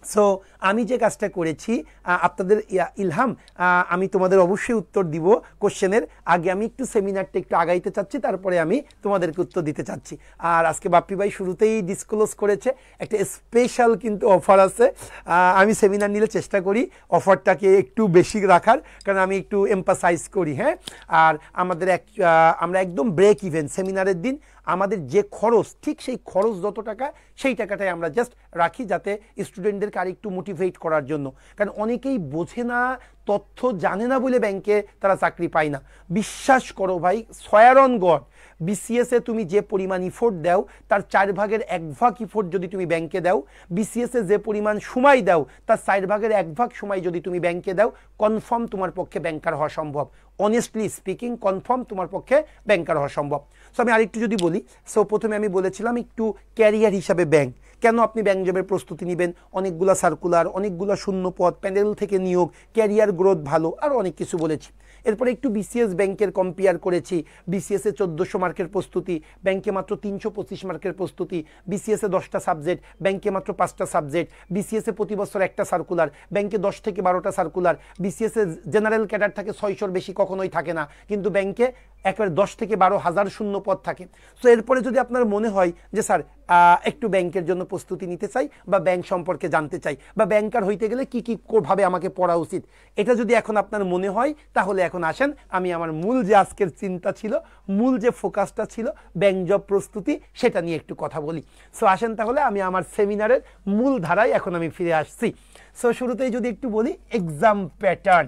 সো আমি যে কাজটা করেছি আপনাদের ইলহাম, আমি তোমাদের অবশ্যই উত্তর দিব কোশ্চেনের আগে। আমি একটু সেমিনারটা একটু আগাইতে চাচ্ছি, তারপরে আমি তোমাদেরকে উত্তর দিতে চাচ্ছি। আর আজকে বাপ্পি ভাই শুরুতেই ডিসক্লোজ করেছে একটা স্পেশাল কিন্তু অফার আছে। আমি সেমিনার নিলে চেষ্টা করি অফারটাকে একটু বেশি রাখার, কারণ আমি একটু এম্পাসাইজ করি। হ্যাঁ, আর আমরা একদম ব্রেক ইভেন সেমিনারের দিন আমাদের যে খরচ, ঠিক সেই খরচ যত টাকা, সেই টাকাটাই আমরা জাস্ট রাখি, যাতে স্টুডেন্টদেরকে আর একটু মোটিভেট করার জন্য। কারণ অনেকেই বোঝে না, তথ্য জানে না বলে ব্যাংকে তারা চাকরি পায় না। বিশ্বাস করো ভাই, সয়ার অন গড, বিসিএসে তুমি যে পরিমাণ ইফোর্ট দাও তার 1/4 ইফোর্ট যদি তুমি ব্যাংকে দাও, বিসিএসে যে পরিমাণ সময় দাও তার 1/4 সময় যদি তুমি ব্যাংকে দাও, কনফার্ম তোমার পক্ষে ব্যাংকার হওয়া সম্ভব। অনেস্টলি স্পিকিং, কনফার্ম তোমার পক্ষে ব্যাংকার হওয়া সম্ভব। সো আমি আরেকটু যদি বলি, সো প্রথমে আমি বলেছিলাম একটু ক্যারিয়ার হিসাবে ব্যাংক, কেন আপনি ব্যাংক জবের প্রস্তুতি নেবেন, অনেকগুলো সার্কুলার, অনেকগুলো শূন্য পদ, প্যানেল থেকে নিয়োগ, ক্যারিয়ার গ্রোথ ভালো, আর অনেক কিছু বলেছি। এরপরে একটু বিসিএস ব্যাংকের কম্পেয়ার করেছি। বিসিএসে 1400 মার্কের প্রস্তুতি, ব্যাংকে মাত্র 325 মার্কের প্রস্তুতি। বিসিএসে 10টা সাবজেক্ট, ব্যাংকে মাত্র 5টা সাবজেক্ট। বিসিএসে প্রতি বছর একটা সার্কুলার, ব্যাংকে 10 থেকে 12টা সার্কুলার। বিসিএসে জেনারেল ক্যাডার থাকে 600-র বেশি কখনোই থাকে না, কিন্তু ব্যাংকে একেবারে 10 থেকে 12 হাজার শূন্য পদ থাকে। সো এরপরে যদি আপনার মনে হয় যে স্যার একটু ব্যাংকের জন্য প্রস্তুতি নিতে চাই, বা ব্যাংক সম্পর্কে জানতে চাই, বা ব্যাংকার হইতে গেলে কি কি ভাবে আমাকে পড়া উচিত, এটা যদি এখন আপনার মনে হয়, তাহলে এখন আসেন আমি আমার মূল যে আজকের চিন্তা ছিল, মূল যে ফোকাসটা ছিল ব্যাংক জব প্রস্তুতি, সেটা নিয়ে একটু কথা বলি। সো আসেন তাহলে আমি আমার সেমিনারের মূল ধারায় এখন আমি ফিরে আসছি। সো শুরুতেই যদি একটু বলি এক্সাম প্যাটার্ন,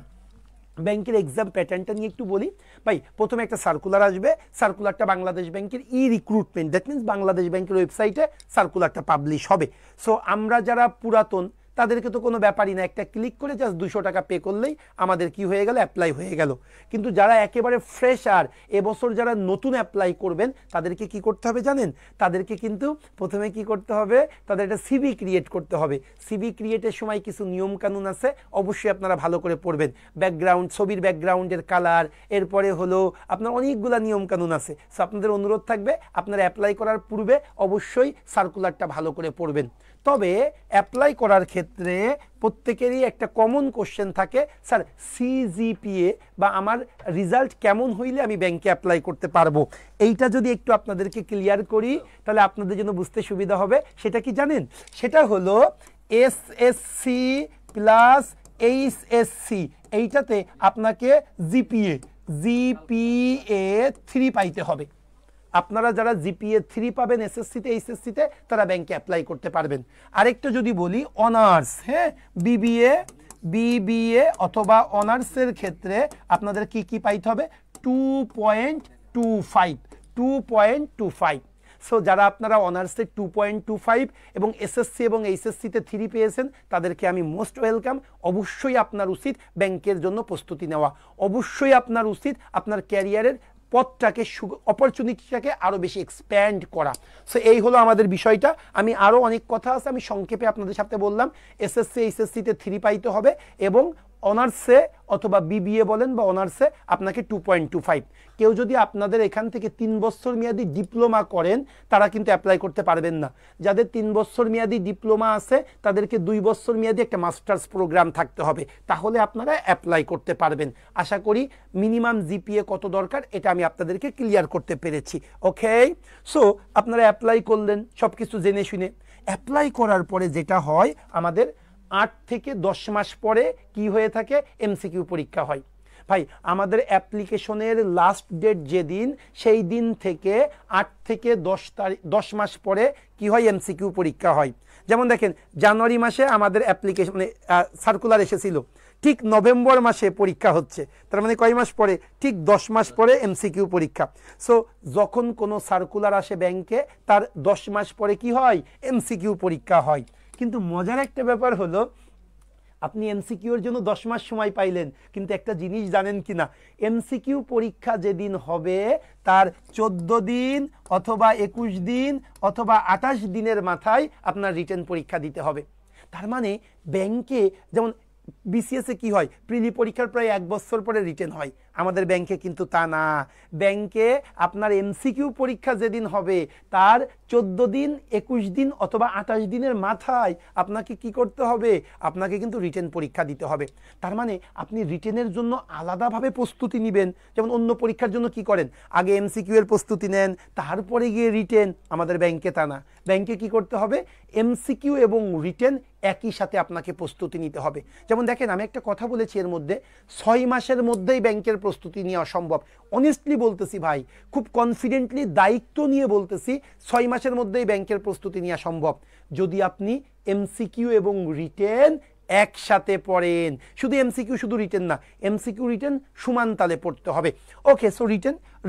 ব্যাংকের এক্সাম প্যাটার্নটা নিয়ে একটু বলি। ভাই প্রথমে একটা সার্কুলার আসবে, সার্কুলারটা বাংলাদেশ ব্যাংকের রিক্রুটমেন্ট, দ্যাট মিনস বাংলাদেশ ব্যাংকের ওয়েবসাইটে সার্কুলারটা পাবলিশ হবে। সো আমরা যারা পুরাতন তাদেরকে তো কোনো ব্যাপারই না, একটা ক্লিক করে জাস্ট 200 টাকা পে করলেই আমাদের কি হয়ে গেল, অ্যাপ্লাই হয়ে গেল। কিন্তু যারা একেবারে ফ্রেশার, এবছর যারা নতুন অ্যাপ্লাই করবেন, তাদেরকে কি করতে হবে জানেন? তাদেরকে কিন্তু প্রথমে কি করতে হবে, তাদের একটা সিভি ক্রিয়েট করতে হবে। সিভি ক্রিয়েটের সময় কিছু নিয়ম কানুন আছে, অবশ্যই আপনারা ভালো করে পড়বেন। ব্যাকগ্রাউন্ড, ছবির ব্যাকগ্রাউন্ডের কালার, এরপরে হলো আপনার অনেকগুলা নিয়ম কানুন আছে। সো আপনাদের অনুরোধ থাকবে আপনারা অ্যাপ্লাই করার পূর্বে অবশ্যই সার্কুলারটা ভালো করে পড়বেন। তবে অ্যাপ্লাই করার ক্ষেত্রে প্রত্যেকেরই একটা কমন কোশ্চেন থাকে, স্যার সিজিপিএ বা আমার রেজাল্ট কেমন হইলে আমি ব্যাংকে অ্যাপ্লাই করতে পারবো। এইটা যদি একটু আপনাদেরকে ক্লিয়ার করি, তাহলে আপনাদের জন্য বুঝতে সুবিধা হবে। সেটা কি জানেন? সেটা হলো এসএসসি প্লাস এইচএসসি, এইটাতে আপনাকে জিপিএ 3 পাইতে হবে। আপনারা যারা জিপিএ 3 পাবেন এসএসসিতে, এইচএসসিতে, তারা ব্যাংকে অ্যাপ্লাই করতে পারবেন। আরেকটা যদি বলি অনার্স, হ্যাঁ, বিবিএ অথবা অনার্সের ক্ষেত্রে আপনাদের কি কি পাইতে হবে? 2.25। সো যারা আপনারা অনার্সে 2.25 এবং এসএসসি এবং এইচএসসিতে 3 পেয়েছেন, তাদেরকে আমি মোস্ট ওয়েলকাম। অবশ্যই আপনার উচিত ব্যাংকের জন্য প্রস্তুতি নেওয়া, অবশ্যই আপনার উচিত আপনার ক্যারিয়ারের পথটাকে, অপরচুনিটিটাকে আরও বেশি এক্সপ্যান্ড করা। সো এই হলো আমাদের বিষয়টা। আমি আরও অনেক কথা আছে, আমি সংক্ষেপে আপনাদের সাথে বললাম। এসএসসি এইচএসসিতে 3 পাইতে হবে, এবং অনার্সে অথবা বিবিএ বলেন বা অনার্সে আপনাকে 2.25। কেউ যদি আপনাদের এখান থেকে 3 বছর মেয়াদি ডিপ্লোমা করেন, তারা কিন্তু অ্যাপ্লাই করতে পারবেন না। যাদের 3 বছর মেয়াদি ডিপ্লোমা আছে, তাদেরকে 2 বছর মেয়াদি একটা মাস্টার্স প্রোগ্রাম থাকতে হবে, তাহলে আপনারা অ্যাপ্লাই করতে পারবেন। আশা করি মিনিমাম জিপিএ কত দরকার এটা আমি আপনাদেরকে ক্লিয়ার করতে পেরেছি। ওকে, সো আপনারা অ্যাপ্লাই করলেন সব কিছু জেনে শুনে। অ্যাপ্লাই করার পরে যেটা হয়, আমাদের 8 থেকে 10 মাস পরে কি হয়ে থাকে, এমসিকিউ পরীক্ষা হয়। ভাই আমাদের অ্যাপ্লিকেশনের লাস্ট ডেট যেদিন, সেই দিন থেকে 8 থেকে 10 মাস পরে কি হয়, এমসিকিউ পরীক্ষা হয়। যেমন দেখেন, জানুয়ারি মাসে আমাদের অ্যাপ্লিকেশনে সার্কুলার এসেছিল, ঠিক নভেম্বর মাসে পরীক্ষা হচ্ছে, তার মানে কয় মাস পরে? ঠিক 10 মাস পরে এমসিকিউ পরীক্ষা। সো যখন কোনো সার্কুলার আসে ব্যাংকে, তার 10 মাস পরে কি হয়, এমসিকিউ পরীক্ষা হয়। কিন্তু মজার একটা ব্যাপার হলো, আপনি এমসিকিউর জন্য 10 মাস সময় পাইলেন, কিন্তু একটা জিনিস জানেন কি না, এমসিকিউ পরীক্ষা যেদিন হবে তার 14 দিন অথবা 21 দিন অথবা 28 দিনের মাথায় আপনার রিটেন পরীক্ষা দিতে হবে। তার মানে ব্যাংকে যেমন বিসিএসে কি হয়, প্রিলি পরীক্ষার প্রায় 1 বছর পরে রিটেন হয়, আমাদের ব্যাংকে কিন্তু তা না। ব্যাংকে আপনার এমসিকিউ পরীক্ষা যেদিন হবে তার 14 দিন, 21 দিন অথবা 28 দিনের মাথায় আপনাকে কি করতে হবে, আপনাকে কিন্তু রিটেন পরীক্ষা দিতে হবে। তার মানে আপনি রিটেনের জন্য আলাদাভাবে প্রস্তুতি নেবেন। যেমন অন্য পরীক্ষার জন্য কি করেন, আগে এমসিকিউ এর প্রস্তুতি নেন, তারপরে গিয়ে রিটেন। আমাদের ব্যাংকে তা না। ব্যাংকে কি করতে হবে, এমসিকিউ এবং রিটেন একই সাথে আপনাকে প্রস্তুতি নিতে হবে। যেমন দেখেন, আমি একটা কথা বলেছি এর মধ্যে, 6 মাসের মধ্যেই ব্যাংকের প্রস্তুতি নেওয়া সম্ভব। অনেস্টলি বলতেছি ভাই, খুব কনফিডেন্টলি দায়িত্ব নিয়ে বলতেছি, 6 মাসের মধ্যেই ব্যাংকের প্রস্তুতি নেওয়া সম্ভব যদি আপনি এমসিকিউ এবং রিটেন একসাথে পড়েন। শুধু এমসিকিউ শুধু রিটেন না, এমসিকিউ রিটেন সমান তালে পড়তে হবে। ওকে, সো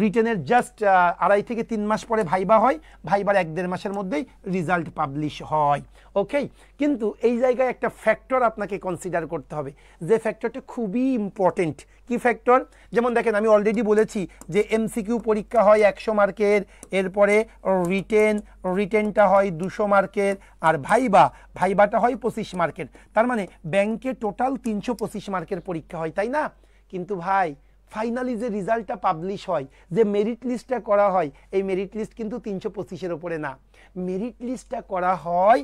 রিটেনের জাস্ট 2.5 থেকে 3 মাস পরে ভাইবা হয়, ভাইবার 1-1.5 মাসের মধ্যেই রেজাল্ট পাবলিশ হয়। ওকে, কিন্তু এই জায়গায় একটা ফ্যাক্টর আপনাকে কনসিডার করতে হবে, যে ফ্যাক্টরটা খুবই ইম্পর্টেন্ট। কি ফ্যাক্টর? যেমন দেখেন, আমি অলরেডি বলেছি যে এমসিকিউ পরীক্ষা হয় 100 মার্কের, এরপরে রিটেনটা হয় 200 মার্কের, আর ভাইবাটা হয় 25 মার্কের। তার মানে ব্যাংকে টোটাল 325 মার্কের পরীক্ষা হয়, তাই না? কিন্তু ভাই, ফাইনালি যে রেজাল্টটা পাবলিশ হয়, যে মেরিট লিস্টটা করা হয়, এই মেরিট লিস্ট কিন্তু 325-এর উপরে না। মেরিট লিস্টটা করা হয়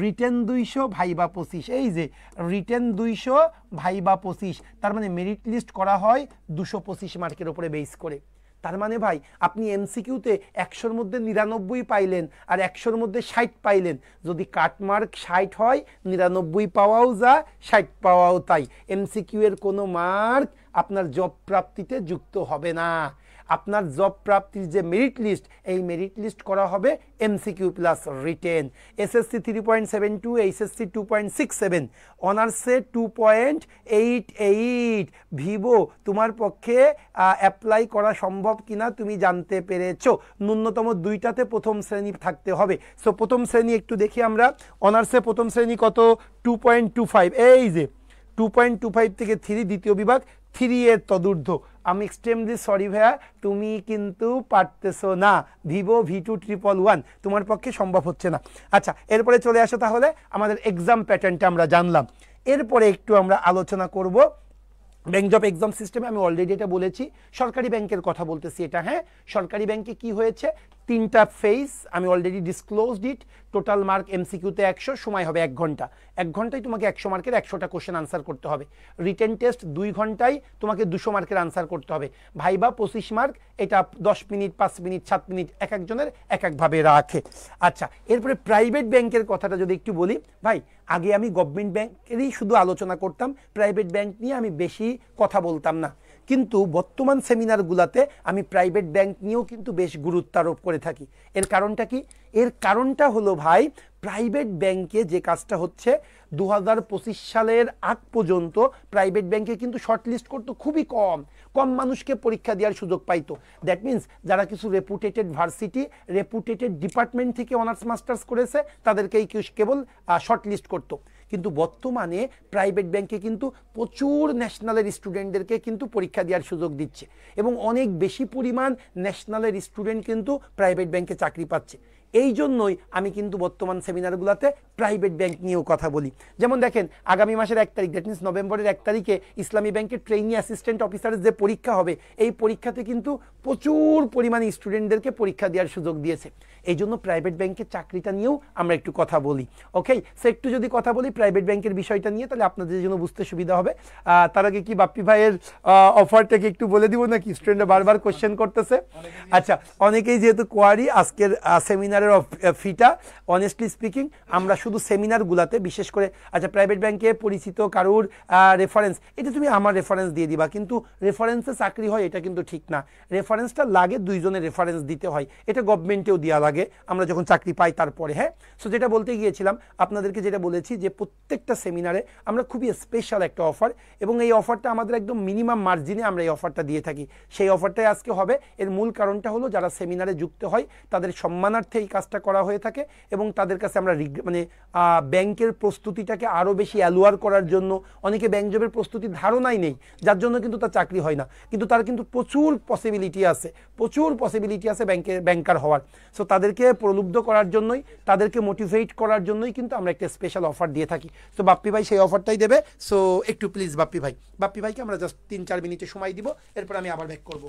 রিটেন 200, ভাইবা 25। এই যে রিটেন 200, ভাইবা 25, তার মানে মেরিট লিস্ট করা হয় 225 মার্কের উপরে বেস করে। তার মানে ভাই, আপনি এমসিকিউতে 100-র মধ্যে 99 পাইলেন আর 100-র মধ্যে 60 পাইলেন। যদি কাটমার্ক 60 হয়, 99 পাওয়াও যা, 60 পাওয়াও তাই। এমসিকিউ এর কোনো মার্ক আপনার জব প্রাপ্তিতে যুক্ত হবে না। আপনার জব প্রাপ্তির যে মেরিট লিস্ট, এই মেরিট লিস্ট করা হবে MCQ plus written. SSC 3.72, HSC 2.67, অনার্সে 2.88। ভিভো তোমার পক্ষে অ্যাপ্লাই করা সম্ভব কিনা তুমি জানতে পেরেছো। ন্যূনতম 2টাতে প্রথম শ্রেণী থাকতে হবে। সো প্রথম শ্রেণী একটু দেখি আমরা। অনার্সে প্রথম শ্রেণী কত? 2.25। এই যে 2.25 থেকে 3, দ্বিতীয় বিভাগ 3 এর তদূর্ধ্ব। আমি এক্সট্রিমলি সরি ভাইয়া, তুমি কিন্তু পারতেছো না। ভিভো V2 111 তোমার পক্ষে সম্ভব হচ্ছে না। আচ্ছা, এরপরে চলে আসো তাহলে আমাদের এক্সাম প্যাটার্নটা আমরা জানলাম। এরপরে একটু আমরা আলোচনা করব ব্যাংক জব এক্সাম সিস্টেমে। আমি অলরেডি এটা বলেছি, সরকারি ব্যাংকের কথা বলতেছি এটা। হ্যাঁ, সরকারি ব্যাংকে কি হয়েছে, 3টা ফেজ, আমি অলরেডি ডিসক্লোজড ইট। টোটাল মার্ক এমসিকিউতে 100, সময় হবে 1 ঘন্টা। 1 ঘন্টায় তোমাকে 100 মার্কের 100টা কোশ্চেন আনসার করতে হবে। রিটেন টেস্ট 2 ঘন্টায় তোমাকে 200 মার্কের আনসার করতে হবে। ভাইবা 25 মার্ক, এটা 10 মিনিট, 5 মিনিট, 7 মিনিট, এক একজনের এক একভাবে রাখে। আচ্ছা, এরপরে প্রাইভেট ব্যাংকের কথাটা যদি একটু বলি, ভাই আগে আমি গভর্নমেন্ট ব্যাংকেরই শুধু আলোচনা করতাম, প্রাইভেট ব্যাংক নিয়ে আমি বেশি কথা বলতাম না। কিন্তু বর্তমান সেমিনারগুলোতে আমি প্রাইভেট ব্যাংক নিয়েও কিন্তু বেশ গুরুত্ব আরোপ করে থাকি। এর কারণটা কি? এর কারণটা হলো ভাই, প্রাইভেট ব্যাংকে যে কাজটা হচ্ছে, 2025 সালের আগ পর্যন্ত প্রাইভেট ব্যাংকে কিন্তু শর্টলিস্ট করতো খুবই কম মানুষকে পরীক্ষা দেওয়ার সুযোগ পাইতো। দ্যাট মিন্স যারা কিছু রেপুটেটেড ভার্সিটি, রেপুটেটেড ডিপার্টমেন্ট থেকে অনার্স মাস্টার্স করেছে, তাদেরকেই কেবল শর্টলিস্ট করতো। কিন্তু বর্তমানে প্রাইভেট ব্যাংকে কিন্তু প্রচুর ন্যাশনালের স্টুডেন্টদেরকে কিন্তু পরীক্ষা দেওয়ার সুযোগ দিচ্ছে, এবং অনেক বেশি পরিমাণ ন্যাশনালের স্টুডেন্ট কিন্তু প্রাইভেট ব্যাংকে চাকরি পাচ্ছে। এই জন্যই আমি কিন্তু বর্তমান সেমিনারগুলোতে প্রাইভেট ব্যাংক নিয়েও কথা বলি। যেমন দেখেন, আগামী মাসের 1 তারিখ, দ্যাট মিনস নভেম্বরের 1 তারিখে ইসলামী ব্যাংকের ট্রেইনি অ্যাসিস্ট্যান্ট অফিসারের যে পরীক্ষা হবে, এই পরীক্ষাতে কিন্তু প্রচুর পরিমাণে স্টুডেন্টদেরকে পরীক্ষা দেওয়ার সুযোগ দিয়েছে। এই জন্য প্রাইভেট ব্যাংকের চাকরিটা নিয়েও আমরা একটু কথা বলি। ওকে, সো একটু যদি কথা বলি প্রাইভেট ব্যাংকের বিষয়টা নিয়ে, তাহলে আপনাদের জন্য বুঝতে সুবিধা হবে। তার আগে কি বাপ্পি ভাইয়ের অফারটাকে একটু বলে দিব নাকি? স্টুডেন্টরা বারবার কোশ্চেন করতেছে। আচ্ছা, অনেকেই যেহেতু কোয়ারি আজকের সেমিনারের ফিটা, অনেস্টলি স্পিকিং আমরা শুধু সেমিনারগুলোতে বিশেষ করে, আচ্ছা প্রাইভেট ব্যাংকে পরিচিত কারুর রেফারেন্স, এটা তুমি আমার রেফারেন্স দিয়ে দিবা, কিন্তু রেফারেন্সে চাকরি হয় এটা কিন্তু ঠিক না। রেফারেন্সটা লাগে 2 জনের রেফারেন্স দিতে হয়, এটা গভর্নমেন্টেও দেওয়া লাগে আমরা যখন চাকরি পাই তারপরে। হ্যাঁ, সো যেটা বলতে গিয়েছিলাম আপনাদেরকে, যেটা বলেছি যে প্রত্যেকটা সেমিনারে আমরা খুবই স্পেশাল একটা অফার, এবং এই অফারটা আমাদের একদম মিনিমাম মার্জিনে আমরা এই অফারটা দিয়ে থাকি। সেই অফারটাই আজকে হবে। এর মূল কারণটা হলো, যারা সেমিনারে যুক্ত হয় তাদের সম্মানার্থে এই কাজটা করা হয়ে থাকে এবং তাদের কাছে আমরা মানে ব্যাংকের প্রস্তুতিটাকে আরও বেশি অ্যালুয়ার করার জন্য, অনেকে ব্যাংক জবের প্রস্তুতির ধারণাই নেই, যার জন্য কিন্তু তার চাকরি হয় না, কিন্তু তার কিন্তু প্রচুর পসিবিলিটি আছে ব্যাংকার হওয়ার। সো তাদেরকে প্রলুব্ধ করার জন্যই, তাদেরকে মোটিভেট করার জন্যই কিন্তু আমরা একটা স্পেশাল অফার দিয়ে থাকি। সো বাপ্পি ভাই সেই অফারটাই দেবে। সো একটু প্লিজ বাপ্পি ভাইকে আমরা জাস্ট 3-4 মিনিটে সময় দিব, এরপর আমি আবার ব্যাক করবো।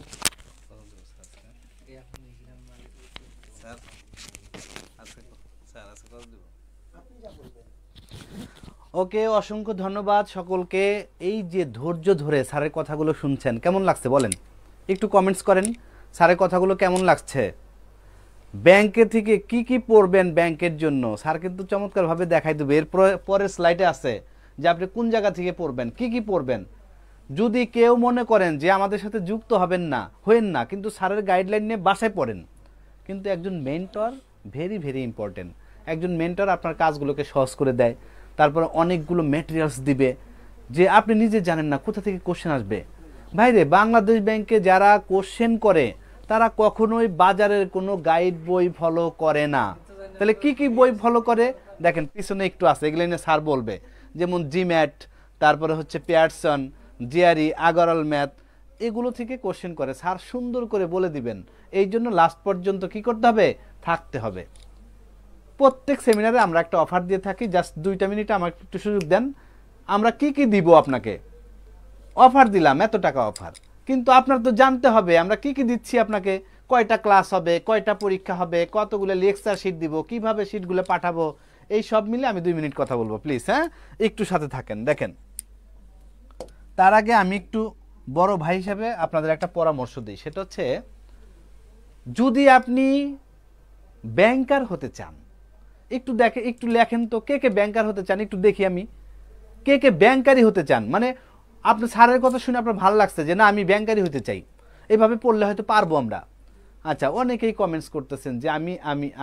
ওকে, অসংখ্য ধন্যবাদ সকলকে। এই যে ধৈর্য ধরে স্যারের কথাগুলো শুনছেন, কেমন লাগছে বলেন, একটু কমেন্টস করেন স্যারের কথাগুলো কেমন লাগছে। ব্যাংকে থেকে কি কি পড়বেন ব্যাংকের জন্য স্যার কিন্তু চমৎকারভাবে দেখাই দেবে। এর পরের স্লাইডে আছে যে আপনি কোন জায়গা থেকে পড়বেন, কি কি পড়বেন। যদি কেউ মনে করেন যে আমাদের সাথে যুক্ত হবেন না, কিন্তু স্যারের গাইডলাইন নিয়ে বাসায় পড়েন। কিন্তু একজন মেন্টর ভেরি ভেরি ইম্পর্টেন্ট। একজন মেন্টর আপনার কাজগুলোকে সহজ করে দেয়, তারপরে অনেকগুলো ম্যাটেরিয়ালস দিবে যে আপনি নিজে জানেন না কোথা থেকে কোশ্চেন আসবে। ভাইরে, বাংলাদেশ ব্যাংকে যারা কোশ্চেন করে তারা কখনোই বাজারের কোনো গাইড বই ফলো করে না। তাহলে কি কি বই ফলো করে দেখেন, পিছনে একটু আছে, এগুলো নিয়ে স্যার বলবে। যেমন জিম্যাট, তারপরে হচ্ছে পিয়ারসন, জিআরই, আগরওয়াল ম্যাথ, এগুলো থেকে কোশ্চেন করে। স্যার সুন্দর করে বলে দিবেন। এই জন্য লাস্ট পর্যন্ত কি করতে হবে, থাকতে হবে। প্রত্যেক সেমিনারে আমরা একটা অফার দিয়ে থাকি, জাস্ট 2 মিনিট আমার একটু সুযোগ দেন। আমরা কি কি দিব আপনাকে, অফার দিলাম, এত টাকা অফার, কিন্তু আপনার তো জানতে হবে আমরা কি কি দিচ্ছি আপনাকে, কয়টা ক্লাস হবে, কয়টা পরীক্ষা হবে, কতগুলো লেকচার শিট দিব, কিভাবে শিটগুলো পাঠাবো, এই সব মিলে আমি 2 মিনিট কথা বলবো। প্লিজ হ্যাঁ, একটু সাথে থাকেন। দেখেন, তার আগে আমি একটু বড় ভাই হিসেবে আপনাদের একটা পরামর্শ দিই। সেটা হচ্ছে, যদি আপনি ব্যাংকার হতে চান, একটু লেখেন তো কে কে ব্যাংকার হতে চান, একটু দেখি আমি কে কে ব্যাংকারই হতে চান। মানে আপনি স্যারের কথা শুনে আপনার ভালো লাগছে যে না আমি ব্যাংকারই হতে চাই, এইভাবে পড়লে হয়তো পারবো আমরা। আচ্ছা, অনেকেই কমেন্টস করতেছেন যে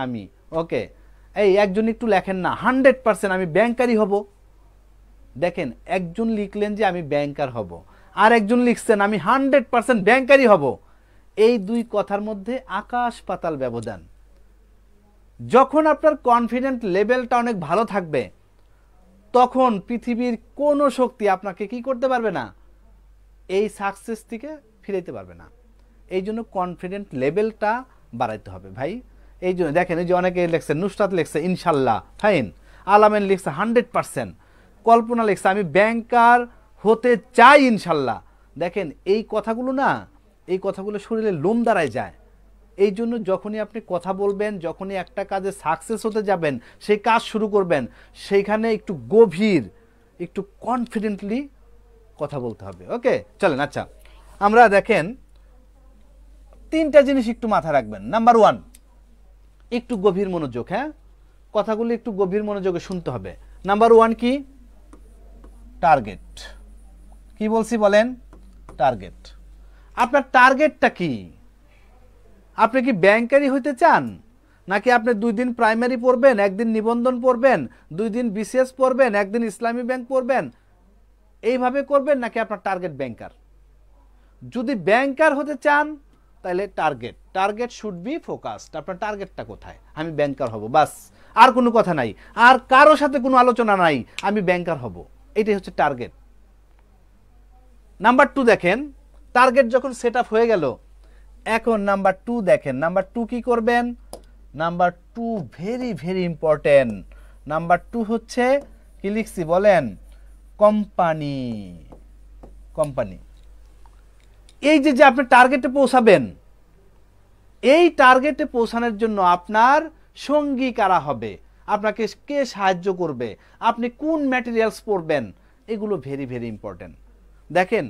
আমি ওকে, এই একজন একটু লেখেন না 100% আমি ব্যাংকারই হব। দেখেন, একজন লিখলেন যে আমি ব্যাংকার হব, আর একজন লিখছেন আমি 100% ব্যাংকারই হব। এই দুই কথার মধ্যে আকাশ পাতাল ব্যবধান। যখন আপনার কনফিডেন্ট লেভেলটা অনেক ভালো থাকবে, তখন পৃথিবীর কোনো শক্তি আপনাকে কি করতে পারবে না, এই সাকসেস থেকে ফিরাইতে পারবে না। এই জন্য কনফিডেন্ট লেভেলটা বাড়াইতে হবে ভাই। এই জন্য দেখেন, এই যে অনেকে লিখছে, নুসরাত লিখছে ইনশাল্লাহ, ফাইন, আলামেন লিখছে 100%, কল্পনা লিখছে আমি ব্যাংকার হতে চাই ইনশাল্লাহ। দেখেন, এই কথাগুলো শরীরে লোম দাঁড়ায় যায়। এই জন্য যখনই আপনি কথা বলবেন, যখনই একটা কাজে সাকসেস হতে যাবেন, সেই কাজ শুরু করবেন, সেইখানে একটু গভীর, একটু কনফিডেন্টলি কথা বলতে হবে। ওকে, চলেন। আচ্ছা, আমরা দেখেন 3টা জিনিস একটু মাথায় রাখবেন। নাম্বার 1, একটু গভীর মনোযোগ। হ্যাঁ, কথাগুলো একটু গভীর মনোযোগে শুনতে হবে। নাম্বার 1 কি, টার্গেট। কি বলছি বলেন, টার্গেট। আপনার টার্গেটটা কি? আপনি কি ব্যাংকারই হইতে চান, নাকি আপনি 2 দিন প্রাইমারি পড়বেন, 1 দিন নিবন্ধন পড়বেন, 2 দিন বিসিএস পড়বেন, 1 দিন ইসলামী ব্যাংক পড়বেন, এইভাবে করবেন, নাকি আপনার টার্গেট ব্যাংকার? যদি ব্যাংকার হতে চান তাহলে টার্গেট শুড বি ফোকাসড। আপনার টার্গেটটা কোথায়? আমি ব্যাংকার হব, বাস, আর কোনো কথা নাই, আর কারো সাথে কোনো আলোচনা নাই, আমি ব্যাংকার হব, এটাই হচ্ছে টার্গেট। নাম্বার 2 দেখেন, টার্গেট যখন সেট আপ হয়ে গেল, এখন নাম্বার 2 দেখেন, নাম্বার 2 কি করবেন? Number 2 very very important. Number 2 হচ্ছে কি লিখছি বলেন, কোম্পানি। এই যে আপনি টার্গেটে পৌঁছাবেন, এই টার্গেটে পৌঁছানোর জন্য আপনার সঙ্গী কারা হবে, আপনাকে কে সাহায্য করবে, আপনি কোন ম্যাটেরিয়ালস পড়বেন, এগুলো ভেরি ভেরি ইম্পর্টেন্ট। দেখেন,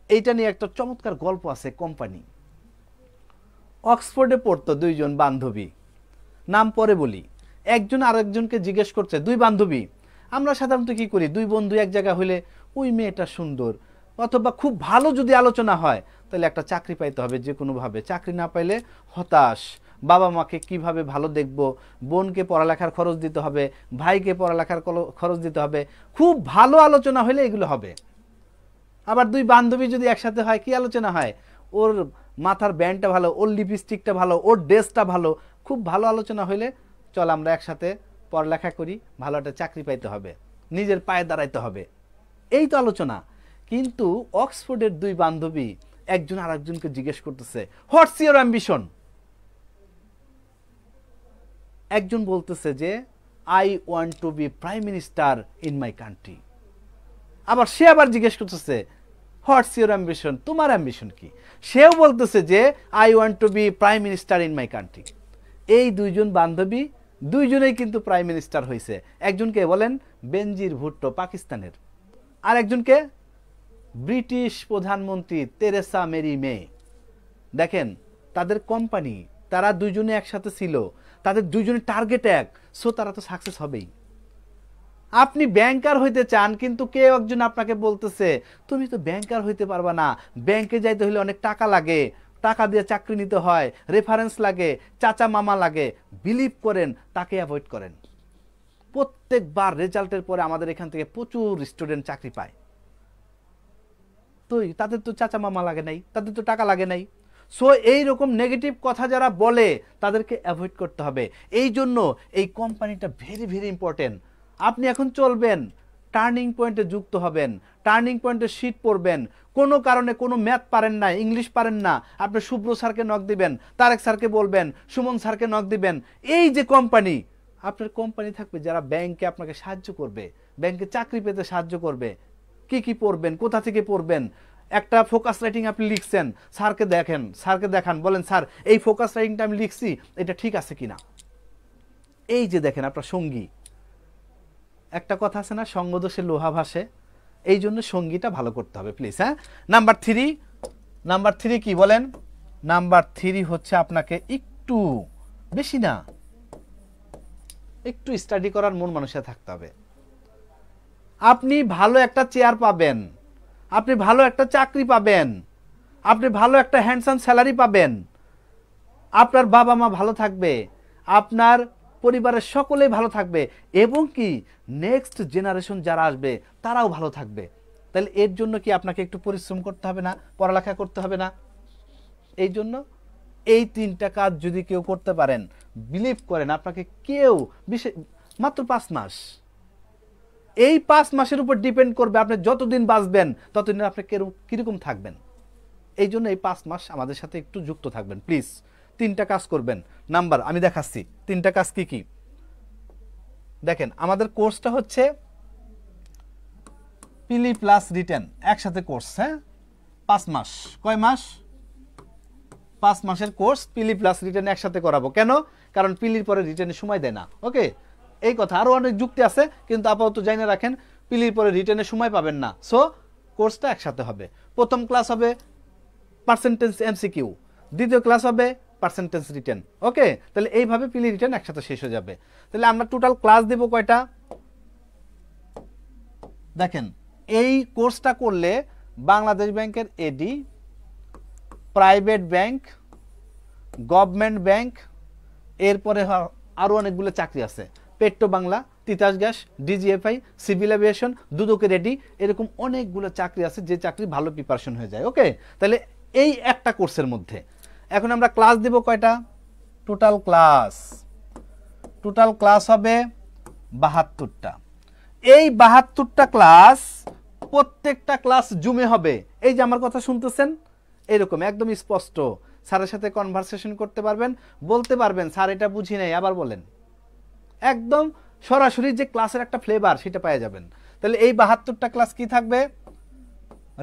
এইটা নিয়ে একটা চমৎকার গল্প আছে। কোম্পানি, অক্সফোর্ডে পড়তো 2 জন বান্ধবী, নাম পরে বলি। একজন আরেকজনকে জিজ্ঞেস করছে, 2 বান্ধবী, আমরা সাধারণত কি করি, 2 বন্ধু এক জায়গা হইলে ওই মেয়েটা সুন্দর, অথবা খুব ভালো যদি আলোচনা হয় তাহলে একটা চাকরি পাইতে হবে যে কোনোভাবে, চাকরি না পাইলে হতাশ, বাবা মাকে কিভাবে ভালো দেখব, বোনকে পড়ালেখার খরচ দিতে হবে, ভাইকে পড়ালেখার খরচ দিতে হবে, খুব ভালো আলোচনা হলে এগুলো হবে। আবার 2 বান্ধবী যদি একসাথে হয়, কি আলোচনা হয়, ওর মাথার ব্যান্ডটা ভালো, ওর লিপস্টিকটা ভালো, ওর ড্রেসটা ভালো, খুব ভালো আলোচনা হইলে চল আমরা একসাথে পড়ালেখা করি, ভালো একটা চাকরি পাইতে হবে, নিজের পায়ে দাঁড়াইতে হবে, এই তো আলোচনা। কিন্তু অক্সফোর্ডের দুই বান্ধবী একজন আরেকজনকে জিজ্ঞেস করতেছে হোয়াটস ইওর অ্যাম্বিশন। একজন বলতেছে যে I want to be prime minister in my country. আবার সে আবার জিজ্ঞেস করতেছে হোয়াটস ইওর অ্যাম্বিশন, তোমার অ্যাম্বিশন কি? সেও বলতেছে যে I want to be prime minister in my country. এই দুইজন বান্ধবী দুইজনেই কিন্তু প্রাইম মিনিস্টার হয়েছে। একজনকে বলেন বেনজির ভুট্টো পাকিস্তানের, আর একজনকে ব্রিটিশ প্রধানমন্ত্রী তেরেসা মেরি মে। দেখেন তাদের কোম্পানি, তারা দুইজনে একসাথে ছিল, তাদের দুইজনের টার্গেট এক, সো তারা তো সাকসেস হবেই। আপনি ব্যাংকার হইতে চান, কিন্তু কেউ একজন আপনাকে বলতেছে তুমি তো ব্যাংকার হইতে পারবা না, ব্যাংকে যাইতে হলে অনেক টাকা লাগে, টাকা দিয়ে চাকরি নিতে হয়, রেফারেন্স লাগে, চাচা মামা লাগে। বিলিভ করেন, তাকে অ্যাভয়েড করেন। প্রত্যেকবার রেজাল্টের পরে আমাদের এখান থেকে প্রচুর স্টুডেন্ট চাকরি পায়। তো তাদের তো চাচা মামা লাগে নাই, তাদের তো টাকা লাগে নাই। সো এইরকম নেগেটিভ কথা যারা বলে তাদেরকে অ্যাভয়েড করতে হবে। এই জন্য এই কোম্পানিটা ভেরি ভেরি ইম্পর্টেন্ট। আপনি এখন চলবেন, টার্নিং পয়েন্টে যুক্ত হবেন, টার্নিং পয়েন্টে শীট পড়বেন, কোনো কারণে কোনো ম্যাথ পারেন না, ইংলিশ পারেন না, আপনি শুভ্র স্যারকে নক দিবেন, তারেক স্যারকে বলবেন, সুমন স্যারকে নক দিবেন। এই যে কোম্পানি, আপনার কোম্পানি থাকবে যারা ব্যাংকে আপনাকে সাহায্য করবে, ব্যাংকে চাকরি পেতে সাহায্য করবে। কি কি পড়বেন, কোথা থেকে পড়বেন, একটা ফোকাস রাইটিং আপনি লিখছেন, স্যারকে দেখেন, স্যারকে দেখান, বলেন স্যার এই ফোকাস রাইটিংটা আমি লিখছি, এটা ঠিক আছে কিনা। এই যে দেখেন আপনার সঙ্গী, একটা কথা আছে না, সঙ্গদোষে লোহা ভাসে, এই জন্য সঙ্গীটা ভালো করতে হবে প্লিজ। হ্যাঁ, নাম্বার থ্রি কি বলেন? নাম্বার থ্রি হচ্ছে আপনাকে একটু বেশি না, একটু স্টাডি করার মন মানুষের থাকতে হবে। আপনি ভালো একটা চেয়ার পাবেন, আপনি ভালো একটা চাকরি পাবেন, আপনি ভালো একটা হ্যান্ডসাম স্যালারি পাবেন, আপনার বাবা মা ভালো থাকবে, আপনার পরিবারের সকলেই ভালো থাকবে, এবং কি নেক্সট জেনারেশন যারা আসবে তারাও ভালো থাকবে। তাহলে এর জন্য কি আপনাকে একটু পরিশ্রম করতে হবে না, পড়ালেখা করতে হবে না? এই জন্য এই তিনটা কাজ যদি কেউ করতে পারেন, বিলিভ করেন আপনাকে কেউ মাত্র 5 মাস, এই 5 মাসের উপর ডিপেন্ড করবে আপনি যতদিন বাঁচবেন ততদিন আপনি কিরকম থাকবেন। এই জন্য এই 5 মাস আমাদের সাথে একটু যুক্ত থাকবেন প্লিজ। 3টা কাজ করবেন। নাম্বার আমি দেখাচ্ছি 3টা কাজ কি কি। দেখেন আমাদের কোর্সটা হচ্ছে পিলি প্লাস রিটেন একসাথে কোর্স। হ্যাঁ, 5 মাস। কয় মাস? 5 মাসের কোর্স পিলি প্লাস রিটেন একসাথে করাবো। কেন? কারণ পিলির পরে রিটেনের সময় দেয় না। ওকে, এই কথা। আরো অনেক যুক্তি আছে, কিন্তু আপাতত জানিয়ে রাখেন পিলির পরে রিটেনের সময় পাবেন না। সো কোর্সটা একসাথে হবে। প্রথম ক্লাস হবে পার্সেন্টেজ এমসিকিউ, দ্বিতীয় ক্লাস হবে পার্সেন্টেজ রিটেন। ওকে, তাহলে এইভাবে পিলি রিটেন একসাথে শেষ হয়ে যাবে। তাহলে আমরা টোটাল ক্লাস দেব কয়টা? দেখেন এই কোর্সটা করলে বাংলাদেশ ব্যাংকের এডি, প্রাইভেট ব্যাংক, গভর্নমেন্ট ব্যাংক, এরপরে আরো অনেকগুলো চাকরি আছে, petro Bangla, Titas gas, DGFI, civil aviation, দুদকের রেডি, এরকম অনেকগুলো চাকরি আছে যে চাকরি ভালো প্রিপারেশন হয়ে যায়। ওকে, তাহলে এই একটা কোর্সের মধ্যে এখন আমরা ক্লাস দেব কয়টা? টোটাল ক্লাস হবে 72টা। এই 72টা ক্লাস, প্রত্যেকটা ক্লাস জুমে হবে। এই যে আমার কথা শুনতেছেন, এরকম একদম স্পষ্ট স্যারের সাথে কনভারসেশন করতে পারবেন, বলতে পারবেন স্যার এটা বুঝি নাই, আবার বলেন। একদম সরাসরি যে ক্লাসের একটা ফ্লেভার সেটা পেয়ে যাবেন। তাহলে এই 72টা ক্লাস কি থাকবে?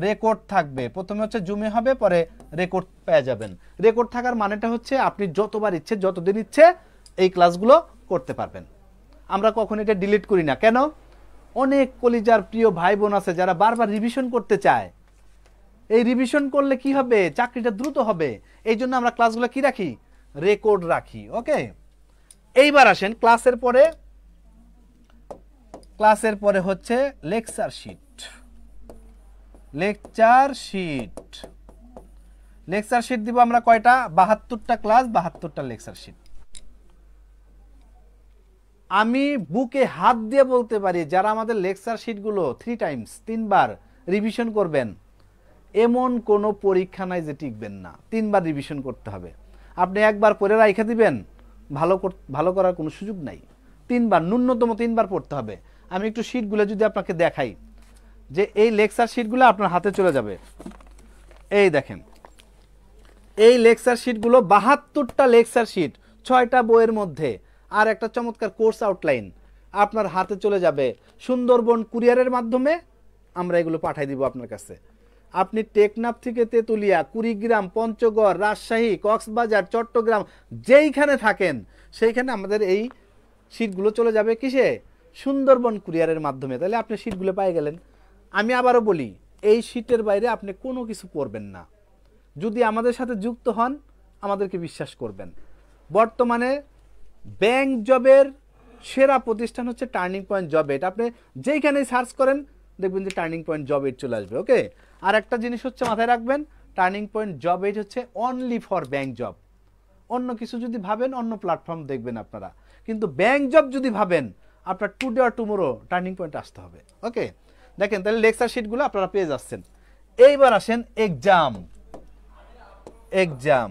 রেকর্ড থাকবে। প্রথমে হচ্ছে জুমে হবে, পরে রেকর্ড পেয়ে যাবেন। রেকর্ড থাকার মানেটা হচ্ছে আপনি যতবার ইচ্ছে, যতদিন ইচ্ছে এই ক্লাসগুলো করতে পারবেন। আমরা কখনো এটা ডিলিট করি না। কেন? অনেক কলিজার প্রিয় ভাই বোন আছে যারা বারবার রিভিশন করতে চায়। এই রিভিশন করলে কি হবে? চাকরিটা দ্রুত হবে। এই জন্য আমরা ক্লাসগুলো কি রাখি? রেকর্ড রাখি। ওকে, এইবার আসেন ক্লাসের পরে হচ্ছে লেকচার শিট দিব আমরা কয়টা? 72টা ক্লাস, 72টা লেকচার শিট। আমি বুকে হাত দিয়ে বলতে পারি যারা আমাদের লেকচার শিটগুলো 3 টাইমস 3 বার রিভিশন করবেন, এমন কোনো পরীক্ষা নাই যে টিকবেন না। 3 বার রিভিশন করতে হবে। আপনি একবার পড়ে রাইখা দিবেন, ভালো করার কোনো সুযোগ নাই। 3 বার, ন্যূনতম 3 বার পড়তে হবে। আমি একটু শিটগুলো যদি আপনাকে দেখাই, যে এই লেকচার শিটগুলো আপনার হাতে চলে যাবে। এই দেখেন, এই লেকচার শিটগুলো 72টা লেকচার শিট, 6টা বইয়ের মধ্যে, আর একটা চমৎকার কোর্স আউটলাইন আপনার হাতে চলে যাবে। সুন্দরবন কুরিয়ারের মাধ্যমে আমরা এগুলো পাঠিয়ে দিব আপনার কাছে। আপনি টেকনাফ থেকে তেতুলিয়া, কুড়িগ্রাম, পঞ্চগড়, রাজশাহী, কক্সবাজার, চট্টগ্রাম যেইখানে থাকেন সেইখানে আমাদের এই শিটগুলো চলে যাবে কিসে? সুন্দরবন কুরিয়ারের মাধ্যমে। তাহলে আপনি শিটগুলো পেয়ে গেলেন। আমি আবারও বলি, এই শিটের বাইরে আপনি কোনো কিছু পড়বেন না। যদি আমাদের সাথে যুক্ত হন, আমাদেরকে বিশ্বাস করবেন। বর্তমানে ব্যাংক জবের সেরা প্রতিষ্ঠান হচ্ছে টার্নিং পয়েন্ট জব এড। আপনি যেইখানেই সার্চ করেন দেখবেন যে টার্নিং পয়েন্ট জব এড চলে আসবে। ওকে, আর একটা জিনিস হচ্ছে মাথায় রাখবেন, টার্নিং পয়েন্ট জব এড হচ্ছে অনলি ফর ব্যাংক জব। অন্য কিছু যদি ভাবেন, অন্য প্ল্যাটফর্ম দেখবেন আপনারা, কিন্তু ব্যাংক জব যদি ভাবেন, আপনার today or tomorrow turning point আসতে হবে। ওকে, দেখেন তাহলে লেকচার শিটগুলো আপনারা পেয়ে যাচ্ছেন। এইবার আসেন এক্সাম। এক্সাম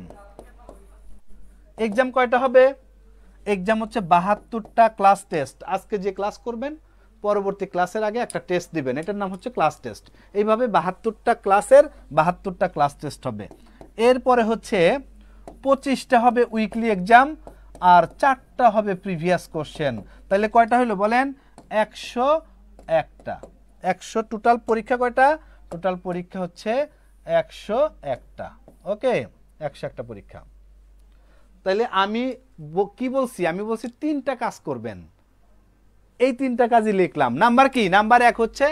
এক্সাম কয়টা হবে? এক্সাম হচ্ছে 72টা ক্লাস টেস্ট। আজকে যে ক্লাস করবেন, পরবর্তী ক্লাসের আগে একটা টেস্ট দিবেন, এটার নাম হচ্ছে ক্লাস টেস্ট। এইভাবে 72টা ক্লাসের 72টা ক্লাস টেস্ট হবে। এরপরে হচ্ছে 25টা হবে উইকলি এক্সাম, আর 4টা হবে প্রিভিয়াস কোশ্চেন। তাহলে কয়টা হলো বলেন? 101টা। 100 টোটাল পরীক্ষা কয়টা? টোটাল পরীক্ষা হচ্ছে 101টা। ওকে, 101টা পরীক্ষা। তাহলে আমি কি বলছি? আমি বলছি 3টা কাজ করবেন। এই 3টা কাজই লিখলাম। নাম্বার কি? নাম্বার 1 হচ্ছে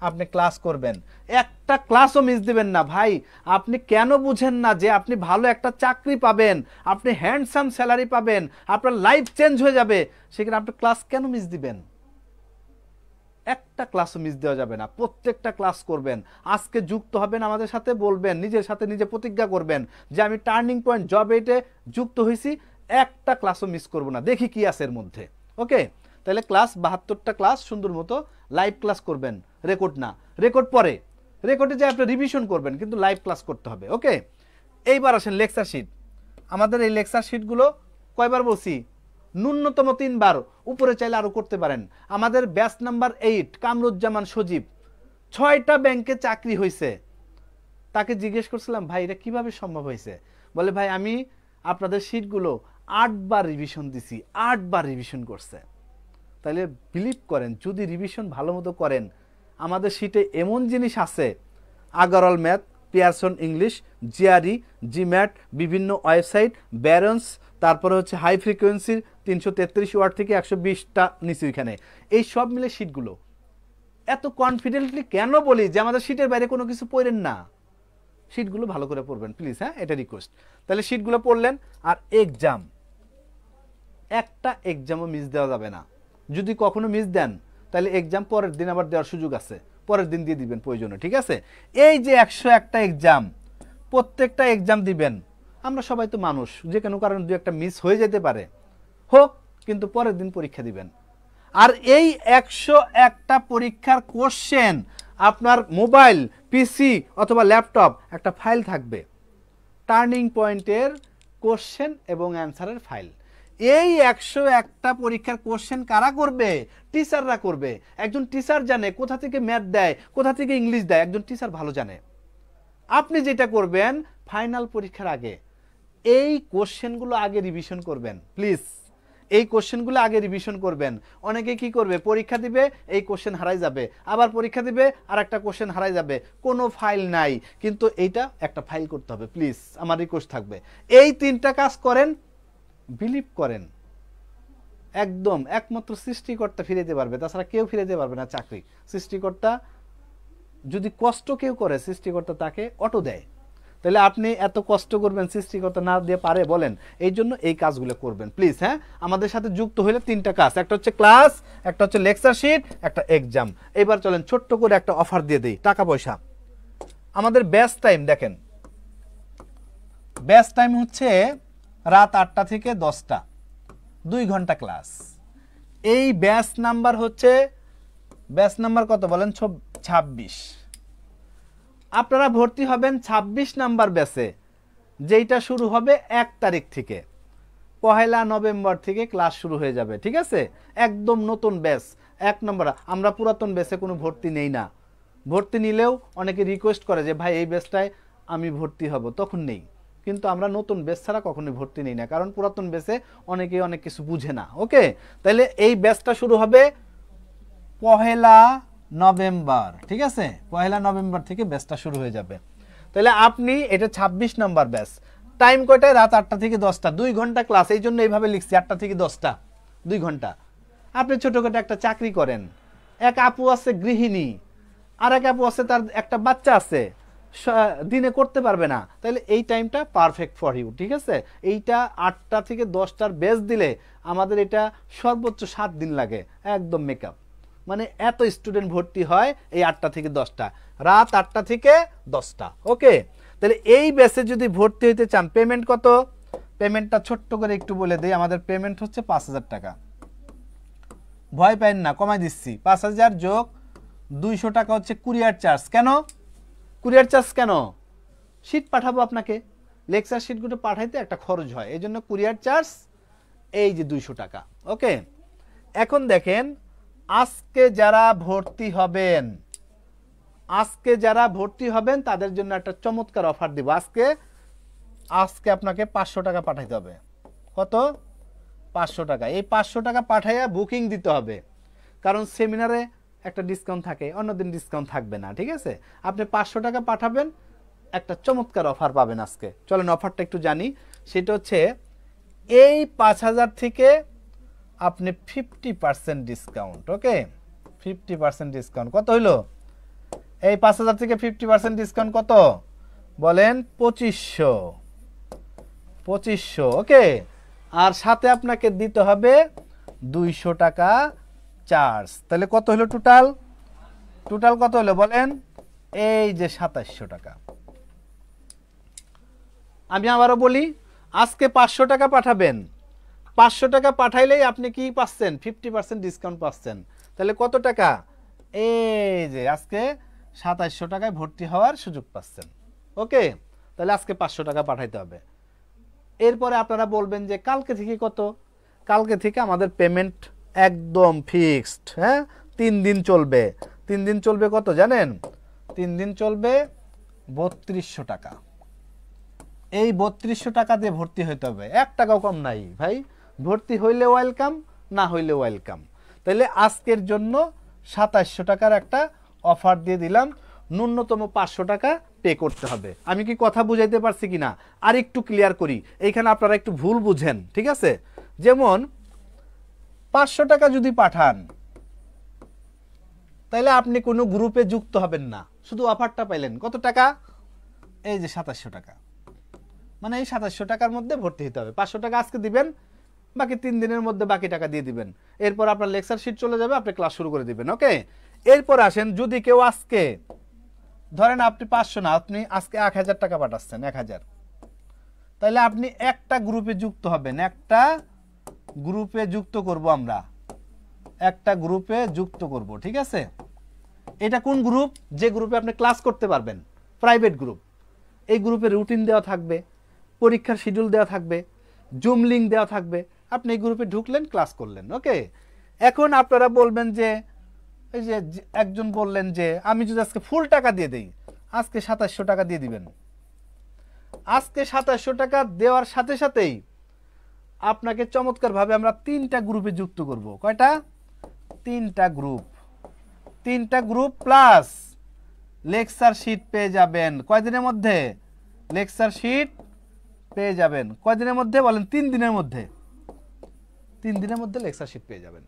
আপনি ক্লাস করবেন। একটা ক্লাসও মিস দিবেন না ভাই। আপনি কেন বুঝেন না যে আপনি ভালো একটা চাকরি পাবেন, আপনি হ্যান্ডসাম স্যালারি পাবেন, আপনার লাইফ চেঞ্জ হয়ে যাবে, সেখানে আপনি ক্লাস কেন মিস দিবেন? একটা ক্লাসও মিস দেওয়া যাবে না, প্রত্যেকটা ক্লাস করবেন। আজকে যুক্ত হবেন আমাদের সাথে, বলবেন, নিজের সাথে নিজে প্রতিজ্ঞা করবেন যে আমি টার্নিং পয়েন্ট জব এডে যুক্ত হয়েছি, একটা ক্লাসও মিস করব না, দেখি কি আছে এর মধ্যে। ওকে, তাহলে ক্লাস 72টা ক্লাস সুন্দর মতো লাইভ ক্লাস করবেন, রেকর্ড না। রেকর্ড পরে, রেকর্ডে যে আপনি রিভিশন করবেন, কিন্তু লাইভ ক্লাস করতে হবে। ওকে, এইবার আসেন লেকচার শিট। আমাদের এই লেকচার শিটগুলো কয়বার বলছি? ন্যূনতম 3 বার, উপরে চাইলে আরো করতে পারেন। আমাদের ব্যাচ নাম্বার 8 কামরুজ্জামান সজীব, 6টা ব্যাংকে চাকরি হয়েছে। তাকে জিজ্ঞেস করছিলাম, ভাই এটা কিভাবে সম্ভব হয়েছে? বলে, ভাই আমি আপনাদের শিটগুলো 8 বার রিভিশন দিছি, 8 বার রিভিশন করছে। তাহলে বিলিভ করেন, যদি রিভিশন ভালো মতো করেন, আমাদের শিটে এমন জিনিস আছে, Agarwal math, Pearson English, GRE, GMAT, বিভিন্ন ওয়েবসাইট, ব্যারন্স, তারপরে হচ্ছে হাই ফ্রিকোয়েন্সির 333 ওয়াট থেকে 120টা নিচে এখানে, এই সব মিলে শিটগুলো। এত কনফিডেন্টলি কেন বলি যে আমাদের শিটের বাইরে কোনো কিছু পড়েন না? শিটগুলো ভালো করে পড়বেন প্লিজ, হ্যাঁ, এটা রিকোয়েস্ট। তাহলে শিটগুলো পড়লেন। আর এক্সাম, একটা এক্সামও মিস দেওয়া যাবে না। যদি কখনো মিস দেন, তাহলে এক্সাম পরের দিন আবার দেওয়ার সুযোগ আছে, পরের দিন দিয়ে দিবেন প্রয়োজনে, ঠিক আছে? এই যে 101টা এক্সাম, প্রত্যেকটা এক্সাম দিবেন। আমরা সবাই তো মানুষ, যে কোনো কারণে 2-1টা মিস হয়ে যেতে পারে, হোক, কিন্তু পরের দিন পরীক্ষা দিবেন। আর এই 101টা পরীক্ষার কোশ্চেন আপনার মোবাইল, পিসি অথবা ল্যাপটপ একটা ফাইল থাকবে, টার্নিং পয়েন্টের কোশ্চেন এবং অ্যান্সারের ফাইল। এই 101টা পরীক্ষার কোশ্চেন কারা করবে? টিচাররা করবে। একজন টিচার জানে কোথা থেকে ম্যাথ দেয়, কোথা থেকে ইংলিশ দেয়, একজন টিচার ভালো জানে। আপনি যেটা করবেন, ফাইনাল পরীক্ষার আগে এই কোশ্চেনগুলো আগে রিভিশন করবেন প্লিজ। এই কোশ্চেনগুলো আগে রিভিশন করবেন। অনেকে কি করবে, পরীক্ষা দিবে, এই কোশ্চেন হারাই যাবে, আবার পরীক্ষা দিবে, আর একটা কোশ্চেন হারাই যাবে, কোনো ফাইল নাই। কিন্তু এইটা একটা ফাইল করতে হবে প্লিজ, আমার রিকোয়েস্ট থাকবে। এই 3টা কাজ করেন, বিলিভ করেন, একদম একমাত্র সৃষ্টিকর্তা ফিরে দিতে পারবে, তাছাড়া কেউ ফিরে দিতে পারবে না চাকরি। সৃষ্টিকর্তা যদি কষ্ট কেউ করে, সৃষ্টিকর্তা তাকে অটো দেয়। তাহলে আপনি এত কষ্ট করবেন, সৃষ্টিকর্তা না দিয়ে পারে বলেন? এই জন্য এই কাজগুলো করবেন প্লিজ, হ্যাঁ। আমাদের সাথে যুক্ত হলে 3টা কাজ, একটা হচ্ছে ক্লাস, একটা হচ্ছে লেকচার শিট, একটা এক্সাম। এবার চলেন ছোট্ট করে একটা অফার দিয়ে দিই, টাকা পয়সা। আমাদের ব্যাচ টাইম দেখেন, ব্যাচ টাইম হচ্ছে রাত 8টা থেকে 10টা, 2 ঘন্টা ক্লাস। এই ব্যাচ নাম্বার হচ্ছে, ব্যাচ নাম্বার কত বলেন? 26। আপনারা ভর্তি হবেন 26 নাম্বার ব্যাচে, যেটা শুরু হবে 1 তারিখ থেকে। পহেলা নভেম্বর থেকে ক্লাস শুরু হয়ে যাবে, ঠিক আছে? একদম নতুন ব্যাচ, 1 নম্বর। আমরা পুরাতন ব্যাচে কোনো ভর্তি নেই না। ভর্তি নিলেও অনেকে রিকোয়েস্ট করে যে ভাই এই ব্যাচটায় আমি ভর্তি হব, তখন নেই। কিন্তু আমরা নতুন ব্যাচ ছাড়া কখনোই ভর্তি নেই না, কারণ পুরাতন ব্যাচে অনেকেই অনেক কিছু বুঝে না। ওকে, তাহলে এই ব্যাচটা শুরু হবে পহেলা নভেম্বর, ঠিক আছে? পহেলা নভেম্বর থেকে ব্যাচটা শুরু হয়ে যাবে। তাহলে আপনি এটা 26 নম্বর ব্যাচ। টাইম কয়টায়? রাত 8টা থেকে 10টা, 2 ঘন্টা ক্লাস। এই জন্য এইভাবে লিখছি 8টা থেকে 10টা, 2 ঘন্টা। আপনি ছোটখাটো একটা চাকরি করেন, এক আপু আছে গৃহিণী, আর এক আপু আছে তার একটা বাচ্চা আছে, দিনে করতে পারবে না, তাহলে এই টাইমটা পারফেক্ট ফর ইউ, ঠিক আছে? এইটা 8টা থেকে 10টার ব্যাচ দিলে আমাদের এটা সর্বোচ্চ 7 দিন লাগে একদম মেকআপ। মানে এত স্টুডেন্ট ভর্তি হয় এই 8টা থেকে 10টা, রাত 8টা থেকে 10টা। ওকে, তাহলে এই ব্যাচে যদি ভর্তি হইতে চান, পেমেন্ট কত? পেমেন্টটা ছোট্ট করে একটু বলে দেই। আমাদের পেমেন্ট হচ্ছে 5,000 টাকা। ভয় পাইন না, কমাই দিচ্ছি। 5,000 যোগ 200 টাকা হচ্ছে কুরিয়ার চার্জ। কেন কুরিয়ার চার্জ? কেন? শিট পাঠাবো আপনাকে, লেকচার শিটগুলো পাঠাইতে একটা খরচ হয়, এই জন্য কুরিয়ার চার্জ এই যে 200 টাকা। ওকে, এখন দেখেন আজকে যারা ভর্তি হবেন, তাদের জন্য একটা চমৎকার অফার দিব। আজকে আপনাকে 500 টাকা পাঠাইতে হবে। কত? 500 টাকা। এই 500 টাকা পাঠাইয়া বুকিং দিতে হবে, কারণ সেমিনারে একটা ডিসকাউন্ট থাকে, অন্যদিন ডিসকাউন্ট থাকবে না, ঠিক আছে? আপনি 500 টাকা পাঠাবেন, একটা চমৎকার অফার পাবেন আজকে। চলেন অফারটা একটু জানি। সেটা হচ্ছে এই 5,000 থেকে আপনি 50% ডিসকাউন্ট। ওকে, 50% ডিসকাউন্ট কত হইল? এই 5,000 থেকে 50% ডিসকাউন্ট কত বলেন? 2500। ওকে, আর সাথে আপনাকে দিতে হবে 200 টাকা চার্জ। তাহলে কত হলো টোটাল কত হলো বলেন? এই যে 2700 টাকা। আমি আবারও বলি, আজকে 500 টাকা পাঠাবেন। 500 টাকা পাঠাইলেই আপনি কি পাচ্ছেন? 50% ডিসকাউন্ট পাচ্ছেন। তাহলে কত টাকা? এই যে আজকে 2700 টাকায় ভর্তি হওয়ার সুযোগ পাচ্ছেন। ওকে, তাহলে আজকে 500 টাকা পাঠাইতে হবে। এরপরে আপনারা বলবেন যে কালকে থেকে কত? কালকে থেকে আমাদের পেমেন্ট একদম ফিক্সড। হ্যাঁ, 3 দিন চলবে। 3 দিন চলবে কত জানেন? 3 দিন চলবে 3200 টাকা। এই 3200 টাকা দিয়ে ভর্তি হইতে হবে, 1 টাকাও কম নাই ভাই। ভর্তি হইলে ওয়েলকাম, না হইলে ওয়েলকাম। তাহলে আজকের জন্য 2700 টাকার একটা অফার দিয়ে দিলাম। ন্যূনতম 500 টাকা পে করতে হবে। আমি কি কথা বুঝাইতে পারছি কিনা আর একটু ক্লিয়ার করি। এইখানে আপনারা একটু ভুল বুঝেন, ঠিক আছে? যেমন 500 টাকা যদি পাঠান, তাহলে আপনি কোনো গ্রুপে যুক্ত হবেন না, শুধু অফারটা পাইলেন। কত টাকা? এই যে 2700 টাকা। মানে এই 2700 টাকার মধ্যে ভর্তি হতে হবে। 500 টাকা আজকে দিবেন, বাকি 3 দিনের মধ্যে বাকি টাকা দিয়ে দিবেন। এরপর আপনার লেকচার শিট চলে যাবে, আপনি ক্লাস শুরু করে দিবেন। ওকে, এরপর আসেন, যদি কেউ আজকে ধরেন আপনি 500 না, আপনি আজকে 1000 টাকা পাঠাচ্ছেন, 1000, তাহলে আপনি একটা গ্রুপে যুক্ত হবেন। একটা গ্রুপে যুক্ত করব আমরা, একটা গ্রুপে যুক্ত করব, ঠিক আছে? এটা কোন গ্রুপ? যে গ্রুপে আপনি ক্লাস করতে পারবেন, প্রাইভেট গ্রুপ। এই গ্রুপে রুটিন দেওয়া থাকবে, পরীক্ষার শিডিউল দেওয়া থাকবে, জুম লিঙ্ক দেওয়া থাকবে। আপনি এই গ্রুপে ঢুকলেন, ক্লাস করলেন। ওকে, এখন আপনারা বলবেন যে এই যে একজন বললেন যে আমি যদি আজকে ফুল টাকা দিয়ে দেই, আজকে 2700 টাকা দিয়ে দিবেন। আজকে 2700 টাকা দেওয়ার সাথে সাথেই আপনাকে চমৎকারভাবে আমরা 3টা গ্রুপে যুক্ত করব। কয়টা? 3টা গ্রুপ। 3টা গ্রুপ প্লাস লেকচার শিট পেয়ে যাবেন। কয়দিনের মধ্যে লেকচার শিট পেয়ে যাবেন? কয়দিনের মধ্যে বলেন? 3 দিনের মধ্যে। 3 দিনের মধ্যে লেকচার শিট পেয়ে যাবেন।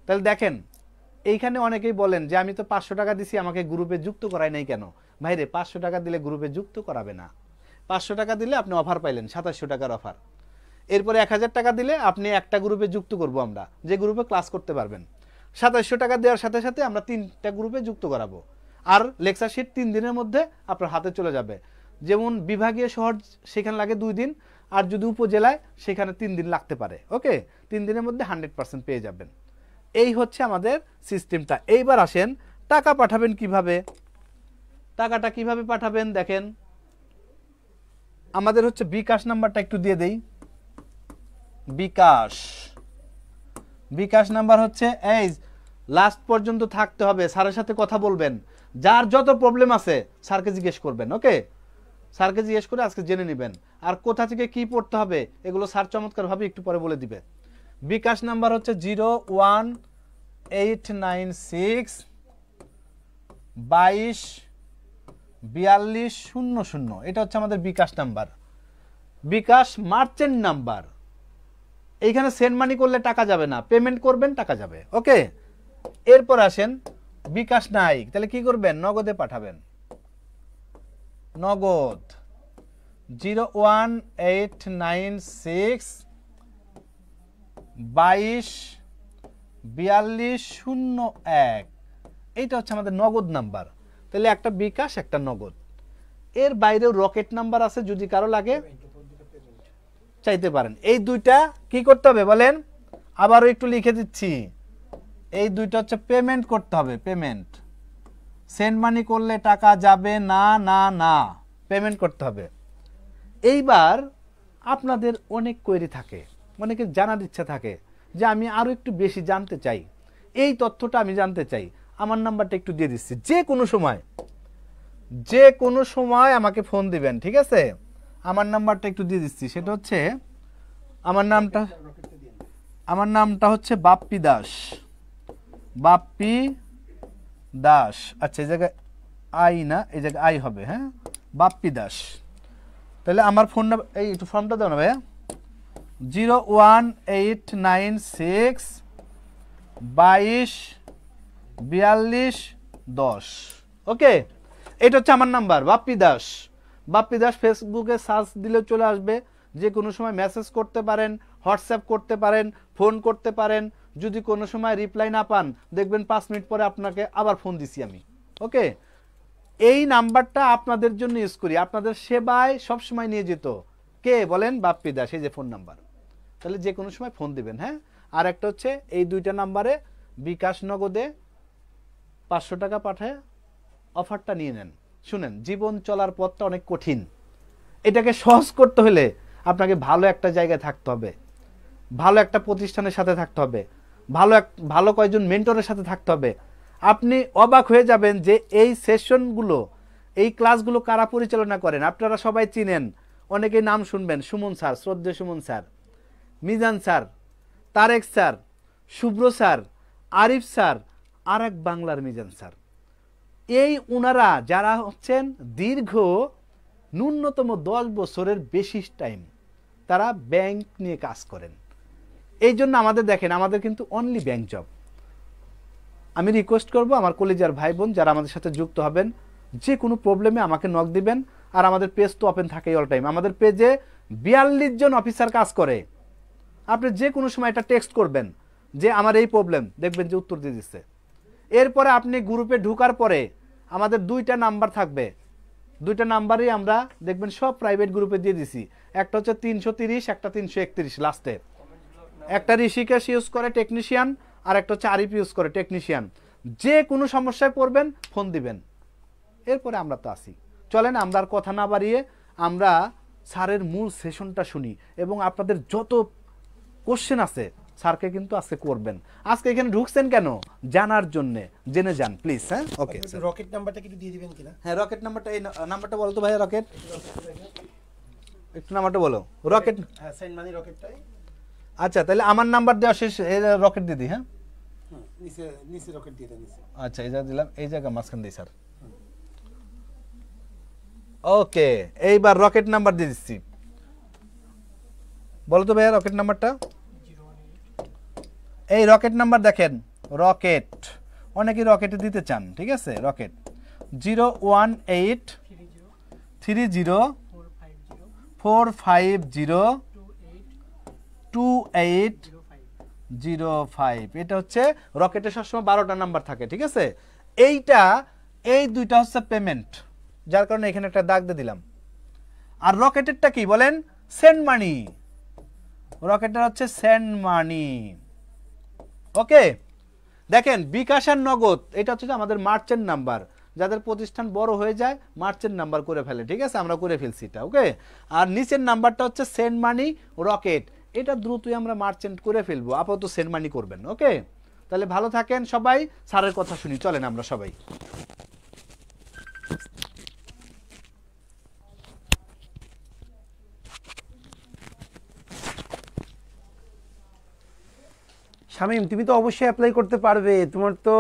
তাহলে দেখেন, এইখানে অনেকেই বলেন যে আমি তো 500 টাকা দিছি, আমাকে গ্রুপে যুক্ত করাই নাই কেন? ভাইরে, 500 টাকা দিলে গ্রুপে যুক্ত করাবে না। 500 টাকা দিলে আপনি অফার পাইলেন, 2700 টাকার অফার। এরপরে 1000 টাকা দিলে আপনি একটা গ্রুপে যুক্ত করব আমরা, যে গ্রুপে ক্লাস করতে পারবেন। 2700 টাকা দেওয়ার সাথে সাথে আমরা 3টা গ্রুপে যুক্ত করাবো। আর লেকচার শিট 3 দিনের মধ্যে আপনার হাতে চলে যাবে। যেমন বিভাগীয় শহর সেখানে লাগে 2 দিন, আর যদি উপজেলায় সেখানে 3 দিন লাগতে পারে। ওকে, 3 দিনের মধ্যে 100% পেয়ে যাবেন। এই হচ্ছে আমাদের সিস্টেমটা। এইবার আসেন, টাকা পাঠাবেন কিভাবে? টাকাটা কিভাবে পাঠাবেন দেখেন, আমাদের হচ্ছে বিকাশ নাম্বারটা একটু দিয়ে দেই। বিকাশ, বিকাশ নাম্বার হচ্ছে এই লাস্ট পর্যন্ত থাকতে হবে, স্যারের সাথে কথা বলবেন, যার যত প্রবলেম আছে স্যারকে জিজ্ঞেস করবেন। ওকে, স্যারকে জিজ্ঞেস করে আজকে জেনে নেবেন। আর কোথা থেকে কি পড়তে হবে এগুলো স্যার চমৎকারভাবে একটু পরে বলে দিবে। বিকাশ নাম্বার হচ্ছে 01896224200। এটা হচ্ছে আমাদের বিকাশ নাম্বার। বিকাশ মার্চেন্ট নাম্বার, এইখানে সেন্ড মানি করলে টাকা যাবে না, পেমেন্ট করবেন টাকা যাবে। ওকে, এরপর আসেন বিকাশ নাই, তাহলে কি করবেন? নগদে পাঠাবেন। নগদ 0189622424001, এইটা হচ্ছে আমাদের নগদ নাম্বার। তাহলে একটা বিকাশ একটা নগদ। এর বাইরেও রকেট নাম্বার আছে, যদি কারো লাগে চাইতে পারেন। এই দুইটা কি করতে হবে বলেন? আবারও একটু লিখে দিচ্ছি, এই দুইটা হচ্ছে পেমেন্ট করতে হবে। পেমেন্ট, সেন্ড মানি করলে টাকা যাবে না, না না, পেমেন্ট করতে হবে। এইবার আপনাদের অনেক কোয়েরি থাকে, অনেকে জানার ইচ্ছা থাকে যে আমি আরো একটু বেশি জানতে চাই, এই তথ্যটা আমি জানতে চাই। আমার নাম্বারটা একটু দিয়ে দিচ্ছি, যে কোনো সময় আমাকে ফোন দিবেন, ঠিক আছে? আমার নাম্বারটা একটু দিয়ে দিচ্ছি, সেটা হচ্ছে আমার নামটা হচ্ছে বাপ্পি দাস। বাপ্পি দাস, আচ্ছা এই জায়গায় আই না, এই জায়গায় আই হবে, হ্যাঁ, বাপ্পি দাস। তাহলে আমার ফোন নাম্বার, এই একটু ফর্মটা দাও না ভাইয়া, 01896224210। ওকে, এটা হচ্ছে আমার নাম্বার, বাপ্পি দাস। বাপ্পি দাস ফেসবুকে সার্চ দিলে চলে আসবে। যে কোনো সময় মেসেজ করতে পারেন, হোয়াটসঅ্যাপ করতে পারেন, ফোন করতে পারেন। যদি কোনো সময় রিপ্লাই না পান, দেখবেন 5 মিনিট পরে আপনাকে আবার ফোন দিছি আমি। ওকে, এই নাম্বারটা আপনাদের জন্য ইউজ করি, আপনাদের সেবায় সবসময় নিয়ে যেত কে বলেন? বাপ্পি দাস, এই যে ফোন নাম্বার। তাহলে যে কোনো সময় ফোন দিবেন, হ্যাঁ। আর একটা হচ্ছে এই দুইটা নাম্বারে বিকাশ নগদে 500 টাকা পাঠায় অফারটা নিয়ে নেন। শুনেন, জীবন চলার পথটা অনেক কঠিন, এটাকে সহজ করতে হলে আপনাকে ভালো একটা জায়গায় থাকতে হবে, ভালো একটা প্রতিষ্ঠানের সাথে থাকতে হবে, ভালো কয়েকজন মেন্টরের সাথে থাকতে হবে। আপনি অবাক হয়ে যাবেন যে এই সেশনগুলো, এই ক্লাসগুলো কারা পরিচালনা করেন। আপনারা সবাই চিনেন, অনেকেই নাম শুনবেন, সুমন স্যার, শ্রদ্ধেয় Suman sir, Mizan sir, Tarek sir, Shubhra sir, Arif sir, আর এক বাংলার মিজান স্যার। এই উনারা যারা হচ্ছেন দীর্ঘ ন্যূনতম 10 বছরের বেশি টাইম তারা ব্যাংক নিয়ে কাজ করেন। এই জন্য আমাদের দেখেন, আমাদের কিন্তু অনলি ব্যাংক জব। আমি রিকোয়েস্ট করব আমার কলেজের ভাই বোন যারা আমাদের সাথে যুক্ত হবেন, যে কোনো প্রবলেমে আমাকে নক দিবেন। আর আমাদের পেজ তো ওপেন থাকে অল টাইম। আমাদের পেজে 42 জন অফিসার কাজ করে। আপনি যে কোনো সময় এটা টেক্সট করবেন যে আমার এই প্রবলেম, দেখবেন যে উত্তর দিয়ে দিচ্ছে। এরপরে আপনি গ্রুপে ঢোকার পরে আমাদের 2টা নাম্বার থাকবে, 2টা নাম্বারই আমরা দেখবেন সব প্রাইভেট গ্রুপে দিয়ে দিছি। একটা হচ্ছে 330, একটা 331 লাস্টে। একটা ঋষিকেশ ইউজ করে টেকনিশিয়ান, আর একটা হচ্ছে আরিফ ইউজ করে টেকনিশিয়ান। যে কোনো সমস্যায় পড়বেন ফোন দিবেন, এরপরে আমরা তো আসি। চলেন আমরা আর কথা না বাড়িয়ে আমরা স্যারের মূল সেশনটা শুনি, এবং আপনাদের যত কোশ্চেন আছে স্যারকে কিন্তু আজকে করবেন। আজকে এখানে ঢুকছেন কেন? জানার জন্য, জেনে যান প্লিজ। হ্যাঁ, ওকে। রকেট নাম্বারটা কি দিয়ে দিবেন কিনা? হ্যাঁ, রকেট নাম্বারটা, এই নাম্বারটা বলো তো ভাইয়া। রকেট, একটু নাম্বারটা বলো। রকেট, হ্যাঁ, সেন্ড মানি রকেটটাই। আচ্ছা, তাহলে আমার নাম্বার দেওয়া শেষ, এই রকেট দিয়ে দিই। হ্যাঁ, নিচে রকেট দিয়ে দেন নিচে। আচ্ছা, এই জায়গা দিলাম, এই জায়গা মাঝখান দিই স্যার। ওকে, এইবার রকেট নাম্বার দিয়ে দিচ্ছি। বলো তো ভাইয়া রকেট নাম্বারটা। এই রকেট নাম্বার দেখেন, রকেট অনেকেই রকেটে দিতে চান, ঠিক আছে। রকেট 018304502802805। এটা হচ্ছে রকেটে সবসময় 12টা নাম্বার থাকে, ঠিক আছে। এই দুইটা হচ্ছে পেমেন্ট, যার কারণে এখানে একটা দাগ দিয়ে দিলাম। আর রকেটেরটা কি বলেন? Send money. রকেটের হচ্ছে সেন্ড মানি। ওকে, দেখেন বিকাশ আর নগদ, এটা হচ্ছে আমাদের মার্চেন্ট নাম্বার। যাদের প্রতিষ্ঠান বড় হয়ে যায় মার্চেন্ট নাম্বার করে ফেলে, ঠিক আছে, আমরা করে ফেলছি এটা। ওকে, আর নিচের নাম্বারটা হচ্ছে সেন্ড মানি রকেট। এটা দ্রুতই আমরা মার্চেন্ট করে ফেলবো, আপাতত সেন্ড মানি করবেন। ওকে, তাহলে ভালো থাকেন সবাই, স্যারের কথা শুনি, চলেন আমরা সবাই। শামীম, তুমি তো অবশ্যই অ্যাপ্লাই করতে পারবে, তোমার তো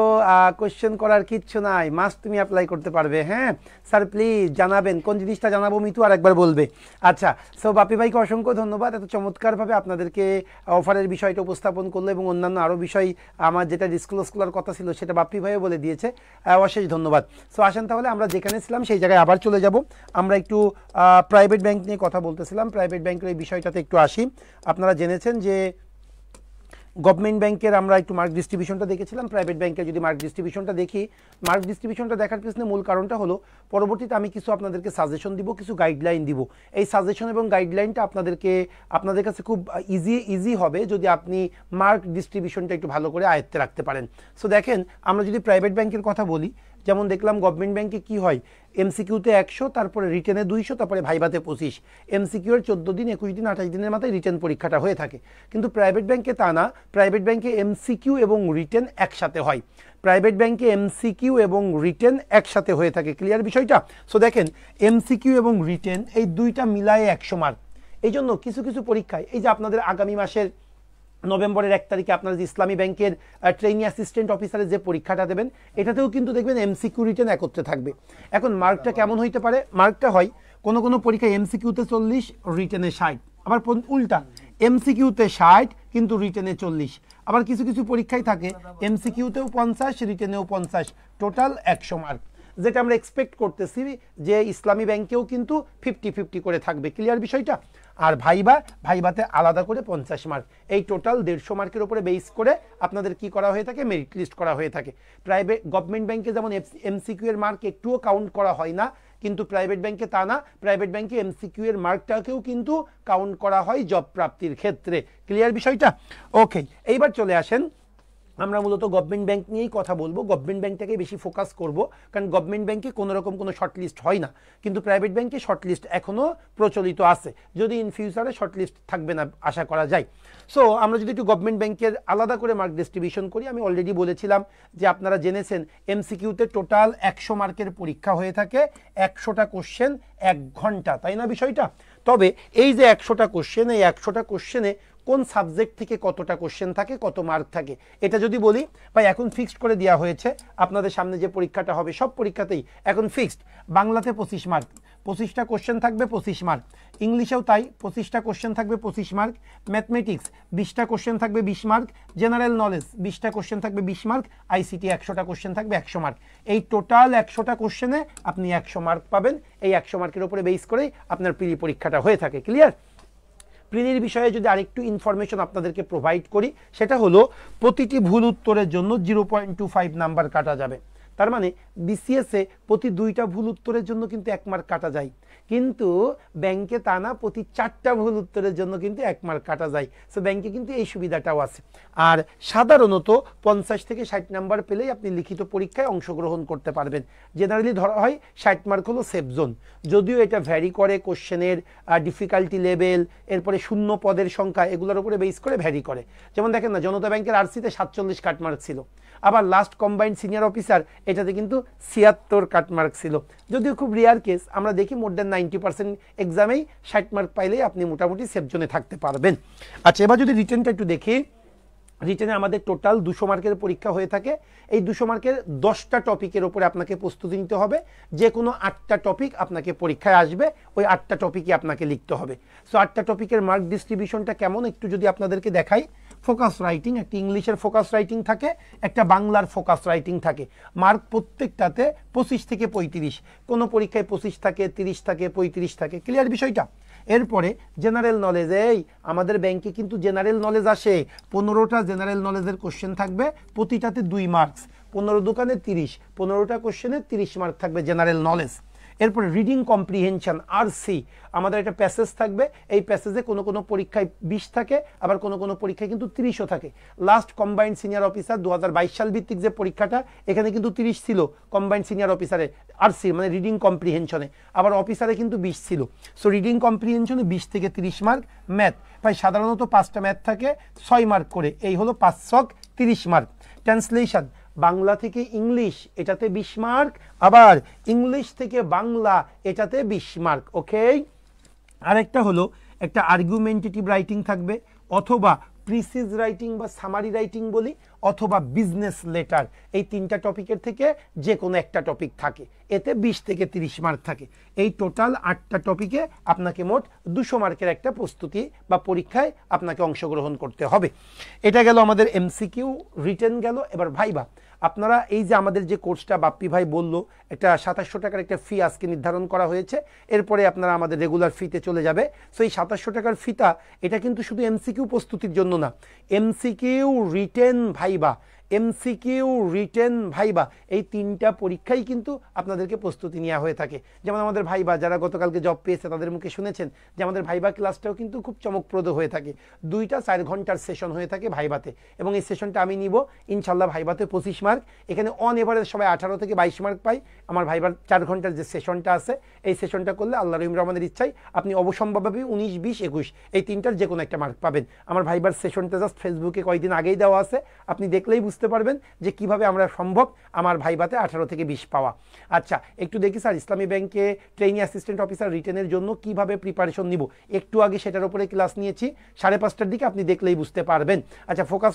কোশ্চেন করার কিচ্ছু নাই, মাস্ট তুমি অ্যাপ্লাই করতে পারবে। হ্যাঁ স্যার প্লিজ জানাবেন, কোন জিনিসটা জানাবো মিতু আরেকবার বলবে। আচ্ছা, সো বাপি ভাইকে অসংখ্য ধন্যবাদ, এত চমৎকারভাবে আপনাদেরকে অফারের বিষয়টা উপস্থাপন করলো এবং অন্যান্য আরও বিষয় আমার যেটা ডিসক্লোজ করার কথা ছিল সেটা বাপি ভাইও বলে দিয়েছে, অশেষ ধন্যবাদ। সো আসেন তাহলে আমরা যেখানে ছিলাম সেই জায়গায় আবার চলে যাব। আমরা একটু প্রাইভেট ব্যাংক নিয়ে কথা বলতেছিলাম, প্রাইভেট ব্যাংকের এই বিষয়টাতে একটু আসি। আপনারা জেনেছেন যে গভর্নমেন্ট ব্যাংকের আমরা একটু মার্ক ডিস্ট্রিবিউশনটা দেখেছিলাম, প্রাইভেট ব্যাংকের যদি মার্ক ডিস্ট্রিবিউশনটা দেখি, মার্ক ডিস্ট্রিবিউশনটা দেখার পিছনে মূল কারণটা হলো পরবর্তীতে আমি কিছু আপনাদেরকে সাজেশন দিব, কিছু গাইডলাইন দিব। এই সাজেশন এবং গাইডলাইনটা আপনাদের কাছে খুব ইজি হবে যদি আপনি মার্ক ডিস্ট্রিবিউশনটা একটু ভালো করে আয়ত্তে রাখতে পারেন। সো দেখেন, আমরা যদি প্রাইভেট ব্যাংকের কথা বলি, যেমন দেখলাম গভর্নমেন্ট ব্যাংকে কি হয়, এমসিকিউতে 100, তারপরে রিটেনে 200, তারপরে ভাইভাতে 25, এমসিকিউর 14 দিন 21 দিন 28 দিনের মাথায় রিটেন পরীক্ষাটা হয়ে থাকে। কিন্তু প্রাইভেট ব্যাংকে তা না, প্রাইভেট ব্যাংকে এমসিকিউ এবং রিটেন একসাথে হয়, প্রাইভেট ব্যাংকে এমসিকিউ এবং রিটেন একসাথে হয়ে থাকে। ক্লিয়ার বিষয়টা? সো দেখেন, এমসিকিউ এবং রিটেন এই দুইটা মিলায়ে 100 মার্ক। এই জন্য কিছু কিছু পরীক্ষায়, এই যে আপনাদের আগামী মাসের নভেম্বরের 1 তারিখে আপনারা যে ইসলামী ব্যাংকের ট্রেইনি অ্যাসিস্ট্যান্ট অফিসারের যে পরীক্ষাটা দেবেন, এটাতেও কিন্তু দেখবেন এমসিকিউ রিটেন একত্রে থাকবে। এখন মার্কটা কেমন হইতে পারে? মার্কটা হয় কোনো কোনো পরীক্ষায় এমসিকিউতে 40, রিটেনে 60, আবার উল্টা এমসিকিউতে 60 কিন্তু রিটেনে 40, আবার কিছু কিছু পরীক্ষায় থাকে এমসিকিউতেও 50, রিটেনেও 50, টোটাল 100 মার্ক। যেটা আমরা এক্সপেক্ট করতেছি যে ইসলামী ব্যাংকেও কিন্তু 50-50 করে থাকবে। ক্লিয়ার বিষয়টা? আর ভাইবাতে আলাদা করে 50 মার্ক, এই টোটাল 150 মার্কের উপরে বেস করে আপনাদের কি করা হয়ে থাকে? মেরিট লিস্ট করা হয়ে থাকে। প্রাইভেট গভর্নমেন্ট ব্যাংকে যেমন এমসিকিউ এর মার্ক একটুও কাউন্ট করা হয় না, কিন্তু প্রাইভেট ব্যাংকে তা না, প্রাইভেট ব্যাংকে এমসিকিউ এর মার্কটাকেও কিন্তু কাউন্ট করা হয় জব প্রাপ্তির ক্ষেত্রে। ক্লিয়ার বিষয়টা? ওকে, এইবার চলে আসেন, আমরা মূলত গভর্নমেন্ট ব্যাংক নিয়েই কথা বলবো, গভর্নমেন্ট ব্যাংকটাকে বেশি ফোকাস করব, কারণ গভর্নমেন্ট ব্যাংকে কোনো রকম কোনো শর্টলিস্ট হয় না, কিন্তু প্রাইভেট ব্যাংকে শর্টলিস্ট এখনও প্রচলিত আছে, যদি ইন ফিউচারে শর্টলিস্ট থাকবে না আশা করা যায়। সো আমরা যদি একটু গভর্নমেন্ট ব্যাংকের আলাদা করে মার্ক ডিস্ট্রিবিউশন করি, আমি অলরেডি বলেছিলাম যে আপনারা জেনেছেন এমসিকিউতে টোটাল 100 মার্কের পরীক্ষা হয়ে থাকে, 100টা কোশ্চেন 1 ঘন্টা, তাই না বিষয়টা? তবে এই যে 100টা কোশ্চেন, এই 100টা কোশ্চেনে কোন সাবজেক্ট থেকে কতটা কোশ্চেন থাকে, কত মার্ক থাকে, এটা যদি বলি ভাই এখন ফিক্সড করে দেওয়া হয়েছে। আপনাদের সামনে যে পরীক্ষাটা হবে সব পরীক্ষাতেই এখন ফিক্সড, বাংলাতে 25 মার্ক, 25টা কোশ্চেন থাকবে 25 মার্ক, ইংলিশেও তাই 25টা কোশ্চেন থাকবে 25 মার্ক, ম্যাথমেটিক্স 20টা কোশ্চেন থাকবে 20 মার্ক, জেনারেল নলেজ 20টা কোশ্চেন থাকবে 20 মার্ক, আইসিটি 100টা কোশ্চেন থাকবে 100 মার্ক। এই টোটাল 100টা কোশ্চেনে আপনি 100 মার্ক পাবেন। এই 100 মার্কের উপরে বেস করেই আপনার প্রি পরীক্ষাটা হয়ে থাকে। ক্লিয়ার? প্রিলির বিষয়ে যদি আরেকটু ইনফরমেশন আপনাদেরকে প্রোভাইড করি, সেটা হলো প্রতিটি ভুল উত্তরের জন্য 0.25 নাম্বার কাটা যাবে। তার মানে বিসিএসে প্রতি 2টা ভুল উত্তরের জন্য কিন্তু 1 মার্ক কাটা যায়, কিন্তু ব্যাংকে তা না, প্রতি 4টা ভুল উত্তরের জন্য কিন্তু 1 মার্ক কাটা যায়। সো ব্যাংকে কিন্তু এই সুবিধাটাও আছে। আর সাধারণত 50 থেকে 60 নাম্বার পেলেই আপনি লিখিত পরীক্ষায় অংশগ্রহণ করতে পারবেন। জেনারেলি ধরা হয় 60 মার্ক হলো সেফ জোন, যদিও এটা ভ্যারি করে কোশ্চেনের ডিফিকাল্টি লেভেল, এরপরে শূন্য পদের সংখ্যা, এগুলোর উপরে বেস করে ভ্যারি করে। যেমন দেখেন না, জনতা ব্যাংকের আরসিতে 47 কাটমার্ক ছিল, আবার লাস্ট কম্বাইন্ড সিনিয়র অফিসার এটাতে কিন্তু 76 কাটমার্ক ছিল। যদিও খুব রেয়ার কেস, আমরা দেখি মোর দেন 90% এক্সামেই 60 মার্ক পাইলেই আপনি মোটামুটি সেফ জোনে থাকতে পারবেন। আচ্ছা, এবার যদি রিটেনটা একটু দেখি, রিটেনে আমাদের টোটাল 200 মার্কের পরীক্ষা হয়ে থাকে। এই 200 মার্কের 10টা টপিকের উপরে আপনাকে প্রস্তুতি নিতে হবে, যে কোনো 8টা টপিক আপনাকে পরীক্ষায় আসবে, ওই 8টা টপিকই আপনাকে লিখতে হবে। সো 8টা টপিকের মার্ক ডিস্ট্রিবিউশনটা কেমন একটু যদি আপনাদেরকে দেখাই, ফোকাস রাইটিং, একটা ইংলিশের ফোকাস রাইটিং থাকে, একটা বাংলার ফোকাস রাইটিং থাকে, মার্ক প্রত্যেকটাতে 25 থেকে 35, কোনো পরীক্ষায় 25 থাকে, 30 থাকে, 35 থাকে। ক্লিয়ার বিষয়টা? এরপরে জেনারেল নলেজ, এই আমাদের ব্যাংকে কিন্তু জেনারেল নলেজ আসে, 15টা জেনারেল নলেজের কোশ্চেন থাকবে, প্রতিটাতে 2 মার্কস, 15 দোকানে 30, 15টা কোশ্চেনে 30 মার্ক থাকবে জেনারেল নলেজ। এরপরে রিডিং কম্প্রিহেনশন RC, আমাদের একটা প্যাসেজ থাকবে, এই প্যাসেজে কোনো কোনো পরীক্ষায় 20 থাকে, আবার কোনো কোনো পরীক্ষায় কিন্তু 30ও থাকে। লাস্ট কম্বাইন্ড সিনিয়র অফিসার 2022 সাল ভিত্তিক যে পরীক্ষাটা, এখানে কিন্তু 30 ছিল কম্বাইন্ড সিনিয়র অফিসারে RC মানে রিডিং কম্প্রিহেনশনে, আবার অফিসারে কিন্তু 20 ছিল। সো রিডিং কম্প্রিহেনশনে 20 থেকে 30 মার্ক। ম্যাথ ভাই সাধারণত 5টা ম্যাথ থাকে 6 মার্ক করে, এই হলো 5 ছক 30 মার্ক। ট্রান্সলেশন বাংলা থেকে ইংলিশ, এটাতে 20 মার্ক, আবার ইংলিশ থেকে বাংলা, এটাতে 20 মার্ক। ওকে, আরেকটা হলো একটা আর্গুমেন্টেটিভ রাইটিং থাকবে, অথবা প্রিসিজ রাইটিং বা সামারি রাইটিং বলি, অথবা বিজনেস লেটার। এই 3টা টপিকের থেকে যে কোনো একটা টপিক থাকে, এতে 20 থেকে 30 মার্ক থাকে। এই টোটাল 8টা টপিকে আপনাকে মোট 200 মার্কের একটা প্রস্তুতি বা পরীক্ষায় আপনাকে অংশগ্রহণ করতে হবে। এটা গেল আমাদের MCQ, রিটেন গেল। এবার ভাইবা, আপনারা এই যে আমাদের যে কোর্সটা বাপ্পি ভাই বললো, একটা 2700 টাকার একটা ফি আজকে নির্ধারণ করা হয়েছে, এরপরে আপনারা আমাদের রেগুলার ফিতে চলে যাবে। সো এই 2700 টাকার ফিটা, এটা কিন্তু শুধু MCQ প্রস্তুতির জন্য না, MCQ, written, viva, MCQ, written, viva, এই 3টা পরীক্ষাই কিন্তু আপনাদেরকে প্রস্তুতি নেওয়া হয়ে থাকে। যেমন আমাদের ভাইবা যারা গতকালকে জব পেয়েছে তাদের মুখে শুনেছেন যে আমাদের ভাইবা ক্লাসটাও কিন্তু খুব চমকপ্রদ হয়ে থাকে। 2টা 4 ঘন্টার সেশন হয়ে থাকে ভাইবাতে, এবং এই সেশনটা আমি নিব ইনশাল্লাহ। ভাইবাতে 25 মার্ক, এখানে অন এভারেজ সবাই 18 থেকে 22 মার্ক পাই। আমার ভাইবার 4 ঘন্টার যে সেশনটা আছে, এই সেশনটা করলে আল্লাহ রহিম রহমানের ইচ্ছায় আপনি অবসম্ভাবী 19, 20, 21 এই 3টার যে কোনো একটা মার্ক পাবেন। আমার ভাইবার সেশনটা জাস্ট ফেসবুকে কয়েকদিন আগেই দেওয়া আছে, আপনি দেখলেই বুঝতে পারবেন যে কিভাবে আমরা সম্ভব আমার ভাইবাতে 18 থেকে 20 পাওয়া। আচ্ছা, একটু দেখি স্যার ইসলামী ব্যাংকে ট্রেনিং অ্যাসিস্ট্যান্ট অফিসার রিটেনের জন্য কিভাবে প্রিপারেশন নিব, একটু আগে সেটার উপরে ক্লাস নিয়েছি 5:30টার দিকে, আপনি দেখলেই বুঝতে পারবেন। আচ্ছা, ফোকাস,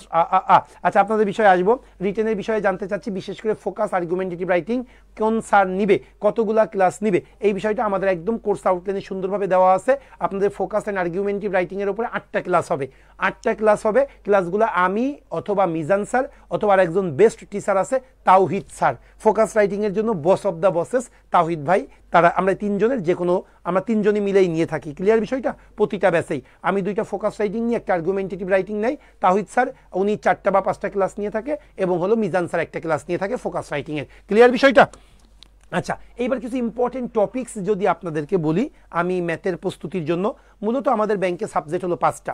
আচ্ছা আপনাদের বিষয়ে আসবো। রিটেনের বিষয়ে জানতে চাচ্ছি, বিশেষ করে ফোকাস আর্গুমেন্টেটিভ রাইটিং কোন স্যার নিবে, কতগুলা ক্লাস নিবে, এই বিষয়টা আমাদের একদম কোর্স আউটলাইনে সুন্দরভাবে দেওয়া আছে। আপনাদের ফোকাস অ্যান্ড আর্গুমেন্টেটিভ রাইটিং এর উপরে 8টা ক্লাস হবে, 8টা ক্লাস হবে। ক্লাসগুলো আমি অথবা মিজান স্যার অথবা একজন বেস্ট টিচার আছে তাওহিদ স্যার, ফোকাস রাইটিং এর জন্য বস অফ দ্য বসেস তাওহিদ ভাই, তারা আমরা 3 জনের যে কোনো, আমরা 3 জনই মিলেই নিয়ে থাকি। ক্লিয়ার বিষয়টা? প্রতিটা ব্যাচেই আমি 2টা ফোকাস রাইটিং নিয়ে একটা আর্গুমেন্টেটিভ রাইটিং নেই। তাওহিদ স্যার উনি 4টা বা 5টা ক্লাস নিয়ে থাকে, এবং হলো মিজান স্যার একটা ক্লাস নিয়ে থাকে ফোকাস রাইটিং এর। ক্লিয়ার বিষয়টা? আচ্ছা, এইবার কিছু ইম্পর্টেন্ট টপিকস যদি আপনাদেরকে বলি, আমি ম্যাথের প্রস্তুতির জন্য মূলত আমাদের ব্যাংকে সাবজেক্ট হলো 5টা,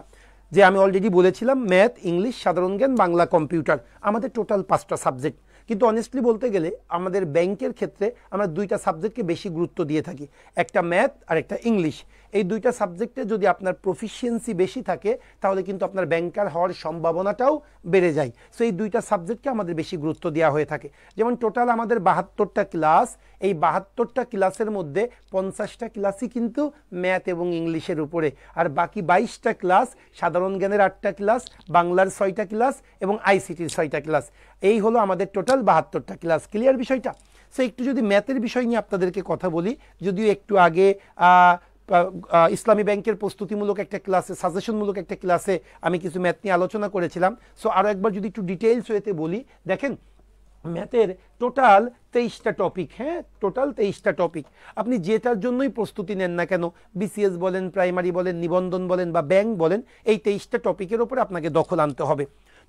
যে আমি অলরেডি বলেছিলাম, ম্যাথ, ইংলিশ, সাধারণ জ্ঞান, বাংলা, কম্পিউটার, আমাদের টোটাল 5টা সাবজেক্ট। কিন্তু অনেস্টলি বলতে গেলে আমাদের ব্যাংকের ক্ষেত্রে আমরা 2টা সাবজেক্টকে বেশি গুরুত্ব দিয়ে থাকি, একটা ম্যাথ আর একটা ইংলিশ। এই 2টা সাবজেক্টে যদি আপনার প্রফিসিয়েন্সি বেশি থাকে, তাহলে কিন্তু আপনার ব্যাংকার হওয়ার সম্ভাবনাটাও বেড়ে যায়। সো এই 2টা সাবজেক্টকে আমাদের বেশি গুরুত্ব দেওয়া হয়ে থাকে। যেমন টোটাল আমাদের 72টা ক্লাস, এই 72টা ক্লাসের মধ্যে 50টা ক্লাসই কিন্তু ম্যাথ এবং ইংলিশের উপরে, আর বাকি 22টা ক্লাস সাধারণ জ্ঞানের 8টা ক্লাস, বাংলার 6টা ক্লাস এবং আইসিটির 6টা ক্লাস। এই হলো আমাদের টোটাল 72টা ক্লাস। ক্লিয়ার বিষয়টা? সো একটু যদি ম্যাথের বিষয় নিয়ে আপনাদেরকে কথা বলি, যদিও একটু আগে ইসলামী ব্যাংকের প্রস্তুতিমূলক একটা ক্লাসে, সাজেশনমূলক একটা ক্লাসে আমি কিছু ম্যাথ নিয়ে আলোচনা করেছিলাম। সো আরও একবার যদি একটু ডিটেইলস ওয়েতে বলি, দেখেন ম্যাথের টোটাল 23টা টপিক, হ্যাঁ টোটাল 23টা টপিক। আপনি যেটার জন্যই প্রস্তুতি নেন না কেন, বিসিএস বলেন, প্রাইমারি বলেন, নিবন্ধন বলেন বা ব্যাংক বলেন, এই 23টা টপিকের উপরে আপনাকে দখল আনতে হবে।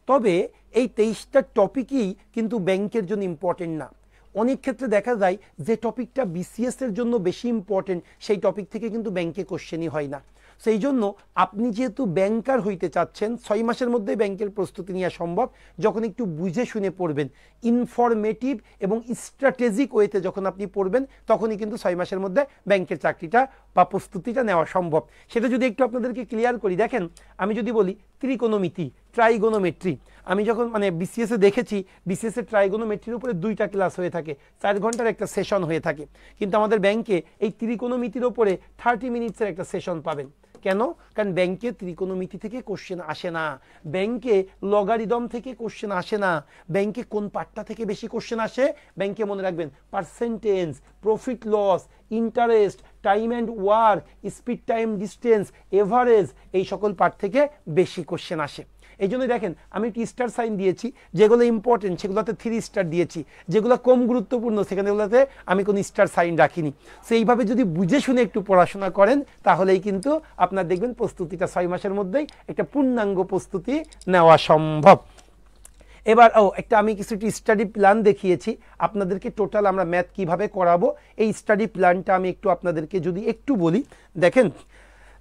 তবে এই 23টা টপিকই কিন্তু ব্যাংকের জন্য ইম্পর্টেন্ট না। অনেক ক্ষেত্রে দেখা যায় যে টপিকটা বিসিএস এর জন্য বেশি ইম্পর্টেন্ট, সেই টপিক থেকে কিন্তু ব্যাংকে কোশ্চেনই হয় না। সেই জন্য আপনি যেহেতু ব্যাংকার হইতে চাচ্ছেন, 6 মাসের মধ্যে ব্যাংকের প্রস্তুতি নেওয়া সম্ভব, যখন একটু বুঝে শুনে পড়বেন, ইনফরমেটিভ এবং স্ট্র্যাটেজিক ওয়েতে যখন আপনি পড়বেন, তখনই কিন্তু 6 মাসের মধ্যে ব্যাংকের চাকরিটা বা প্রস্তুতিটা নেওয়া সম্ভব। সেটা যদি একটু আপনাদেরকে ক্লিয়ার করি, দেখেন আমি যদি বলি ত্রিকোণমিতি, ট্রাইগোনোমেট্রি, আমি যখন বিসিএস এ দেখেছি, বিসিএস এর ট্রাইগোনোমেট্রির উপরে 2টা ক্লাস হয়ে থাকে, 4 ঘন্টার একটা সেশন হয়ে থাকে। কিন্তু আমাদের ব্যাংকে এই ত্রিকোণমিতির উপরে 30 মিনিটসের একটা সেশন পাবেন। কেন? কারণ ব্যাংকে ত্রিকোণমিতি থেকে কোশ্চেন আসে না, ব্যাংকে লগারিদম থেকে কোশ্চেন আসে না, ব্যাংকে কোন পার্টটা থেকে বেশি কোশ্চেন আসে, ব্যাংকে মনে রাখবেন percentage, profit loss, interest, time and work, speed time distance, average, এই সকল পার্ট থেকে বেশি কোশ্চেন আসে। এই জন্য দেখেন আমি একটি স্টার সাইন দিয়েছি, যেগুলো ইম্পর্টেন্ট সেগুলোতে 3 স্টার দিয়েছি, যেগুলো কম গুরুত্বপূর্ণ সেখানেগুলোতে আমি কোনো স্টার সাইন রাখিনি। সো এইভাবে যদি বুঝে শুনে একটু পড়াশোনা করেন, তাহলেই কিন্তু আপনার দেখবেন প্রস্তুতিটা 6 মাসের মধ্যেই একটা পূর্ণাঙ্গ প্রস্তুতি নেওয়া সম্ভব। এবার একটা আমি কিছু স্টাডি প্ল্যান দেখিয়েছি আপনাদেরকে, টোটাল আমরা ম্যাথ কিভাবে করাবো এই স্টাডি প্ল্যানটা আমি একটু আপনাদেরকে যদি একটু বলি। দেখেন,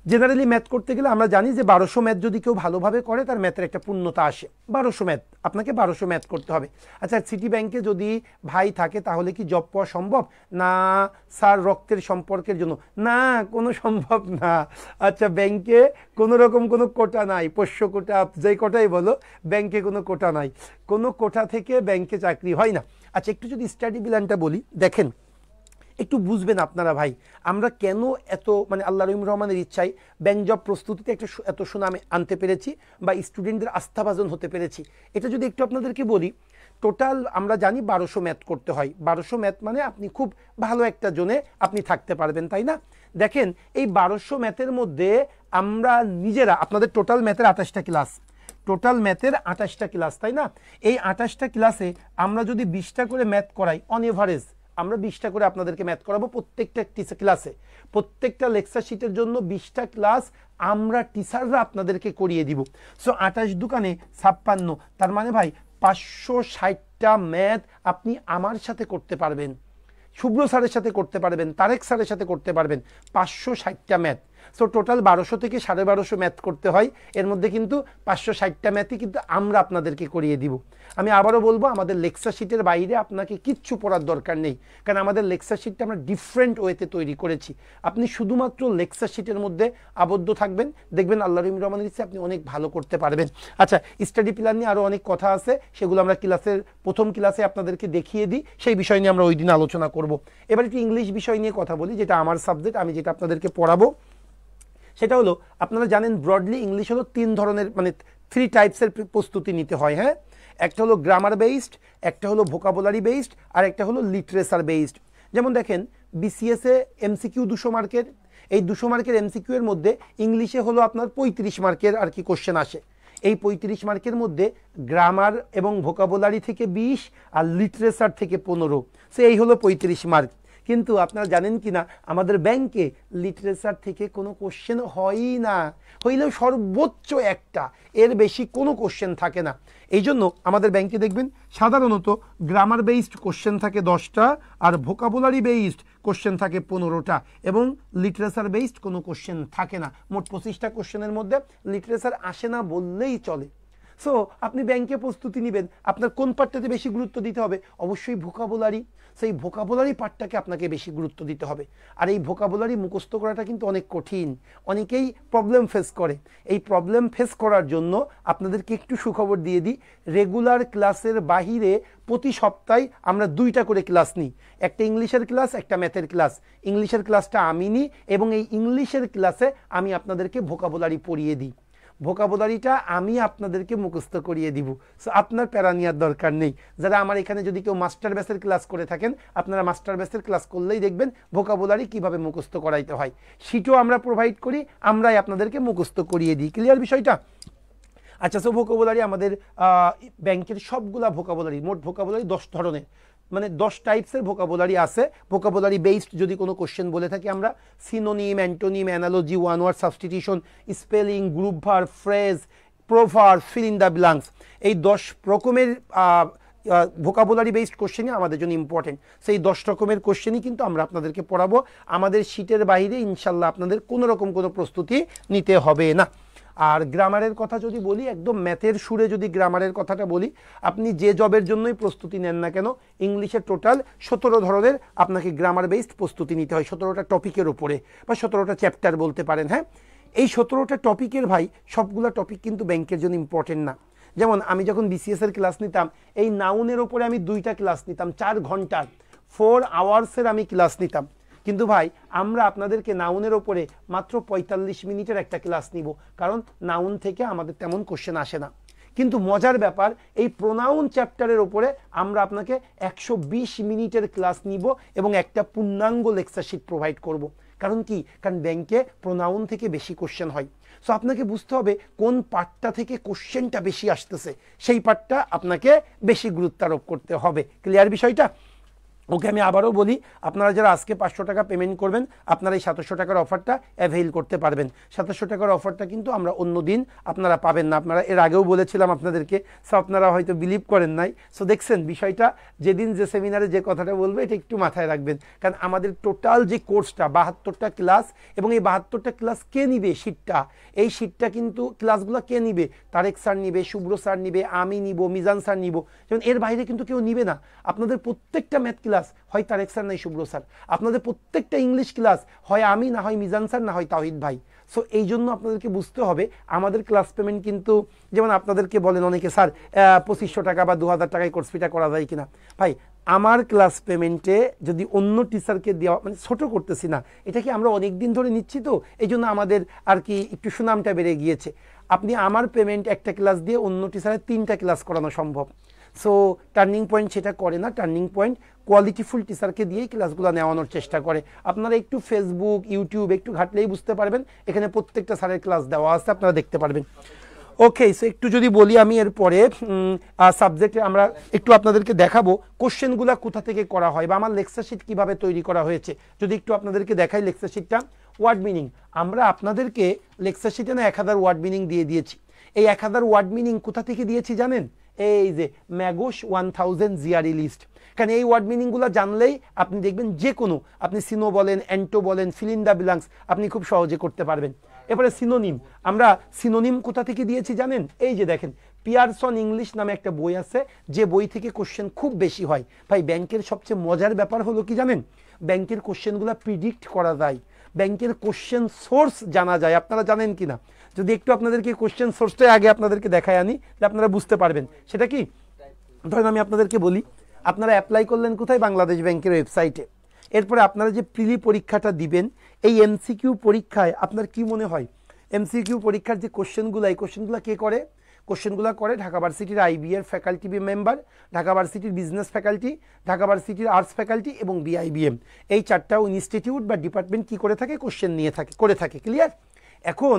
জেনারেলি ম্যাথ করতে গেলে আমরা জানি যে 1200 ম্যাথ যদি কেউ ভালোভাবে করে তার ম্যাথের একটা পূর্ণতা আসে। 1200 ম্যাথ, আপনাকে 1200 ম্যাথ করতে হবে। আচ্ছা, সিটি ব্যাংকে যদি ভাই থাকে তাহলে কি জব পাওয়া সম্ভব? না স্যার, রক্তের সম্পর্কের জন্য না, কোনো সম্ভব না। আচ্ছা, ব্যাংকে কোনো রকম কোনো কোটা নাই, পোষ্য কোটা যেই কোটাই বলো, ব্যাংকে কোনো কোটা নাই, কোনো কোটা থেকে ব্যাংকে চাকরি হয় না। আচ্ছা, একটু যদি স্টাডি প্ল্যানটা বলি, দেখেন একটু বুঝবেন আপনারা ভাই, আমরা কেন এত মানে আল্লাহ রহিম রহমানের ইচ্ছায় ব্যাংক জব প্রস্তুতিতে একটা এত সুনাম আনতে পেরেছি বা স্টুডেন্টদের আস্থাভাজন হতে পেরেছি, এটা যদি একটু আপনাদেরকে বলি। টোটাল আমরা জানি 1200 ম্যাথ করতে হয়। 1200 ম্যাথ মানে আপনি খুব ভালো একটা জোনে আপনি থাকতে পারবেন, তাই না? দেখেন, এই 1200 ম্যাথের মধ্যে আমরা নিজেরা, আপনাদের টোটাল ম্যাথের 28টা ক্লাস, টোটাল ম্যাথের 28টা ক্লাস, তাই না? এই 28টা ক্লাসে আমরা যদি 20টা করে ম্যাথ করাই, অন এভারেজ আমরা 20টা করে আপনাদেরকে ম্যাথ করাবো প্রত্যেকটা ক্লাসে। প্রত্যেকটা লেকচার শিটের জন্য 20টা ক্লাস আমরা টিচাররা আপনাদেরকে করিয়ে দিব। সো 28 দোকানে 56, তার মানে ভাই 560টা ম্যাথ আপনি আমার সাথে করতে পারবেন, শুভ্র স্যারের সাথে করতে পারবেন, তারেক স্যারের সাথে করতে পারবেন। 560টা ম্যাথ। সো টোটাল 1200 থেকে 1250 ম্যাথ করতে হয়, এর মধ্যে কিন্তু 560টা ম্যাথই কিন্তু আমরা আপনাদেরকে করিয়ে দিব। আমি আবারও বলবো, আমাদের লেকচার শিটের বাইরে আপনাকে কিচ্ছু পড়ার দরকার নেই, কারণ আমাদের লেকচার শিটটা আমরা ডিফারেন্ট ওয়েতে তৈরি করেছি। আপনি শুধুমাত্র লেকচার শিটের মধ্যে আবদ্ধ থাকবেন, দেখবেন আল্লাহ রহিম রহমানের ইচ্ছে আপনি অনেক ভালো করতে পারবেন। আচ্ছা, স্টাডি প্ল্যান নিয়ে আরও অনেক কথা আছে, সেগুলো আমরা ক্লাসের প্রথম ক্লাসে আপনাদেরকে দেখিয়ে দিই, সেই বিষয় নিয়ে আমরা ওই দিন আলোচনা করব। এবার একটু ইংলিশ বিষয় নিয়ে কথা বলি, যেটা আমার সাবজেক্ট, আমি যেটা আপনাদেরকে পড়াবো। সেটা হলো, আপনারা জানেন ব্রডলি ইংলিশ হলো 3 ধরনের, মানে 3 টাইপসের প্রস্তুতি নিতে হয়। হ্যাঁ, একটা হলো গ্রামার বেসড, একটা হলো ভোকাবুলারি বেসড, আর একটা হলো লিটারেচার বেসড। যেমন দেখেন, বিসিএস এ এমসিকিউ 200 মার্কের, এই 200 মার্কের এমসিকিউ এর মধ্যে ইংলিশে হলো আপনার 35 মার্কের আর কি কোশ্চেন আসে। এই 35 মার্কের মধ্যে গ্রামার এবং ভোকাবুলারি থেকে 20 আর লিটারেচার থেকে 15। সো এই হলো 35 মার্ক। কিন্তু আপনারা জানেন কি না, আমাদের ব্যাংকে লিটারেচার থেকে কোনো কোশ্চেন হয়ই না, হইলেও সর্বোচ্চ একটা, এর বেশি কোনো কোশ্চেন থাকে না। এই জন্য আমাদের ব্যাংকে দেখবেন সাধারণত গ্রামার বেসড কোশ্চেন থাকে 10টা, আর ভোকাবুলারি বেসড কোশ্চেন থাকে 15টা, এবং লিটারেচার বেসড কোনো কোশ্চেন থাকে না। মোট 25টা কোশ্চেনের মধ্যে লিটারেচার আসে না বললেই চলে। সো আপনি ব্যাংকে প্রস্তুতি নেবেন, আপনার কোন পার্টটাতে বেশি গুরুত্ব দিতে হবে? অবশ্যই ভোকাবুলারি। সেই ভোকাবুলারি পার্টটাকে আপনাকে বেশি গুরুত্ব দিতে হবে। আর এই ভোকাবুলারি মুখস্থ করাটা কিন্তু অনেক কঠিন, অনেকেই প্রবলেম ফেস করে। এই প্রবলেম ফেস করার জন্য আপনাদেরকে একটু সুখবর দিয়ে দিই, রেগুলার ক্লাসের বাহিরে প্রতি সপ্তাহে আমরা 2টা করে ক্লাস নিই, একটা ইংলিশের ক্লাস, একটা ম্যাথের ক্লাস। ইংলিশের ক্লাসটা আমি নিই, এবং এই ইংলিশের ক্লাসে আমি আপনাদেরকে ভোকাবুলারি পড়িয়ে দিই। ভোকাবুলারিটা আমি আপনাদেরকে মুখস্থ করিয়ে দিব। সো আপনার প্যারা নেওয়ার দরকার নেই। যারা আমার এখানে যদি কেউ মাস্টার বেসের ক্লাস করে থাকেন, আপনারা মাস্টার বেসের ক্লাস করলেই দেখবেন ভোকাবুলারি কিভাবে মুখস্থ করাইতে হয়। শিটও আমরা প্রোভাইড করি, আমরাই আপনাদেরকে মুখস্থ করিয়ে দিই। ক্লিয়ার বিষয়টা? আচ্ছা, সো ভোকাবুলারি আমাদের ব্যাংকের সবগুলা ভোকাবুলারি, মোট ভোকাবুলারি 10 ধরনের, মানে 10 টাইপসের ভোকাবুলারি আছে। ভোকাবুলারি বেসড যদি কোনো কোশ্চেন বলে থাকি আমরা, synonym, antonym, analogy, one word substitution, spelling, group verb, phrase, proverb, fill in the blanks, এই 10 রকমের ভোকাবুলারি বেসড কোশ্চেনই আমাদের জন্য ইম্পর্টেন্ট। সেই 10 রকমের কোশ্চেনই কিন্তু আমরা আপনাদেরকে পড়াবো। আমাদের শিটের বাইরে ইনশাল্লাহ আপনাদের কোনো রকম কোনো প্রস্তুতি নিতে হবে না। আর গ্রামারের কথা যদি বলি, একদম ম্যাথের সুরে যদি গ্রামারের কথাটা বলি, আপনি যে জবের জন্যই প্রস্তুতি নেন না কেন, ইংলিশে টোটাল 17 ধরনের আপনাকে গ্রামার বেসড প্রস্তুতি নিতে হয়, 17টা টপিকের উপরে, বা 17টা চ্যাপ্টার বলতে পারেন। হ্যাঁ, এই 17টা টপিকের ভাই সবগুলো টপিক কিন্তু ব্যাংকের জন্য ইম্পর্টেন্ট না। যেমন আমি যখন বিসিএস এর ক্লাস নিতাম, এই নাউনের ওপরে আমি 2টা ক্লাস নিতাম, 4 ঘন্টার, 4 আওয়ার্সের আমি ক্লাস নিতাম। কিন্তু ভাই আমরা আপনাদেরকে নাউনের ওপরে মাত্র 45 মিনিটের একটা ক্লাস নিব, কারণ নাউন থেকে আমাদের তেমন কোশ্চেন আসে না। কিন্তু মজার ব্যাপার, এই প্রোনাউন চ্যাপ্টারের ওপরে আমরা আপনাকে 120 মিনিটের ক্লাস নিব, এবং একটা পূর্ণাঙ্গ লেকচার শিট প্রোভাইড করব। কারণ কি? কারণ ব্যাংকে প্রোনাউন থেকে বেশি কোশ্চেন হয়। সো আপনাকে বুঝতে হবে কোন পার্টটা থেকে কোশ্চেনটা বেশি আসতেছে, সেই পার্টটা আপনাকে বেশি গুরুত্ব আরোপ করতে হবে। ক্লিয়ার বিষয়টা? ওকে, আমি আবারও বলি, আপনারা যারা আজকে 500 টাকা পেমেন্ট করবেন আপনারা এই 700 টাকার অফারটা অ্যাভেইল করতে পারবেন। 700 টাকার অফারটা কিন্তু আমরা অন্য দিন আপনারা পাবেন না। আপনারা এর আগেও বলেছিলাম আপনাদেরকে, সো আপনারা হয়তো বিলিভ করেন নাই। সো দেখছেন বিষয়টা, যেদিন যে সেমিনারে যে কথাটা বলবো এটা একটু মাথায় রাখবেন, কারণ আমাদের টোটাল যে কোর্সটা 72টা ক্লাস, এবং এই 72টা ক্লাস কে নিবে শীটটা, এই শীটটা কিন্তু ক্লাসগুলো কে নিবে, তারেক স্যার নিবে, শুভ্র স্যার নিবে, আমি নিব, মিজান স্যার নিব, যেমন এর বাইরে কিন্তু কেউ নিবে না। আপনাদের প্রত্যেকটা ম্যাথ ক্লাস হয় তারেক স্যার নাই শুভ্র স্যার, আপনাদের প্রত্যেকটা ইংলিশ ক্লাস হয় আমি, না হয় মিজান স্যার, না হয় তাওহিদ ভাই। সো এই জন্য আপনাদেরকে বুঝতে হবে আমাদের ক্লাস পেমেন্ট কিন্তু, যেমন আপনাদেরকে বলেন অনেকে স্যার 2500 টাকা বা 2000 টাকায় কোর্স ফিটা করা যায় কিনা, ভাই আমার ক্লাস পেমেন্টে যদি অন্য টিচারকে দেওয়া, মানে ছোটো করতেছি না, এটা কি আমরা অনেক দিন ধরে নিচ্ছি, তো এই জন্য আমাদের আর কি একটু সুনামটা বেড়ে গিয়েছে। আপনি আমার পেমেন্ট একটা ক্লাস দিয়ে অন্য টিচারের 3টা ক্লাস করানো সম্ভব। সো টার্নিং পয়েন্ট সেটা করে না, টার্নিং পয়েন্ট কোয়ালিটিফুল টিচারকে দিয়েই ক্লাসগুলো নেওয়ানোর চেষ্টা করে। আপনারা একটু ফেসবুক, ইউটিউব একটু ঘাটলেই বুঝতে পারবেন, এখানে প্রত্যেকটা স্যারের ক্লাস দেওয়া আছে, আপনারা দেখতে পারবেন। ওকে, সো একটু যদি বলি আমি এরপরে সাবজেক্টে আমরা একটু আপনাদেরকে দেখাবো কোশ্চেনগুলো কোথা থেকে করা হয় বা আমার লেকচার শিট কীভাবে তৈরি করা হয়েছে। যদি একটু আপনাদেরকে দেখাই লেকচার শিটটা, ওয়ার্ড মিনিং আমরা আপনাদেরকে লেকচার শিটে না 1000 ওয়ার্ড মিনিং দিয়ে দিয়েছি। এই 1000 ওয়ার্ড মিনিং কোথা থেকে দিয়েছি জানেন? এই যে ম্যাগোস 1000 জিআরই লিস্ট। কারণ এই ওয়ার্ড মিনিংগুলো জানলেই আপনি দেখবেন যে কোনো, আপনি সিনো বলেন, অ্যান্টো বলেন, ফিল ইন দ্য ব্ল্যাঙ্কস আপনি খুব সহজে করতে পারবেন। এরপরে সিনোনিম, আমরা সিনোনিম কোথা থেকে দিয়েছি জানেন? এই যে দেখেন, পিয়ারসন ইংলিশ নামে একটা বই আছে, যে বই থেকে কোশ্চেন খুব বেশি হয়। ভাই ব্যাংকের সবচেয়ে মজার ব্যাপার হলো কি জানেন? ব্যাংকের কোশ্চেনগুলো প্রিডিক্ট করা যায়, ব্যাংকের কোশ্চেন সোর্স জানা যায়। আপনারা জানেন কি না? যদি একটু আপনাদেরকে কোশ্চেন সোর্সটাই আগে আপনাদেরকে দেখায় আনি, যে আপনারা বুঝতে পারবেন সেটা কি। ধরেন আমি আপনাদেরকে বলি, আপনারা অ্যাপ্লাই করলেন কোথায়? বাংলাদেশ ব্যাংকের ওয়েবসাইটে। এরপরে আপনারা যে প্রিলি পরীক্ষাটা দিবেন, এই এমসিকিউ পরীক্ষায় আপনার কি মনে হয় এমসিকিউ পরীক্ষার যে কোশ্চেনগুলো, এই কোশ্চেনগুলো কে করে? কোশ্চেনগুলো করে ঢাকা ভার্সিটির আইবি এর ফ্যাকাল্টি মেম্বার, ঢাকা ভার্সিটির বিজনেস ফ্যাকাল্টি, ঢাকা ভার্সিটির আর্টস ফ্যাকাল্টি এবং বিআইবিএম। এই 4টা ইনস্টিটিউট বা ডিপার্টমেন্ট কি করে থাকে? কোশ্চেন নিয়ে থাকে, করে থাকে। ক্লিয়ার? এখন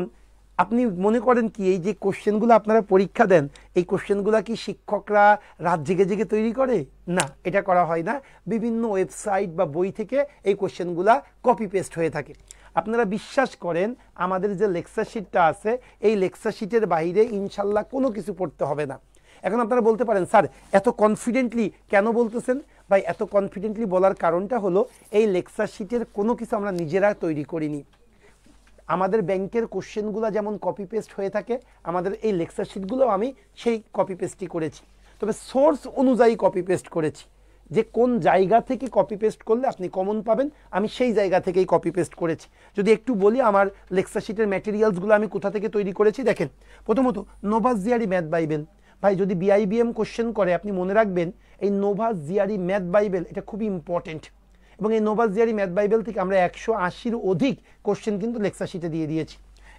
আপনি মনে করেন কি এই যে কোশ্চেনগুলো আপনারা পরীক্ষা দেন, এই কোশ্চেনগুলো কি শিক্ষকরা রাত জেগে জেগে তৈরি করে? না, এটা করা হয় না। বিভিন্ন ওয়েবসাইট বা বই থেকে এই কোশ্চেনগুলো কপি পেস্ট হয়ে থাকে। আপনারা বিশ্বাস করেন আমাদের যে লেকচার শিটটা আছে, এই লেকচার শিটের বাইরে ইনশাল্লাহ কোনো কিছু পড়তে হবে না। এখন আপনারা বলতে পারেন স্যার এত কনফিডেন্টলি কেন বলতেছেন? ভাই এত কনফিডেন্টলি বলার কারণটা হলো, এই লেকচার শিটের কোনো কিছু আমরা নিজেরা তৈরি করিনি। আমাদের ব্যাংকের কোশ্চেনগুলো যেমন কপি পেস্ট হয়ে থাকে, আমাদের এই লেকচার শিটগুলো আমি সেই কপি পেস্টই করেছি, তবে সোর্স অনুযায়ী কপি পেস্ট করেছি। যে কোন জায়গা থেকে কপি পেস্ট করলে আপনি কমন পাবেন, আমি সেই জায়গা থেকেই কপি পেস্ট করেছি। যদি একটু বলি আমার লেকচার শিটের ম্যাটেরিয়ালসগুলো আমি কোথা থেকে তৈরি করেছি, দেখেন। প্রথমত নোভাস জিআরই ম্যাথ বাইবেল। ভাই যদি বিআইবিএম কোশ্চেন করে, আপনি মনে রাখবেন এই নোভাস জিআরই ম্যাথ বাইবেল এটা খুবই ইম্পর্টেন্ট, এবং এই নোভাস জিআরই ম্যাথ বাইবেল থেকে আমরা 180-র অধিক কোশ্চেন কিন্তু লেকচার শিটে দিয়ে দিয়েছি।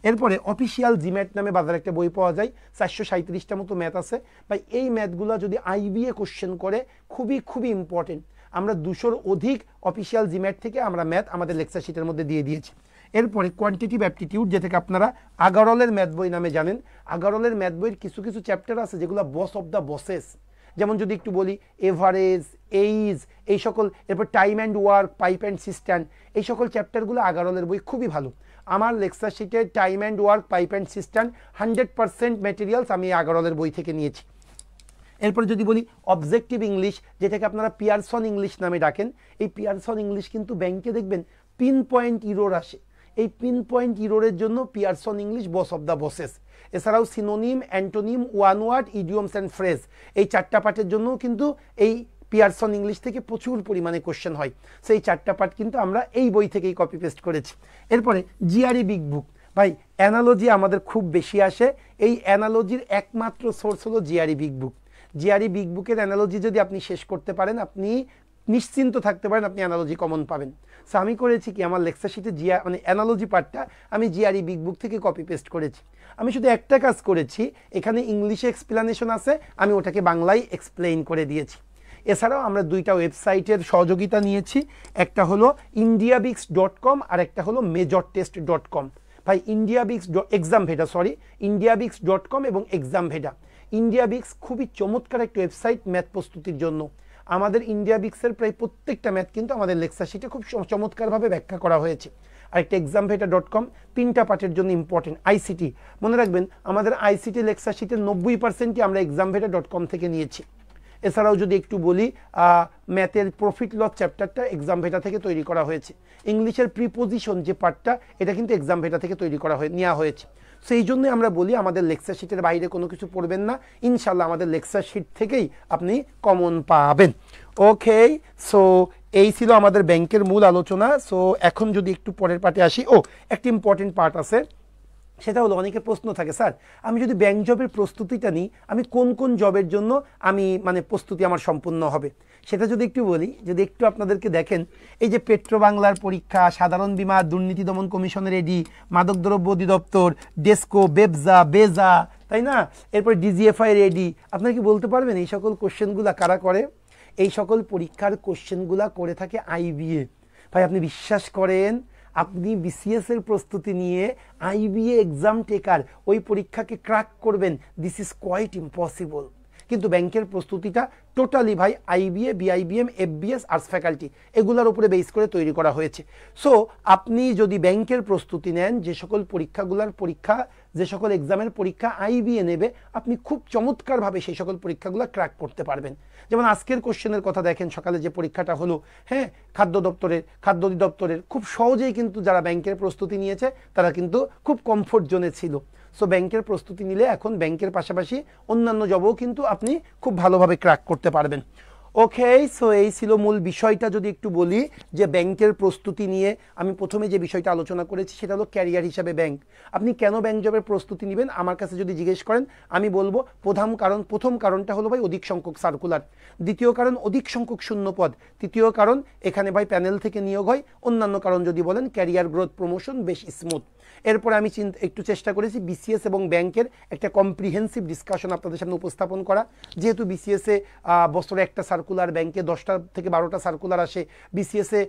এরপরে অফিসিয়াল জিম্যাট নামে বাজারে একটা বই পাওয়া যায়, 437টা মতো ম্যাথ আছে। ভাই এই ম্যাথগুলো যদি আইবিএ কোশ্চেন করে, খুবই খুবই ইম্পর্টেন্ট। আমরা 200-র অধিক অফিসিয়াল জিম্যাট থেকে আমরা ম্যাথ আমাদের লেকচার শিটের মধ্যে দিয়ে দিয়েছি। এরপরে কোয়ান্টিটিভ অ্যাপটিটিউড, যে থেকে আপনারা আগারলের ম্যাথ বই নামে জানেন। আগারলের ম্যাথ বইয়ের কিছু কিছু চ্যাপ্টার আছে যেগুলো বস অফ দ্য বসেস, যেমন যদি একটু বলি এভারেজ, এইজ, এই সকল, এরপর time and work, pipe and system, এই সকল চ্যাপ্টারগুলো আগারলের বই খুবই ভালো। আমার লেকচার শিটে time and work, pipe and system 100% materials আমি আগারলের বই থেকে নিয়েছি। এরপরে যদি বলি অবজেক্টিভ ইংলিশ, যেটাকে আপনারা পিয়ারসন ইংলিশ নামে ডাকেন, এই পিয়ারসন ইংলিশ কিন্তু ব্যাংকে দেখবেন পিন পয়েন্ট ইরোর আসে। এই পিন পয়েন্ট ইরোরের জন্য Pearson English boss of the bosses. এছাড়াও synonym, antonym, one word, idioms and phrase, এই 4টা পার্টের জন্য কিন্তু এই পিয়ারসন ইংলিশ থেকে প্রচুর পরিমাণে কোশ্চেন হয়। সেই 4টা পার্ট কিন্তু আমরা এই বই থেকেই কপি পেস্ট করেছি। এরপরে জিআরই বিগ বুক। ভাই অ্যানালজি আমাদের খুব বেশি আসে, এই অ্যানালজির একমাত্র সোর্স হলো জিআরই বিগ বুক। জিআরই বিগ বুকের অ্যানালজি যদি আপনি শেষ করতে পারেন, আপনি নিশ্চিন্ত থাকতে পারেন আপনি অ্যানালজি কমন পাবেন। সো আমি করেছি কি, আমার লেকচার শিটে মানে অ্যানালজি পার্টটা আমি জিআরই বিগ বুক থেকে কপি পেস্ট করেছি। আমি শুধু একটা কাজ করেছি, এখানে ইংলিশে এক্সপ্লেনেশন আছে, আমি ওটাকে বাংলায় এক্সপ্লেইন করে দিয়েছি। এছাড়াও আমরা 2টা ওয়েবসাইটের সহযোগিতা নিয়েছি, একটা হলো indiabix.com আর একটা হলো majortest.com। ভাই indiabix.com এবং examveda। ইন্ডিয়াবিক্স খুবই চমৎকার একটা ওয়েবসাইট ম্যাথ প্রস্তুতির জন্য। আমাদের ইন্ডিয়া বিক্সের প্রায় প্রত্যেকটা ম্যাথ কিন্তু আমাদের লেকচার শিটে খুব চমৎকারভাবে ব্যাখ্যা করা হয়েছে। আরেকটা examveta.com 3টা পার্টের জন্য ইম্পর্টেন্ট। আইসিটি মনে রাখবেন, আমাদের আইসিটি লেকচার শিটের 90%ই আমরা examveta.com থেকে নিয়েছি। এছাড়াও যদি একটু বলি, ম্যাথের প্রফিট লস চ্যাপ্টারটা examveta থেকে তৈরি করা হয়েছে। ইংলিশের প্রিপোজিশন যে পার্টটা, এটা কিন্তু examveta থেকে তৈরি করা নেওয়া হয়েছে। সেই জন্যই আমরা বলি আমাদের লেকচার শিটের বাইরে কোনো কিছু পড়বেন না, ইনশাল্লাহ আমাদের লেকচার শিট থেকেই আপনি কমন পাবেন। ওকে, সো এই ছিল আমাদের ব্যাংকের মূল আলোচনা। সো এখন যদি একটু পরের পার্টে আসি, একটা ইম্পর্টেন্ট পার্ট আছে, সেটা হলো অনেকের প্রশ্ন থাকে, স্যার আমি যদি ব্যাংক জবের প্রস্তুতিটা নিই, আমি কোন কোন জবের জন্য আমি মানে প্রস্তুতি আমার সম্পূর্ণ হবে, সেটা যদি একটু বলি। যদি একটু আপনাদেরকে দেখেন, এই যে পেট্রো বাংলার পরীক্ষা, সাধারণ বীমা, দুর্নীতি দমন কমিশনের এডি, মাদকদ্রব্য অধিদপ্তর, ডেস্কো, বেজা, তাই না, এরপর ডিজিএফআই এর এডি, আপনারা কি বলতে পারবেন এই সকল কোশ্চেনগুলা কারা করে? এই সকল পরীক্ষার কোশ্চেনগুলা করে থাকে আইবিএ। ভাই আপনি বিশ্বাস করেন, আপনি বিসিএস এর প্রস্তুতি নিয়ে আইবিএ এক্সাম টেকার ওই পরীক্ষাকে ক্র্যাক করবেন, দিস ইজ কোয়াইট ইম্পসিবল। কিন্তু ব্যাংকের প্রস্তুতিটা টোটালি ভাই IBA, BIBM, FBS, arts faculty এগুলোর উপরে বেস করে তৈরি করা হয়েছে। সো আপনি যদি ব্যাংকের প্রস্তুতি নেন, যে সকল যে সকল এক্সামের পরীক্ষা আইবিএ নেবে, আপনি খুব চমৎকারভাবে সেই সকল পরীক্ষাগুলো ক্র্যাক করতে পারবেন। যেমন আজকের কোশ্চেনের কথা দেখেন, সকালে যে পরীক্ষাটা হলো, হ্যাঁ, খাদ্য অধিদপ্তরের খুব সহজেই কিন্তু যারা ব্যাংকের প্রস্তুতি নিয়েছে তারা কিন্তু খুব কমফোর্ট জোনে ছিল। সো ব্যাংকের প্রস্তুতি নিলে এখন ব্যাংকের পাশাপাশি অন্যান্য জবও কিন্তু আপনি খুব ভালোভাবে ক্র্যাক করতে পারবেন। ওকে, সো এই ছিল মূল বিষয়টা। যদি একটু বলি যে ব্যাংকের প্রস্তুতি নিয়ে আমি প্রথমে যে বিষয়টা আলোচনা করেছি সেটা হলো ক্যারিয়ার হিসাবে ব্যাংক। আপনি কেন ব্যাংক জবের প্রস্তুতি নেবেন আমার কাছে যদি জিজ্ঞেস করেন, আমি বলবো প্রথম কারণটা হলো ভাই অধিক সংখ্যক সার্কুলার, দ্বিতীয় কারণ অধিক সংখ্যক শূন্যপদ, তৃতীয় কারণ এখানে ভাই প্যানেল থেকে নিয়োগ হয়, অন্যান্য কারণ যদি বলেন ক্যারিয়ার গ্রোথ প্রমোশন বেশ স্মুথ। এরপরে আমি একটু চেষ্টা করেছি বিসিএস এবং ব্যাংকের একটা কম্প্রিহেন্সিভ ডিসকাশন আপনাদের সামনে উপস্থাপন করা। যেহেতু বিসিএসে বছরে একটা সার্কুলার, ব্যাংকে 10টা থেকে 12টা সার্কুলার আসে, বিসিএসে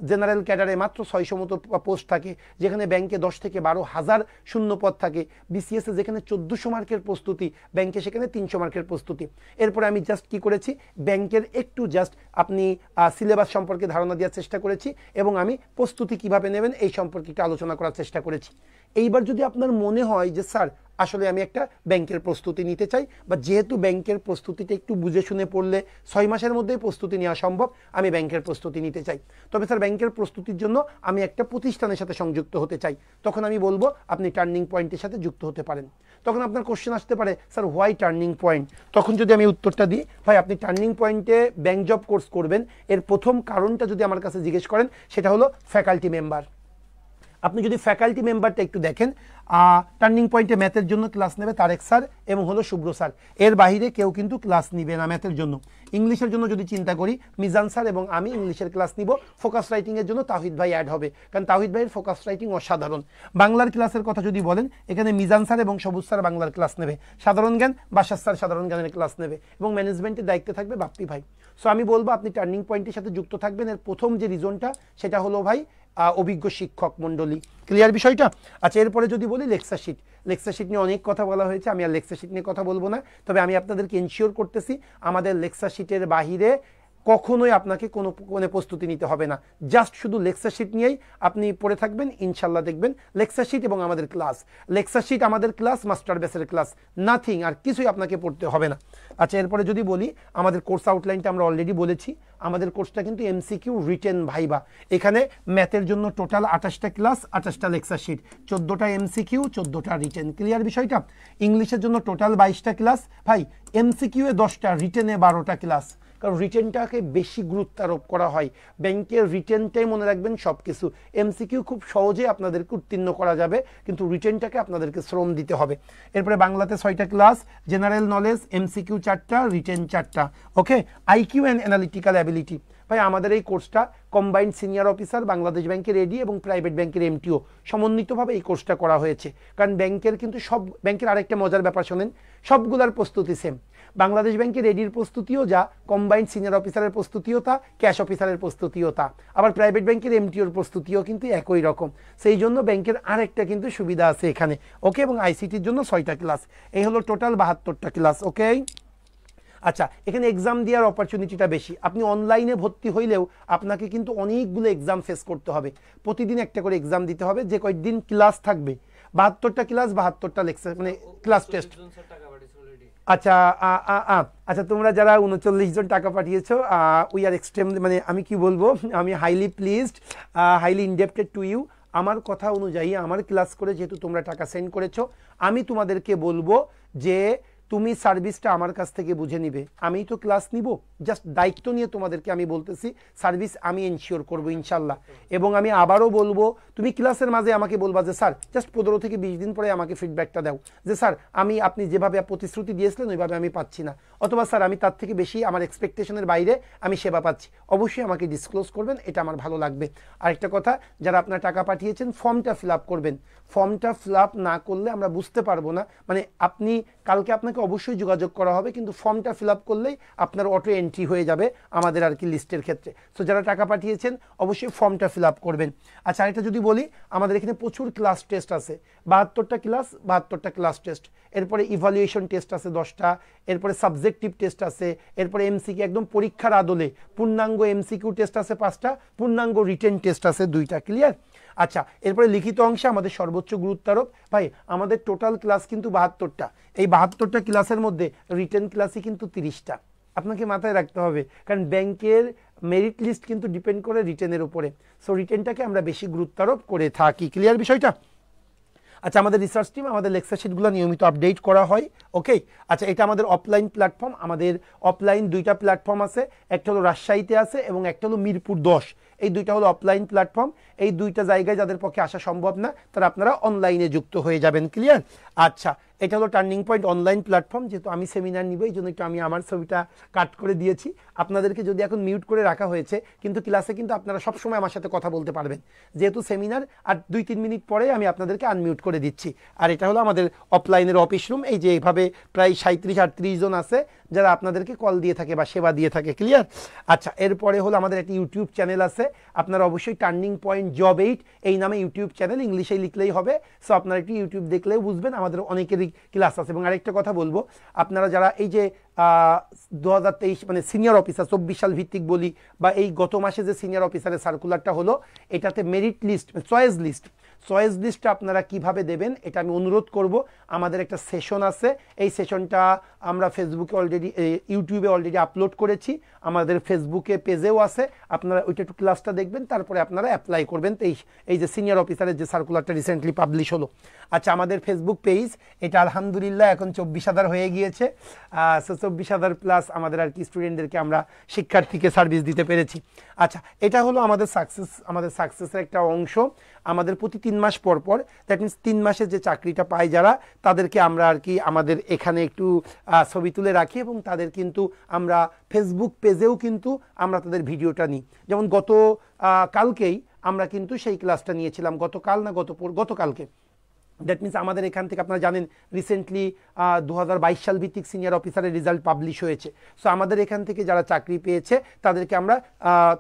জেনারেল ক্যাডারে মাত্র 600 মতো পোস্ট থাকে, যেখানে ব্যাংকে 10 থেকে 12,000 শূন্যপদ থাকে। বিসিএসে যেখানে 1400 মার্কের প্রস্তুতি, ব্যাংকে সেখানে 300 মার্কের প্রস্তুতি। এরপরে আমি জাস্ট কি করেছি, ব্যাংকের একটু জাস্ট আপনি সিলেবাস সম্পর্কে ধারণা দেওয়ার চেষ্টা করেছি এবং আমি প্রস্তুতি কিভাবে নেবেন এই সম্পর্কে একটু আলোচনা করার চেষ্টা করেছি। এইবার যদি আপনার মনে হয় যে স্যার আসলে আমি একটা ব্যাংকের প্রস্তুতি নিতে চাই, বা যেহেতু ব্যাংকের প্রস্তুতিটা একটু বুঝে শুনে পড়লে 6 মাসের মধ্যেই প্রস্তুতি নেওয়া সম্ভব, আমি ব্যাংকের প্রস্তুতি নিতে চাই, তবে স্যার ব্যাংকের প্রস্তুতির জন্য আমি একটা প্রতিষ্ঠানের সাথে সংযুক্ত হতে চাই, তখন আমি বলবো আপনি টার্নিং পয়েন্টের সাথে যুক্ত হতে পারেন। তখন আপনার কোশ্চেন আসতে পারে, স্যার হোয়াই টার্নিং পয়েন্ট? তখন যদি আমি উত্তরটা দিই, ভাই আপনি টার্নিং পয়েন্টে ব্যাংক জব কোর্স করবেন, এর প্রথম কারণটা যদি আমার কাছে জিজ্ঞেস করেন সেটা হলো ফ্যাকাল্টি মেম্বার। আপনি যদি ফ্যাকাল্টি মেম্বারটা একটু দেখেন, টার্নিং পয়েন্টে ম্যাথের জন্য ক্লাস নেবে তারেক স্যার এবং হলো শুভ্র স্যার, এর বাইরে কেউ কিন্তু ক্লাস নিবে না ম্যাথের জন্য। ইংলিশের জন্য যদি চিন্তা করি, মিজান স্যার এবং আমি ইংলিশের ক্লাস নিব, ফোকাস রাইটিংয়ের জন্য তাহিদ ভাই অ্যাড হবে, কারণ তাহিদ ভাইয়ের ফোকাস রাইটিং অসাধারণ। বাংলার ক্লাসের কথা যদি বলেন, এখানে মিজান স্যার এবং সবুজ স্যার বাংলার ক্লাস নেবে, সাধারণ জ্ঞান বাসার স্যার সাধারণ জ্ঞানের ক্লাস নেবে, এবং ম্যানেজমেন্টের দায়িত্বে থাকবে বাপ্পি ভাই। সো আমি বলবো আপনি টার্নিং পয়েন্টের সাথে যুক্ত থাকবেন। এর প্রথম যে রিজনটা সেটা হলো ভাই অভিজ্ঞ শিক্ষক মণ্ডলী। ক্লিয়ার বিষয়টা? আচ্ছা, এরপরে যদি বলি লেকচার শিট নিয়ে অনেক কথা বলা হয়েছে, আমি আর লেকচার শিট নিয়ে কথা বলবো না, তবে আমি আপনাদেরকে এনশিওর করতেছি আমাদের লেকচার শিটের বাহিরে কখনোই আপনাকে কোনো প্রস্তুতি নিতে হবে না, জাস্ট শুধু লেকচার শিট নিয়েই আপনি পড়ে থাকবেন, ইনশাল্লাহ দেখবেন লেকচার শিট এবং আমাদের ক্লাস, লেকচার শিট আমাদের ক্লাস, মাস্টার বেসের ক্লাস, নাথিং, আর কিছুই আপনাকে পড়তে হবে না। আচ্ছা, এরপরে যদি বলি আমাদের কোর্স আউটলাইনটা আমরা অলরেডি বলেছি, আমাদের কোর্সটা কিন্তু এমসিকিউ রিটেন ভাইবা। এখানে ম্যাথের জন্য টোটাল 28টা ক্লাস, 28টা লেকচার শিট, 14টা এমসিকিউ, 14টা রিটেন। ক্লিয়ার বিষয়টা? ইংলিশের জন্য টোটাল 22টা ক্লাস, ভাই এমসিকিউ এ 10টা, রিটেনে 12টা ক্লাস, কারণ রিটেনটাকে বেশি গুরুত্ব আরোপ করা হয়। ব্যাংকের রিটেনটাই মনে রাখবেন সব কিছু, এমসিকিউ খুব সহজে আপনাদেরকে উত্তীর্ণ করা যাবে, কিন্তু রিটেনটাকে আপনাদেরকে শ্রম দিতে হবে। এরপরে বাংলাতে 6টা ক্লাস, জেনারেল নলেজ, এমসিকিউ 4টা, রিটেন 4টা। ওকে, আইকিউ অ্যান্ড অ্যানালিটিক্যাল অ্যাবিলিটি। ভাই আমাদের এই কোর্সটা কম্বাইন্ড সিনিয়র অফিসার, বাংলাদেশ ব্যাংকের এডি এবং প্রাইভেট ব্যাংকের এমটিও সমন্বিতভাবে এই কোর্সটা করা হয়েছে। কারণ ব্যাংকের কিন্তু সব ব্যাংকের আরেকটা মজার ব্যাপার শোনেন, সবগুলার প্রস্তুতি সেম। বাংলাদেশ ব্যাংকের এডির প্রস্তুতিও যা, কম্বাইন্ড সিনিয়র অফিসারের প্রস্তুতিও তা, ক্যাশ অফিসারের প্রস্তুতিও তা, আবার প্রাইভেট ব্যাংকের এমটিওর প্রস্তুতিও কিন্তু একই রকম। সেই জন্য ব্যাংকের আরেকটা কিন্তু সুবিধা আছে এখানে। ওকে, এবং আইসিটির জন্য 6টা ক্লাস, এই হলো টোটাল 72টা ক্লাস। ওকে, আচ্ছা, এখানে এক্সাম দেওয়ার অপরচুনিটিটা বেশি। আপনি অনলাইনে ভর্তি হইলেও আপনাকে কিন্তু অনেকগুলো এক্সাম ফেস করতে হবে, প্রতিদিন একটা করে এক্সাম দিতে হবে, যে কয়েকদিন ক্লাস থাকবে 72টা ক্লাস, 72টা লেকচার, মানে ক্লাস টেস্ট। আচ্ছা আচ্ছা, তোমরা যারা 39 জন টাকা পাঠিয়েছো, উই আর এক্সট্রিমলি, মানে আমি কি বলবো, আমি highly pleased, highly indebted to you. আমার কথা অনুযায়ী আমার ক্লাস করে যেহেতু তোমরা টাকা সেন্ড করেছো, আমি তোমাদেরকে বলবো যে তুমি সার্ভিসটা আমার কাছ থেকে বুঝে নিবে। আমি তো ক্লাস নিব, জাস্ট দায়িত্ব নিয়ে তোমাদেরকে আমি বলতেছি, সার্ভিস আমি এনশিওর করবো ইনশাল্লাহ। এবং আমি আবারও বলবো, তুমি ক্লাসের মাঝে আমাকে বলবা যে স্যার জাস্ট 15 থেকে 20 দিন পরে আমাকে ফিডব্যাকটা দাও যে স্যার আপনি যেভাবে প্রতিশ্রুতি দিয়েছিলেন ওইভাবে আমি পাচ্ছি না, অথবা স্যার আমি তার থেকে বেশি, আমার এক্সপেকটেশনের বাইরে আমি সেবা পাচ্ছি। অবশ্যই আমাকে ডিসক্লোজ করবেন, এটা আমার ভালো লাগবে। আরেকটা কথা, যারা আপনার টাকা পাঠিয়েছেন ফর্মটা ফিল আপ করবেন। ফর্মটা ফিল আপ না করলে আমরা বুঝতে পারবো না, মানে আপনি কালকে আপনাকে অবশ্যই যোগাযোগ করা হবে, কিন্তু ফর্মটা ফিল আপ করলেই আপনার অটো এন্ট্রি হয়ে যাবে আমাদের আর কি লিস্টের ক্ষেত্রে। সো যারা টাকা পাঠিয়েছেন অবশ্যই ফর্মটা ফিল আপ করবেন। আচ্ছা, আরেকটা যদি বলি, আমাদের এখানে প্রচুর ক্লাস টেস্ট আছে, 72টা ক্লাস, 72টা ক্লাস টেস্ট। এরপরে ইভালুয়েশন টেস্ট আছে 10টা, এরপরে সাবজেক্টিভ টেস্ট আছে, এরপরে এমসিকিউ, একদম পরীক্ষার আদলে পূর্ণাঙ্গ এমসিকিউ টেস্ট আছে 5টা, পূর্ণাঙ্গ রিটেন টেস্ট আছে 2টা। ক্লিয়ার? আচ্ছা, এরপরে লিখিত অংশে আমাদের সর্বোচ্চ গুরুত্বারোপ। ভাই আমাদের টোটাল ক্লাস কিন্তু 72টা, এই 72টা ক্লাসের মধ্যে রিটেন ক্লাসই কিন্তু 30টা। আপনাকে মাথায় রাখতে হবে, কারণ ব্যাংকের মেরিট লিস্ট কিন্তু ডিপেন্ড করে রিটেনের উপরে। সো রিটেনটাকে আমরা বেশি গুরুত্বারোপ করে থাকি। ক্লিয়ার বিষয়টা? আচ্ছা, আমাদের রিসার্চ টিম আমাদের লেকচার শিটগুলো নিয়মিত আপডেট করা হয়। ওকে, আচ্ছা, এটা আমাদের অফলাইন প্ল্যাটফর্ম। আমাদের অফলাইন 2টা প্ল্যাটফর্ম আছে, একটা হলো রাজশাহীতে আছে এবং একটা হলো মিরপুর 10। এই 2টা হলো অফলাইন প্ল্যাটফর্ম। এই 2টা জায়গায় যাদের পক্ষে আসা সম্ভব না, তারা আপনারা অনলাইনে যুক্ত হয়ে যাবেন। ক্লিয়ার? আচ্ছা, এটা হলো টার্নিং পয়েন্ট অনলাইন প্ল্যাটফর্ম। যেহেতু আমি সেমিনার নিব, এই জন্য একটু আমি আমার ছবিটা কাট করে দিয়েছি। আপনাদেরকে যদি এখন মিউট করে রাখা হয়েছে, কিন্তু ক্লাসে কিন্তু আপনারা সবসময় আমার সাথে কথা বলতে পারবেন, যেহেতু সেমিনার। আর 2-3 মিনিট পরে আমি আপনাদেরকে আনমিউট করে দিচ্ছি। আর এটা হলো আমাদের অফলাইনের অফিস রুম। এই যে এইভাবে প্রায় 37-38 জন আছে যারা আপনাদেরকে কল দিয়ে থাকে বা সেবা দিয়ে থাকে। ক্লিয়ার? আচ্ছা, এরপরে হলো আমাদের একটা ইউটিউব চ্যানেল আছে। আপনারা অবশ্যই টার্নিং পয়েন্ট জব 8 এই নামে ইউটিউব চ্যানেল, ইংলিশে লিখলেই হবে। সো আপনারা একটু ইউটিউব দেখলেও বুঝবেন, আমাদের অনেকেরই ক্লাস আছে। এবং আরেকটা কথা বলবো, আপনারা যারা এই যে 2023 মানে সিনিয়র অফিসার 24 সাল ভিত্তিক বলি, বা এই গত মাসে যে সিনিয়র অফিসারের সার্কুলারটা হলো, এটাতে মেরিট লিস্ট, চয়েস লিস্টটা আপনারা কিভাবে দেবেন এটা আমি অনুরোধ করব। আমাদের একটা সেশন আছে, এই সেশনটা আমরা ফেসবুকে অলরেডি, ইউটিউবে অলরেডি আপলোড করেছি, আমাদের ফেসবুকে পেজেও আছে। আপনারা ওইটা একটু ক্লাসটা দেখবেন, তারপরে আপনারা অ্যাপ্লাই করবেন। এই যে সিনিয়র অফিসারের যে সার্কুলারটা রিসেন্টলি পাবলিশ হলো। আচ্ছা, আমাদের ফেসবুক পেজ এটা আলহামদুলিল্লাহ এখন 24,000 হয়ে গিয়েছে। 24,000 প্লাস আমাদের আর কি স্টুডেন্টদেরকে আমরা শিক্ষার্থীকে সার্ভিস দিতে পেরেছি। আচ্ছা, এটা হলো আমাদের সাকসেসের একটা অংশ। আমাদের প্রতি 3 মাস পর পর, দ্যাট মিনস 3 মাসের যে চাকরিটা পায় যারা, তাদেরকে আমরা আর কি আমাদের এখানে একটু ছবি তুলে রাখি, এবং তাদের কিন্তু আমরা ফেসবুক পেজেও কিন্তু আমরা তাদের ভিডিওটা নিই। যেমন কালকেই আমরা কিন্তু সেই ক্লাসটা নিয়েছিলাম, গতকালকে। দ্যাট মিনস আমাদের এখান থেকে আপনারা জানেন রিসেন্টলি 2022 সাল ভিত্তিক সিনিয়র অফিসারের রেজাল্ট পাবলিশ হয়েছে। সো আমাদের এখান থেকে যারা চাকরি পেয়েছে তাদেরকে আমরা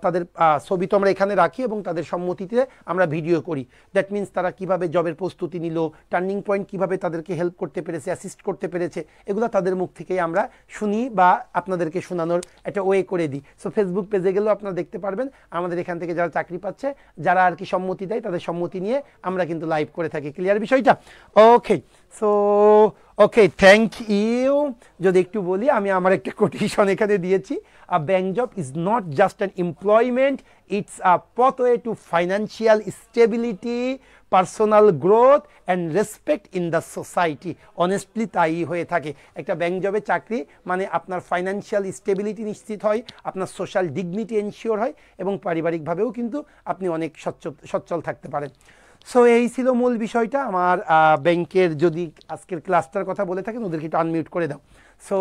তাদের ছবি তো আমরা এখানে রাখি, এবং তাদের সম্মতিতে আমরা ভিডিও করি। দ্যাট মিনস তারা কিভাবে জবের প্রস্তুতি নিল, টার্নিং পয়েন্ট কিভাবে তাদেরকে হেল্প করতে পেরেছে, অ্যাসিস্ট করতে পেরেছে, এগুলো তাদের মুখ থেকেই আমরা শুনি বা আপনাদেরকে শোনানোর একটা ওয়ে করে দিই। সো ফেসবুক পেজে গেলেও আপনারা দেখতে পারবেন আমাদের এখান থেকে যারা চাকরি পাচ্ছে, যারা আর কি সম্মতি দেয়, তাদের সম্মতি নিয়ে আমরা কিন্তু লাইভ করে থাকি। ক্লিয়ার বিষয়টা? Okay, so okay, thank you. যদি একটু বলি, আমি আমার একটা কোটেশন এখানে দিয়েছি, a bank job is not just an employment, it's a pathway to financial stability, personal growth and respect in the society. Honestly তাই হয়ে থাকে। একটা ব্যাংক জবে চাকরি মানে আপনার ফাইন্যান্সিয়াল স্টেবিলিটি নিশ্চিত হয়, আপনার সোশ্যাল ডিগনিটি এনশিওর হয়, এবং পারিবারিকভাবেও কিন্তু আপনি অনেক সচ্ছল থাকতে পারেন। সো এই ছিল মূল বিষয়টা আমার। ব্যাংকের যদি আজকের ক্লাসটার কথা বলে থাকেন, ওদেরকে একটু আনমিউট করে দাও। সো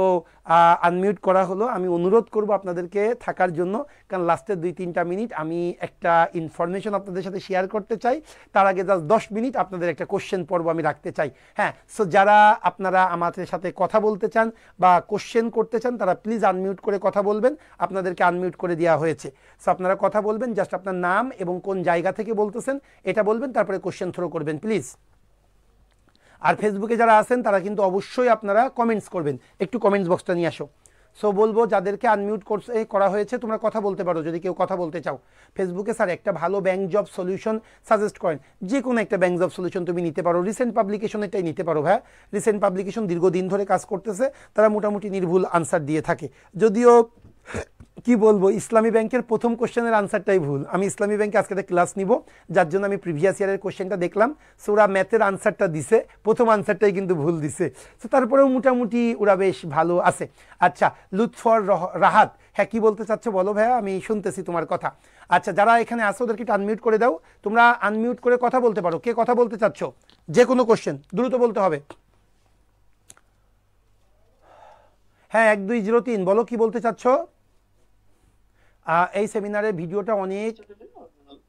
আনমিউট করা হলো। আমি অনুরোধ করব আপনাদেরকে থাকার জন্য, কারণ লাস্টের 2-3টা মিনিট আমি একটা ইনফরমেশন আপনাদের সাথে শেয়ার করতে চাই। তার আগে জাস্ট 10 মিনিট আপনাদের একটা কোশ্চেন পর্ব আমি রাখতে চাই। হ্যাঁ, সো যারা আপনারা আমাদের সাথে কথা বলতে চান বা কোশ্চেন করতে চান, তারা প্লিজ আনমিউট করে কথা বলবেন। আপনাদেরকে আনমিউট করে দেওয়া হয়েছে। সো আপনারা কথা বলবেন, জাস্ট আপনার নাম এবং কোন জায়গা থেকে বলতেছেন এটা বলবেন, তারপরে কোশ্চেন থ্রো করবেন প্লিজ। আর ফেসবুকে যারা আছেন তারা কিন্তু অবশ্যই আপনারা কমেন্টস করবেন। একটু কমেন্টস বক্সটা নিয়ে আসো। সো বলবো যাদেরকে আনমিউট করা হয়েছে তোমরা কথা বলতে পারো যদি কেউ কথা বলতে চাও। ফেসবুকে স্যার একটা ভালো ব্যাংক জব সলিউশন সাজেস্ট করেন। যে কোনো একটা ব্যাংক জব সলিউশন তুমি নিতে পারো, রিসেন্ট পাবলিকেশন এটাই নিতে পারো ভাই। রিসেন্ট পাবলিকেশন দীর্ঘদিন ধরে কাজ করতেছে, তারা মোটামুটি নির্ভুল আনসার দিয়ে থাকে। যদিও কি বলবো, ইসলামী ব্যাংকের প্রথম কোশ্চেনের আনসারটাই ভুল। আমি ইসলামী ব্যাংকে আজকে একটা ক্লাস নিব, যার জন্য আমি প্রিভিয়াস ইয়ারের কোশ্চেনটা দেখলাম। সো ওরা ম্যাথের আনসারটা দিছে, প্রথম আনসারটাই কিন্তু ভুল দিছে। সো তারপরেও মোটামুটি ওরা বেশ ভালো আছে। আচ্ছা, লুৎফর রাহাত, হ্যাঁ কি বলতে চাচ্ছ বলো ভাইয়া, আমি শুনতেছি তোমার কথা। আচ্ছা, যারা এখানে আসো ওদেরকে একটু আনমিউট করে দাও। তোমরা আনমিউট করে কথা বলতে পারো। কে কথা বলতে চাচ্ছ? যে কোনো কোশ্চেন দ্রুত বলতে হবে। হ্যাঁ 1203 বলো কি বলতে চাচ্ছ। এই সেমিনারের ভিডিওটা অনেক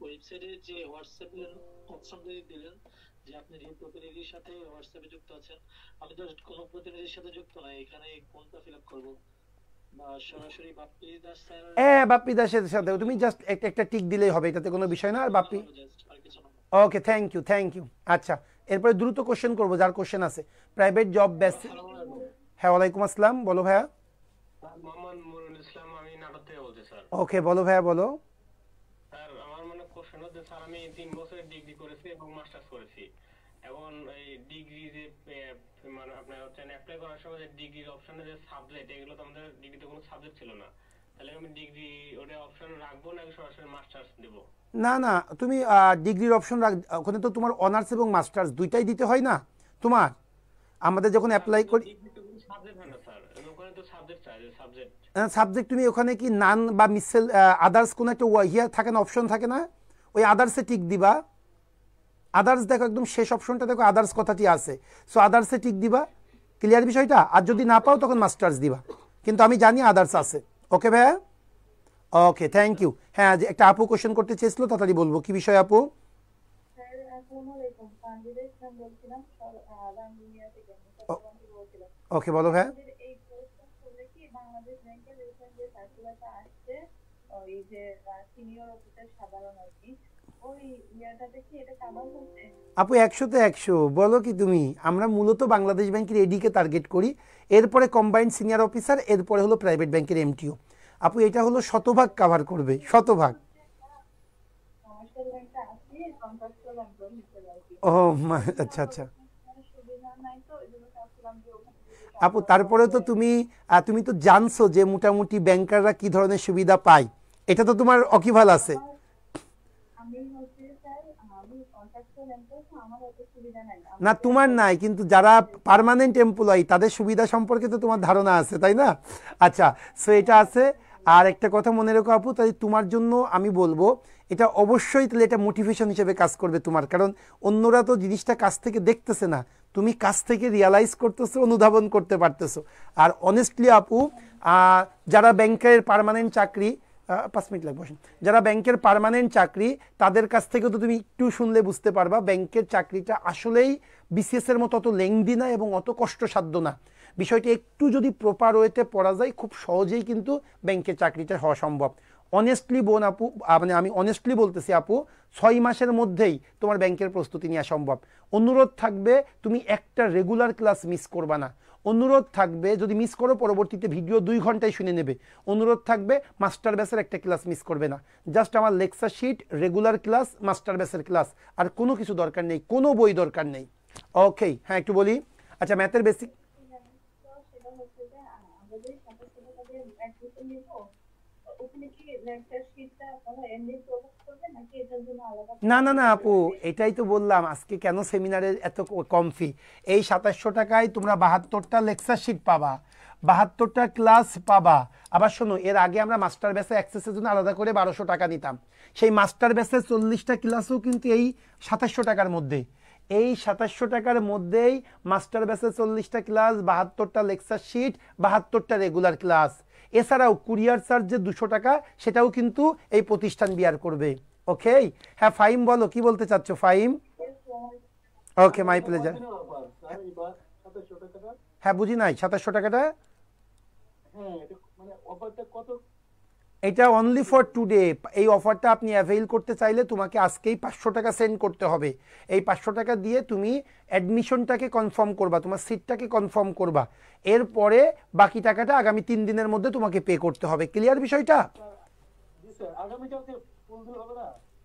ওয়েবসাইটে যে হোয়াটসঅ্যাপের অপশন দিলেন যে আপনি যে প্রতিনিধির সাথে হোয়াটসঅ্যাপে যুক্ত আছেন, আমি তো কোনো প্রতিনিধির সাথে যুক্ত নাই, এখানে কোনটা ফিল আপ করব বা সরাসরি বাপ্পি দাস স্যার? বাপ্পি দাসের সাথে তুমি জাস্ট একটা টিক দিলেই হবে, এটাতে কোনো বিষয় না। আর বাপ্পি, ওকে থ্যাংক ইউ। আচ্ছা, এরপরে দ্রুত কোশ্চেন করবো যার কোশ্চেন আছে। Private job base. হ্যাঁ ওয়ালাইকুম আসসালাম, বলো ভাইয়া। মোহাম্মদ মুরুল ইসলাম, আমি নাটোর থেকে বলছি স্যার। ওকে বলো ভাইয়া, বলো। স্যার আমার মানে কোশ্চেন হচ্ছে স্যার, আমি 3 বছরের ডিগ্রি করেছি এবং মাস্টার্স করেছি। এখন এই ডিগ্রি যে মানে আপনার হচ্ছে অ্যাপ্লাই করার সময় যে ডিগ্রির অপশনে যে সাবজেক্ট, এগুলো তো আমাদের ডিগ্রিতে কোনো সাবজেক্ট ছিল না, তাহলে আমি ডিগ্রি ওটা অপশন রাখবো নাকি সরাসরি মাস্টার্স দেব? না তুমি ডিগ্রির অপশন রাখ, ওখানে তো তোমার অনার্স এবং মাস্টার্স দুইটাই দিতে হয় না তোমার। আমাদের যখন অ্যাপ্লাই করি সাবজেক্ট হয় না স্যার, ওখানে তো সাবজেক্ট চাই, সাবজেক্ট সাবজেক্ট তুমি ওখানে কি নান বা মিসেল আদার্স কোনো একটা ইয়ে থাকে না, অপশন থাকে না, ওই আদার্সে টিক দিবা। আদার্স দেখো একদম শেষ অপশনটা দেখো, আদার্স কথাটি আছে। সো আদার্সে টিক দিবা, ক্লিয়ার বিষয়টা। আর যদি না পাও তখন মাস্টার্স দিবা, কিন্তু আমি জানি আদার্স আছে। ওকে ভাইয়া, ওকে থ্যাংক ইউ। হ্যাঁ একটা আপু কোশ্চেন করতে চেয়েছিল, তাড়াতাড়ি বলবো। কি বিষয় আপু? ওকে বলো ভাইয়া। আপু 100-তে 100 বলো কি তুমি। আমরা মূলত বাংলাদেশ ব্যাংকের এডিকে টার্গেট করি, এরপরে কম্বাইন্ড সিনিয়র অফিসার, এরপরে হলো প্রাইভেট ব্যাংকের এমটিও। আপু এটা হলো শতভাগ কাভার করবে, শতভাগ। ও আচ্ছা। আপু তারপরে তো তুমি তো জানছো যে মোটামুটি ব্যাংকাররা কি ধরনের সুবিধা পায়, এটা তো তোমার অকিভাল আছে। না তোমার নাই, কিন্তু যারা পার্মানেন্ট এমপ্লয়ি তাদের সুবিধা সম্পর্কে তো তোমার ধারণা আছে, তাই না? আচ্ছা, সো এটা আছে। আর একটা কথা মনে রেখো আপু, তাই তোমার জন্য আমি বলবো এটা অবশ্যই, তাহলে এটা মোটিভেশন হিসেবে কাজ করবে তোমার, কারণ অন্যরা তো জিনিসটা কাছ থেকে দেখতেছে না, তুমি কাছ থেকে রিয়ালাইজ করতেছো, অনুধাবন করতে পারতেছো। আর অনেস্টলি আপু, যারা ব্যাংকের পার্মানেন্ট চাকরি, 5 মিনিট লাগবে, যারা ব্যাংকের পার্মানেন্ট চাকরি, তাদের কাছ থেকেও তো তুমি একটু শুনলে বুঝতে পারবা ব্যাংকের চাকরিটা আসলেই বিসিএস এর মতো অত লেংদি না এবং অত কষ্টসাধ্য না। বিষয়টি একটু যদি প্রপার ওয়েতে পড়া যায়, খুব সহজেই কিন্তু ব্যাংকের চাকরিটা হওয়া সম্ভব। অনেস্টলি বোন আপু, মানে আমি অনেস্টলি বলতেছি আপু, 6 মাসের মধ্যেই তোমার ব্যাংকের প্রস্তুতি নেওয়া সম্ভব। অনুরোধ থাকবে তুমি একটা রেগুলার ক্লাস মিস করবা না। অনুরোধ থাকবে যদি মিস করো পরবর্তীতে ভিডিও 2 ঘন্টায় শুনে নেবে। অনুরোধ থাকবে মাস্টার ব্যাসের একটা ক্লাস মিস করবে না। জাস্ট আমার lecture sheet, regular class, master ব্যাসের ক্লাস, আর কোনো কিছু দরকার নেই, কোনো বই দরকার নেই। ওকে, হ্যাঁ একটু বলি। আচ্ছা, ম্যাথের বেসিক না আপু, এটাই তো বললাম আজকে কেন সেমিনারের এত কম ফি। এই 2700 টাকায় তোমরা 72টা লেকচার শিট পাবা, 72টা ক্লাস পাবা। আবার শোনো, এর আগে আমরা মাস্টার ব্যাসে অ্যাক্সেসের জন্য আলাদা করে 1200 টাকা নিতাম। সেই মাস্টার ব্যাসে 40টা ক্লাসও কিন্তু এই 2700 টাকার মধ্যে। এই 2700 টাকার মধ্যেই মাস্টার ব্যাসে 40টা ক্লাস, 72টা লেকচার শিট, 72টা রেগুলার ক্লাস। এছাড়াও কুরিয়ার চার্জ যে 200 টাকা, সেটাও কিন্তু এই প্রতিষ্ঠান বিয়ার করবে। ওকে, হ্যাঁ ফাইম বলো কি বলতে চাচ্ছ ফাইম? ওকে, মাই প্লেজার। হ্যাঁ বুঝি নাই 2700 টাকাটা। এটা অনলি ফর টুডে। এই অফারটা আপনি অ্যাভেইল করতে চাইলে তোমাকে আজকেই 500 টাকা সেন্ড করতে হবে। এই 500 টাকা দিয়ে তুমি অ্যাডমিশনটাকে কনফার্ম করবা, তোমার সিটটাকে কনফার্ম করবা, এরপরে বাকি টাকাটা আগামী 3 দিনের মধ্যে তোমাকে পে করতে হবে। ক্লিয়ার বিষয়টা?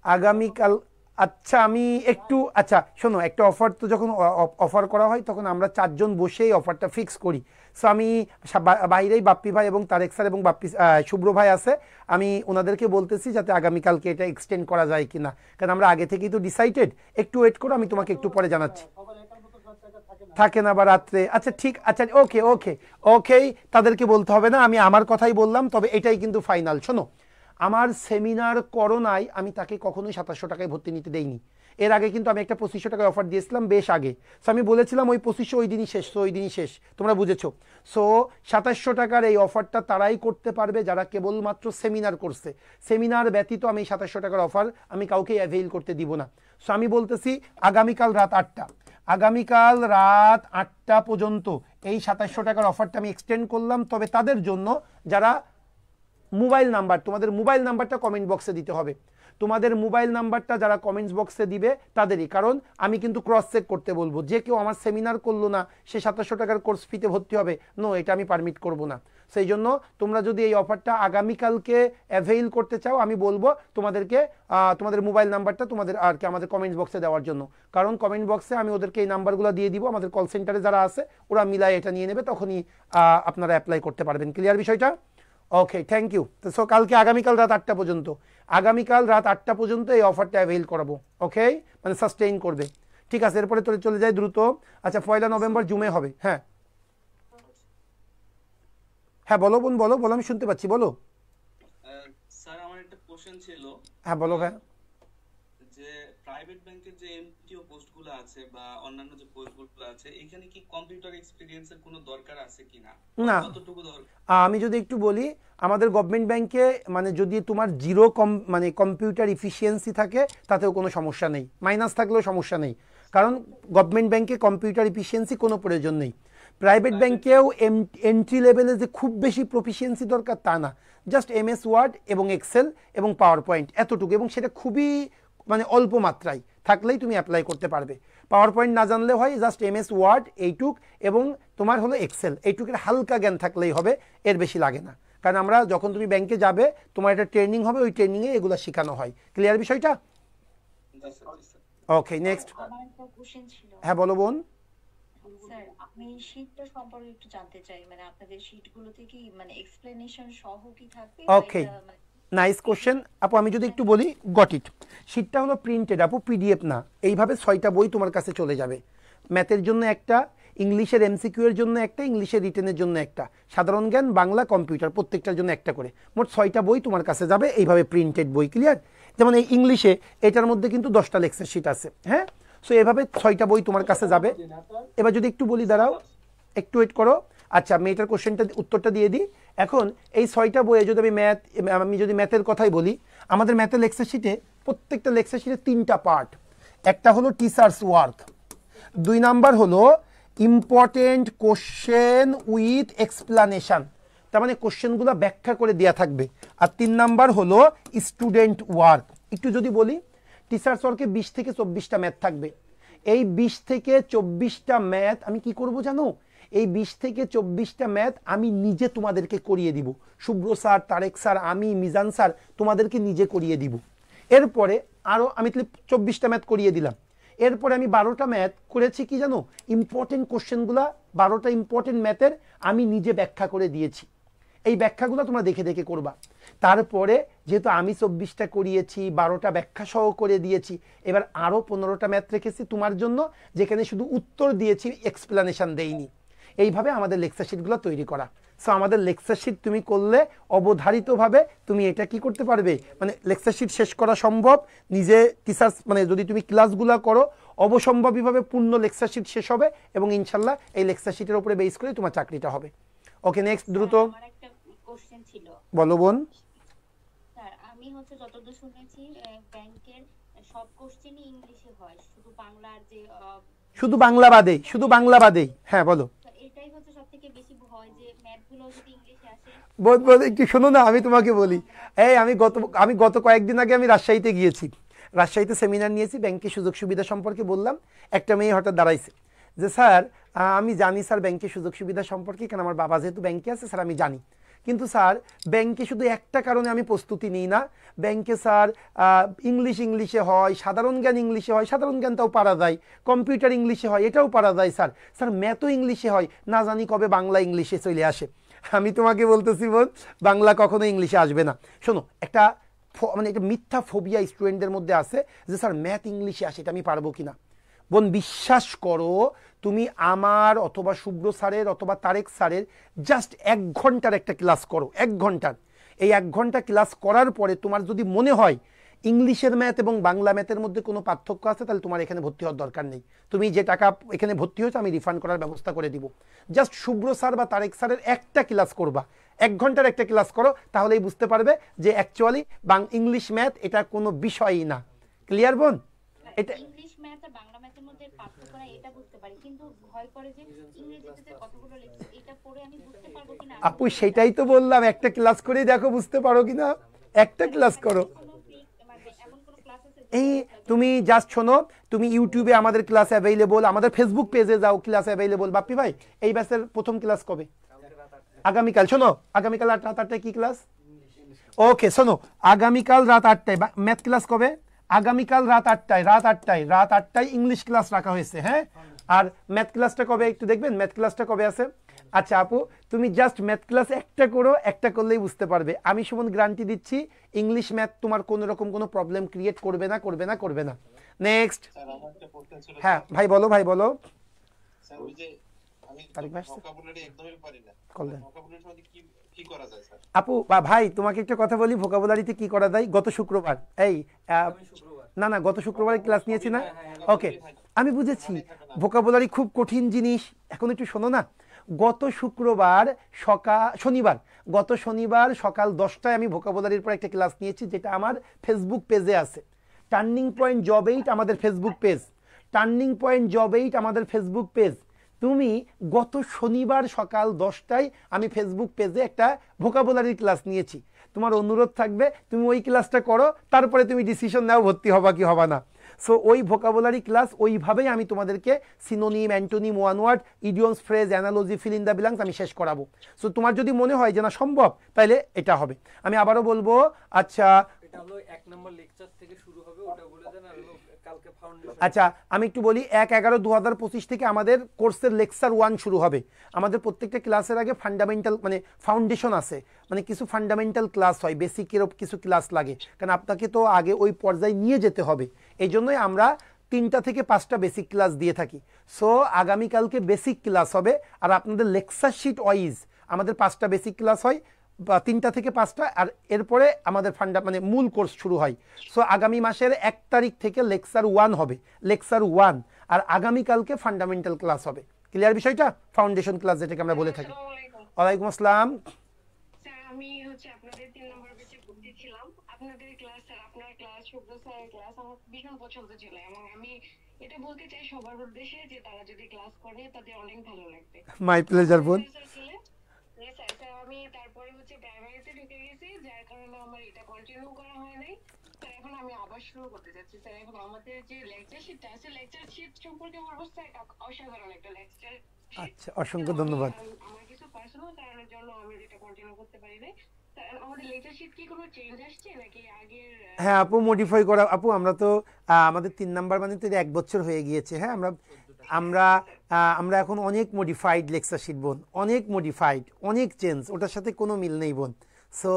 আগামীকাল? আচ্ছা আমি একটু, আচ্ছা শোনো, একটা অফার তো যখন অফার করা হয় তখন আমরা 4 জন বসেই অফারটা ফিক্স করি। সো আমি বাইরেই বাপ্পি ভাই এবং তারেক স্যার এবং বাপ্পি শুভ্র ভাই আছে, আমি ওনাদেরকে বলতেছি যাতে আগামীকালকে এটা এক্সটেন্ড করা যায় কিনা, কারণ আমরা আগে থেকেই তো ডিসাইডেড। একটু ওয়েট করো, আমি তোমাকে একটু পরে জানাচ্ছি। থাকে না বা রাত্রে, আচ্ছা ঠিক, আচ্ছা ওকে ওকে ওকে, তাদেরকে বলতে হবে না, আমি আমার কথাই বললাম। তবে এটাই কিন্তু ফাইনাল। শোনো, আমার সেমিনার করোনায় আমি তাকে কখনোই 2700 টাকায় ভর্তি নিতে দেইনি। এর আগে কিন্তু আমি একটা 2500 টাকায় অফার দিয়েছিলাম বেশ আগে। সো আমি বলেছিলাম ওই 2500 ওই দিনই শেষ, তো ওই দিনই শেষ, তোমরা বুঝেছো। সো 2700 টাকার এই অফারটা তারাই করতে পারবে যারা কেবলমাত্র সেমিনার করছে। সেমিনার ব্যতীত আমি 2700 টাকার অফার আমি কাউকে অ্যাভেইল করতে দিব না। সো আমি বলতেছি আগামীকাল রাত 8টা, আগামীকাল রাত 8টা পর্যন্ত এই 2700 টাকার অফারটা আমি এক্সটেন্ড করলাম। তবে তাদের জন্য যারা মোবাইল নাম্বার, তোমাদের মোবাইল নাম্বারটা কমেন্ট বক্সে দিতে হবে। তোমাদের মোবাইল নাম্বারটা যারা কমেন্টস বক্সে দিবে তাদেরই, কারণ আমি কিন্তু ক্রস চেক করতে বলবো। যে কেউ আমার সেমিনার করলো না সে 2700 টাকার কোর্স ফিতে ভর্তি হবে, নো, এটা আমি পারমিট করব না। সেই জন্য তোমরা যদি এই অফারটা আগামীকালকে অ্যাভেইল করতে চাও, আমি বলবো তোমাদেরকে তোমাদের মোবাইল নাম্বারটা তোমাদের আর কি আমাদের কমেন্টস বক্সে দেওয়ার জন্য, কারণ কমেন্ট বক্সে আমি ওদেরকে এই নাম্বারগুলো দিয়ে দিব। আমাদের কল সেন্টারে যারা আছে ওরা মিলাই এটা নিয়ে নেবে, তখনই আপনারা অ্যাপ্লাই করতে পারবেন। ক্লিয়ার বিষয়টা? ওকে, থ্যাংক ইউ। তো সো কালকে আগামীকাল রাত 8টা পর্যন্ত, আগামীকাল রাত 8টা পর্যন্ত এই অফারটা অ্যাভেইল করাবো। ওকে, মানে সাস্টেইন করবে। ঠিক আছে, এরপরে চলে যায় দ্রুত। আচ্ছা 1 নভেম্বর জুমে হবে। হ্যাঁ হ্যাঁ বলো বোন, বলো বলো, আমি শুনতে পাচ্ছি, বলো। স্যার আমার একটা কোশ্চেন ছিল। হ্যাঁ বলো ভাই। যে প্রাইভেট ব্যাংকের যে এমটিও পোস্টগুলো আছে বা অন্যান্য যে পোস্টগুলো আছে, এখানে কি কম্পিউটার এক্সপেরিয়েন্সের কোনো দরকার আছে কিনা? না, কতটুকু দরকার? আমি যদি একটু বলি, আমাদের গভর্নমেন্ট ব্যাংকে মানে যদি তোমার জিরো মানে কম্পিউটার ইফিসিয়েন্সি থাকে তাতেও কোনো সমস্যা নেই, মাইনাস থাকলেও সমস্যা নেই, কারণ গভর্নমেন্ট ব্যাংকে কম্পিউটার ইফিসিয়েন্সি কোনো প্রয়োজন নেই। প্রাইভেট ব্যাংকেও এন্ট্রি লেভেলে যে খুব বেশি প্রফিসিয়েন্সি দরকার তা না, জাস্ট এমএস ওয়ার্ড এবং এক্সেল এবং পাওয়ার পয়েন্ট এতটুকু, এবং সেটা খুবই মানে অল্প মাত্রায় থাকলেই তুমি অ্যাপ্লাই করতে পারবে। পাওয়ার পয়েন্ট না জানলে হয়, জাস্ট এমএস ওয়ার্ড এইটুক এবং তোমার হলো এক্সেল, এইটুকের হালকা জ্ঞান থাকলেই হবে, এর বেশি লাগে না। কারণ আমরা যখন তুমি ব্যাংকে যাবে তোমার একটা ট্রেনিং হবে, ওই ট্রেনিংয়ে এগুলো শেখানো হয়। ক্লিয়ার বিষয়টা? ওকে, নেক্সট। আমার একটা কোশ্চেন ছিল। হ্যাঁ বলো বোন। স্যার আমি শীটটা সম্পর্কে একটু জানতে চাই, মানে আপনাদের শীটগুলোতে কি মানে এক্সপ্লেনেশন সহ কি থাকবে? ওকে, নাইস কোশ্চেন আপু। আমি যদি একটু বলি, গট ইট। শীটটা হলো প্রিন্টেড আপু, পিডিএফ না। এইভাবে 6টা বই তোমার কাছে চলে যাবে। ম্যাথের জন্য একটা, ইংলিশের এমসিকিউ এর জন্য একটা, ইংলিশের রিটেনের জন্য একটা, সাধারণ জ্ঞান, বাংলা, কম্পিউটার প্রত্যেকটার জন্য একটা করে, মোট 6টা বই তোমার কাছে যাবে, এইভাবে প্রিন্টেড বই। ক্লিয়ার? যেমন এই ইংলিশে এটার মধ্যে কিন্তু 10টা লেকচার শিট আছে। হ্যাঁ, সো এভাবে 6টা বই তোমার কাছে যাবে। এবার যদি একটু বলি, দাঁড়াও একটু ওয়েট করো। আচ্ছা আমি এটার কোশ্চেনটা উত্তরটা দিয়ে দিই। এখন এই 6টা বইয়ে যদি আমি যদি ম্যাথের কথাই বলি, আমাদের ম্যাথের লেকচার শিটে প্রত্যেকটা লেকচার শিটে 3টা পার্ট। একটা হলো টিচার্স ওয়ার্ক, 2 নাম্বার হলো ইম্পর্টেন্ট কোশ্চেন উইথ এক্সপ্লানেশন, তার মানে কোশ্চেনগুলো ব্যাখ্যা করে দেওয়া থাকবে, আর 3 নাম্বার হলো স্টুডেন্ট ওয়ার্ক। একটু যদি বলি, টিচার্স ওয়ার্কে 20 থেকে 24টা ম্যাথ থাকবে। এই 20 থেকে 24টা ম্যাথ আমি কি করব জানো? এই 20 থেকে 24টা ম্যাথ আমি নিজে তোমাদেরকে করিয়ে দিব। শুভ্র স্যার, তারেক স্যার, আমি, মিজান স্যার তোমাদেরকে নিজে করিয়ে দিব। এরপরে আরও আমি 24টা ম্যাথ করিয়ে দিলাম। এরপরে আমি 12টা ম্যাথ করেছি কি জানো? ইম্পর্টেন্ট কোশ্চেনগুলো 12টা ইম্পর্টেন্ট ম্যাথের আমি নিজে ব্যাখ্যা করে দিয়েছি। এই ব্যাখ্যাগুলো তোমরা দেখে দেখে করবা। তারপরে যেহেতু আমি 24টা করিয়েছি, 12টা ব্যাখ্যা সহ করে দিয়েছি, এবার আরও 15টা ম্যাথ রেখেছি তোমার জন্য, যেখানে শুধু উত্তর দিয়েছি, এক্সপ্লানেশন দেইনি। এইভাবে আমাদের লেকচার শিটগুলো তৈরি করা। সো আমাদের লেকচার শিট তুমি করলে অবধারিতভাবে তুমি এটা কি করতে পারবে, মানে লেকচার শিট শেষ করা সম্ভব। নিজে টিচার্স মানে যদি তুমি ক্লাসগুলো করো, অবসম্ভাবীভাবে পূর্ণ লেকচার শিট শেষ হবে, এবং ইনশাল্লাহ এই লেকচার শিটের উপরে বেস করে তোমার চাকরিটা হবে। ওকে, নেক্সট দ্রুত। আমার একটা কোশ্চেন ছিল। বলো বোন। স্যার আমি যতদূর শুনেছি ব্যাংকের সব কোশ্চেনই ইংলিশে হয়, শুধু বাংলার যে শুধু বাংলা বাদেই, শুধু বাংলা বাদেই। হ্যাঁ বলো। এটাই হচ্ছে সবথেকে বেশি ভয় যে ম্যাথ গুলো যদি ইংলিশে আসে। বোধ একটু শোনো না, আমি তোমাকে বলি। এই আমি গত কয়েকদিন আগে আমি রাজশাহীতে গিয়েছি, রাজশাহীতে সেমিনার নিয়েছি, ব্যাংকের সুযোগ সুবিধা সম্পর্কে বললাম। একটা মেয়ে হঠাৎ দাঁড়াইছে যে স্যার আমি জানি স্যার ব্যাংকের সুযোগ সুবিধা সম্পর্কে, কারণ আমার বাবা যেহেতু ব্যাংকে আছে স্যার আমি জানি, কিন্তু স্যার ব্যাংকে শুধু একটা কারণে আমি প্রস্তুতি নিই না, ব্যাংকে স্যার ইংলিশে হয়, সাধারণ জ্ঞান ইংলিশে হয়, সাধারণ জ্ঞানটাও পারা যায়, কম্পিউটার ইংলিশে হয়, এটাও পারা যায় স্যার, স্যার ম্যাথও ইংলিশে হয়, না জানি কবে বাংলা ইংলিশে চলে আসে। আমি তোমাকে বলতেছি বোন, বাংলা কখনো ইংলিশে আসবে না। শোনো, একটা মানে একটা মিথ্যা ফোবিয়া স্টুডেন্টদের মধ্যে আছে যে স্যার ম্যাথ ইংলিশে আসে, এটা আমি পারবো কিনা। বোন বিশ্বাস করো, তুমি আমার অথবা শুভ্র স্যারের অথবা তারেক স্যারের জাস্ট 1 ঘন্টার একটা ক্লাস করো, 1 ঘন্টার। এই 1 ঘন্টা ক্লাস করার পরে তোমার যদি মনে হয় ইংলিশের ম্যাথ এবং বাংলা ম্যাথের মধ্যে কোনো পার্থক্য আছে, তাহলে তোমার এখানে ভর্তি হওয়ার দরকার নেই। তুমি যে টাকা এখানে ভর্তি হয়েছে আমি রিফান্ড করার ব্যবস্থা করে দিব। জাস্ট শুভ্র স্যার বা তারেক স্যারের একটা ক্লাস করবা, 1 ঘন্টার একটা ক্লাস করো, তাহলেই বুঝতে পারবে যে অ্যাকচুয়ালি ইংলিশ ম্যাথ এটা কোনো বিষয়ই না। ক্লিয়ার বোন? এটা ইংলিশ ম্যাথ আর বাংলা ম্যাথের মধ্যে পার্থক্য না এটা বুঝতে পারি, কিন্তু ভয় করে যে ইংরেজিতে যে কতগুলো লিখছে এটা পড়ে আমি বুঝতে পারবো কিনা। আপু সেটাই তো বললাম, একটা ক্লাস করেই দেখো বুঝতে পারো কিনা, একটা ক্লাস করো। এই তুমি জাস্ট শোনো, তুমি ইউটিউবে আমাদের ক্লাস অ্যাভেলেবল, আমাদের ফেসবুক পেজে যাও, ক্লাস অ্যাভেলেবল। বাপ্পি ভাই এই ব্যাচের প্রথম ক্লাস কবে? আগামীকাল। শোনো, আগামীকাল রাত 8টায় কি ক্লাস? ওকে শোনো, আগামীকাল রাত 8টায় ম্যাথ ক্লাস কবে? আগামীকাল রাত 8টায় ইংলিশ ক্লাস রাখা হয়েছে। হ্যাঁ, আর ম্যাথ ক্লাসটা কবে একটু দেখবেন, ম্যাথ ক্লাসটা কবে আছে? আচ্ছা আপু তুমি জাস্ট ম্যাথ ক্লাস একটা করো, একটা করলেই বুঝতে পারবে। আমি সুমন গ্যারান্টি দিচ্ছি ইংলিশ ম্যাথ তোমার কোনো রকম কোনো প্রবলেম ক্রিয়েট করবে না। নেক্সট। হ্যাঁ ভাই বলো, স্যার ওই যে আমি ভোকাবুলারি একদমই পারি না, ভোকাবুলারির মধ্যে কি করা যায় স্যার? আপু ভাই তোমাকে একটা কথা বলি, ভোকাবুলারিতে কি করা যায়? গত শুক্রবার না গত শুক্রবারে ক্লাস নিয়েছি না? ওকে আমি বুঝেছি, ভোকাবুলারি খুব কঠিন জিনিস। এখন একটু শোনো না, গত শনিবার সকাল 10টায় আমি ভোকাবুলারির পর একটা ক্লাস নিয়েছি, যেটা আমার ফেসবুক পেজে আছে। টার্নিং পয়েন্ট জব 8 আমাদের Facebook page, turning point job 8 আমাদের ফেসবুক পেজ। তুমি গত শনিবার সকাল 10টায় আমি ফেসবুক পেজে একটা ভোকাবুলারির ক্লাস নিয়েছি। তোমার অনুরোধ থাকবে তুমি ওই ক্লাসটা করো, তারপরে তুমি ডিসিশন নাও ভর্তি হবা কি হবা না। সো ওই ভোকাবুলারি ক্লাস ওইভাবেই আমি তোমাদেরকে synonym, antonym, one word, idioms, phrase, analogy, fill in the blanks আমি শেষ করাবো। সো তোমার যদি মনে হয় যে না সম্ভব, তাহলে এটা হবে। আমি আবারও বলবো, আচ্ছা এটা হলো 1 নম্বর লেকচার থেকে শুরু হবে, ওটা বলে দেন। আর হলো কালকে ফাউন্ডেশন। আচ্ছা আমি একটু বলি, 1/11/2025 থেকে আমাদের কোর্সের লেকচার 1 শুরু হবে। আমাদের প্রত্যেকটা ক্লাসের আগে ফান্ডামেন্টাল মানে ফাউন্ডেশন আছে, মানে কিছু ফান্ডামেন্টাল ক্লাস হয়, বেসিকেরও কিছু ক্লাস লাগে, কারণ আপনাকে তো আগে ওই পর্যায়ে নিয়ে যেতে হবে। এই জন্যই আমরা 3টা থেকে 5টা বেসিক ক্লাস দিয়ে থাকি। সো আগামীকালকে বেসিক ক্লাস হবে, আর আপনাদের লেকচার শিট ওয়াইজ আমাদের 5টা বেসিক ক্লাস হয়, 3টা থেকে 5টা, আর এরপরে আমাদের মানে মূল কোর্স শুরু হয়। সো আগামী মাসের 1 তারিখ থেকে লেকচার 1 হবে, লেকচার 1, আর আগামীকালকে ফান্ডামেন্টাল ক্লাস হবে। ক্লিয়ার বিষয়টা? ফাউন্ডেশন ক্লাস যেটাকে আমরা বলে থাকি। ওয়ালাইকুম আসসালাম। স্যার আমি হচ্ছে আপনাদের 3 নম্বর ব্যাচে ভর্তি ছিলাম। আপনাদের ক্লাস, স্যার আপনার ক্লাস, শুভ্র স্যারের ক্লাস আমার ভীষণ পছন্দ ছিল, এবং আমি এটা বলতে চাই সবার উদ্দেশ্যে যে তারা যদি ক্লাস করে তাদের অনেক ভালো লাগবে। মাই প্লেজার বোন। স্যার আমি তারপরে হচ্ছে প্রাইমারিতে ঢুকে গেছি, যার কারণে আমার এটা কন্টিনিউ করা হয় নাই। স্যার এখন আমি আবার শুরু করতে যাচ্ছি। স্যার এখন আমাদের যে লেকচার শিটটা আছে, লেকচার শিট সম্পর্কে বলবো স্যার অসাধারণ একটা লেকচার। আচ্ছা অসংখ্য ধন্যবাদ। আমার কিছু পার্সোনাল কারণের জন্য আমি এটা কন্টিনিউ করতে পারি নাই। স্যার আমাদের লেকচার শিট কি কোনো চেঞ্জ আসছে নাকি আগের? হ্যাঁ আপু মডিফাই করা। আপু আমরা তো আমাদের 3 নাম্বার মানে তো 1 বছর হয়ে গিয়েছে। হ্যাঁ আমরা এখন অনেক মডিফাইড লেকচার শিট বোন, অনেক মডিফাইড, অনেক চেঞ্জ, ওটার সাথে কোনো মিল নেই বোন। সো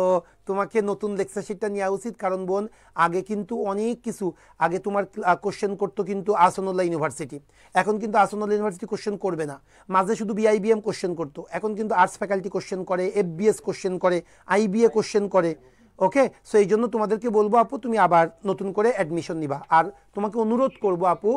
তোমাকে নতুন লেকচার শিটটা নেওয়া উচিত, কারণ বোন আগে কিন্তু অনেক কিছু, আগে তোমার কোশ্চেন করতো কিন্তু আসনুল্লাহ ইউনিভার্সিটি, এখন কিন্তু আসনুল্লাহ ইউনিভার্সিটি কোশ্চেন করবে না। মাঝে শুধু বিআইবিএম কোশ্চেন করতো, এখন কিন্তু আর্টস ফ্যাকাল্টি কোশ্চেন করে, এফবিএস কোশ্চেন করে, আইবিএ কোশ্চেন করে। ওকে, সো এই জন্য তোমাদেরকে বলবো আপু তুমি আবার নতুন করে অ্যাডমিশন নিবা। আর তোমাকে অনুরোধ করবো আপু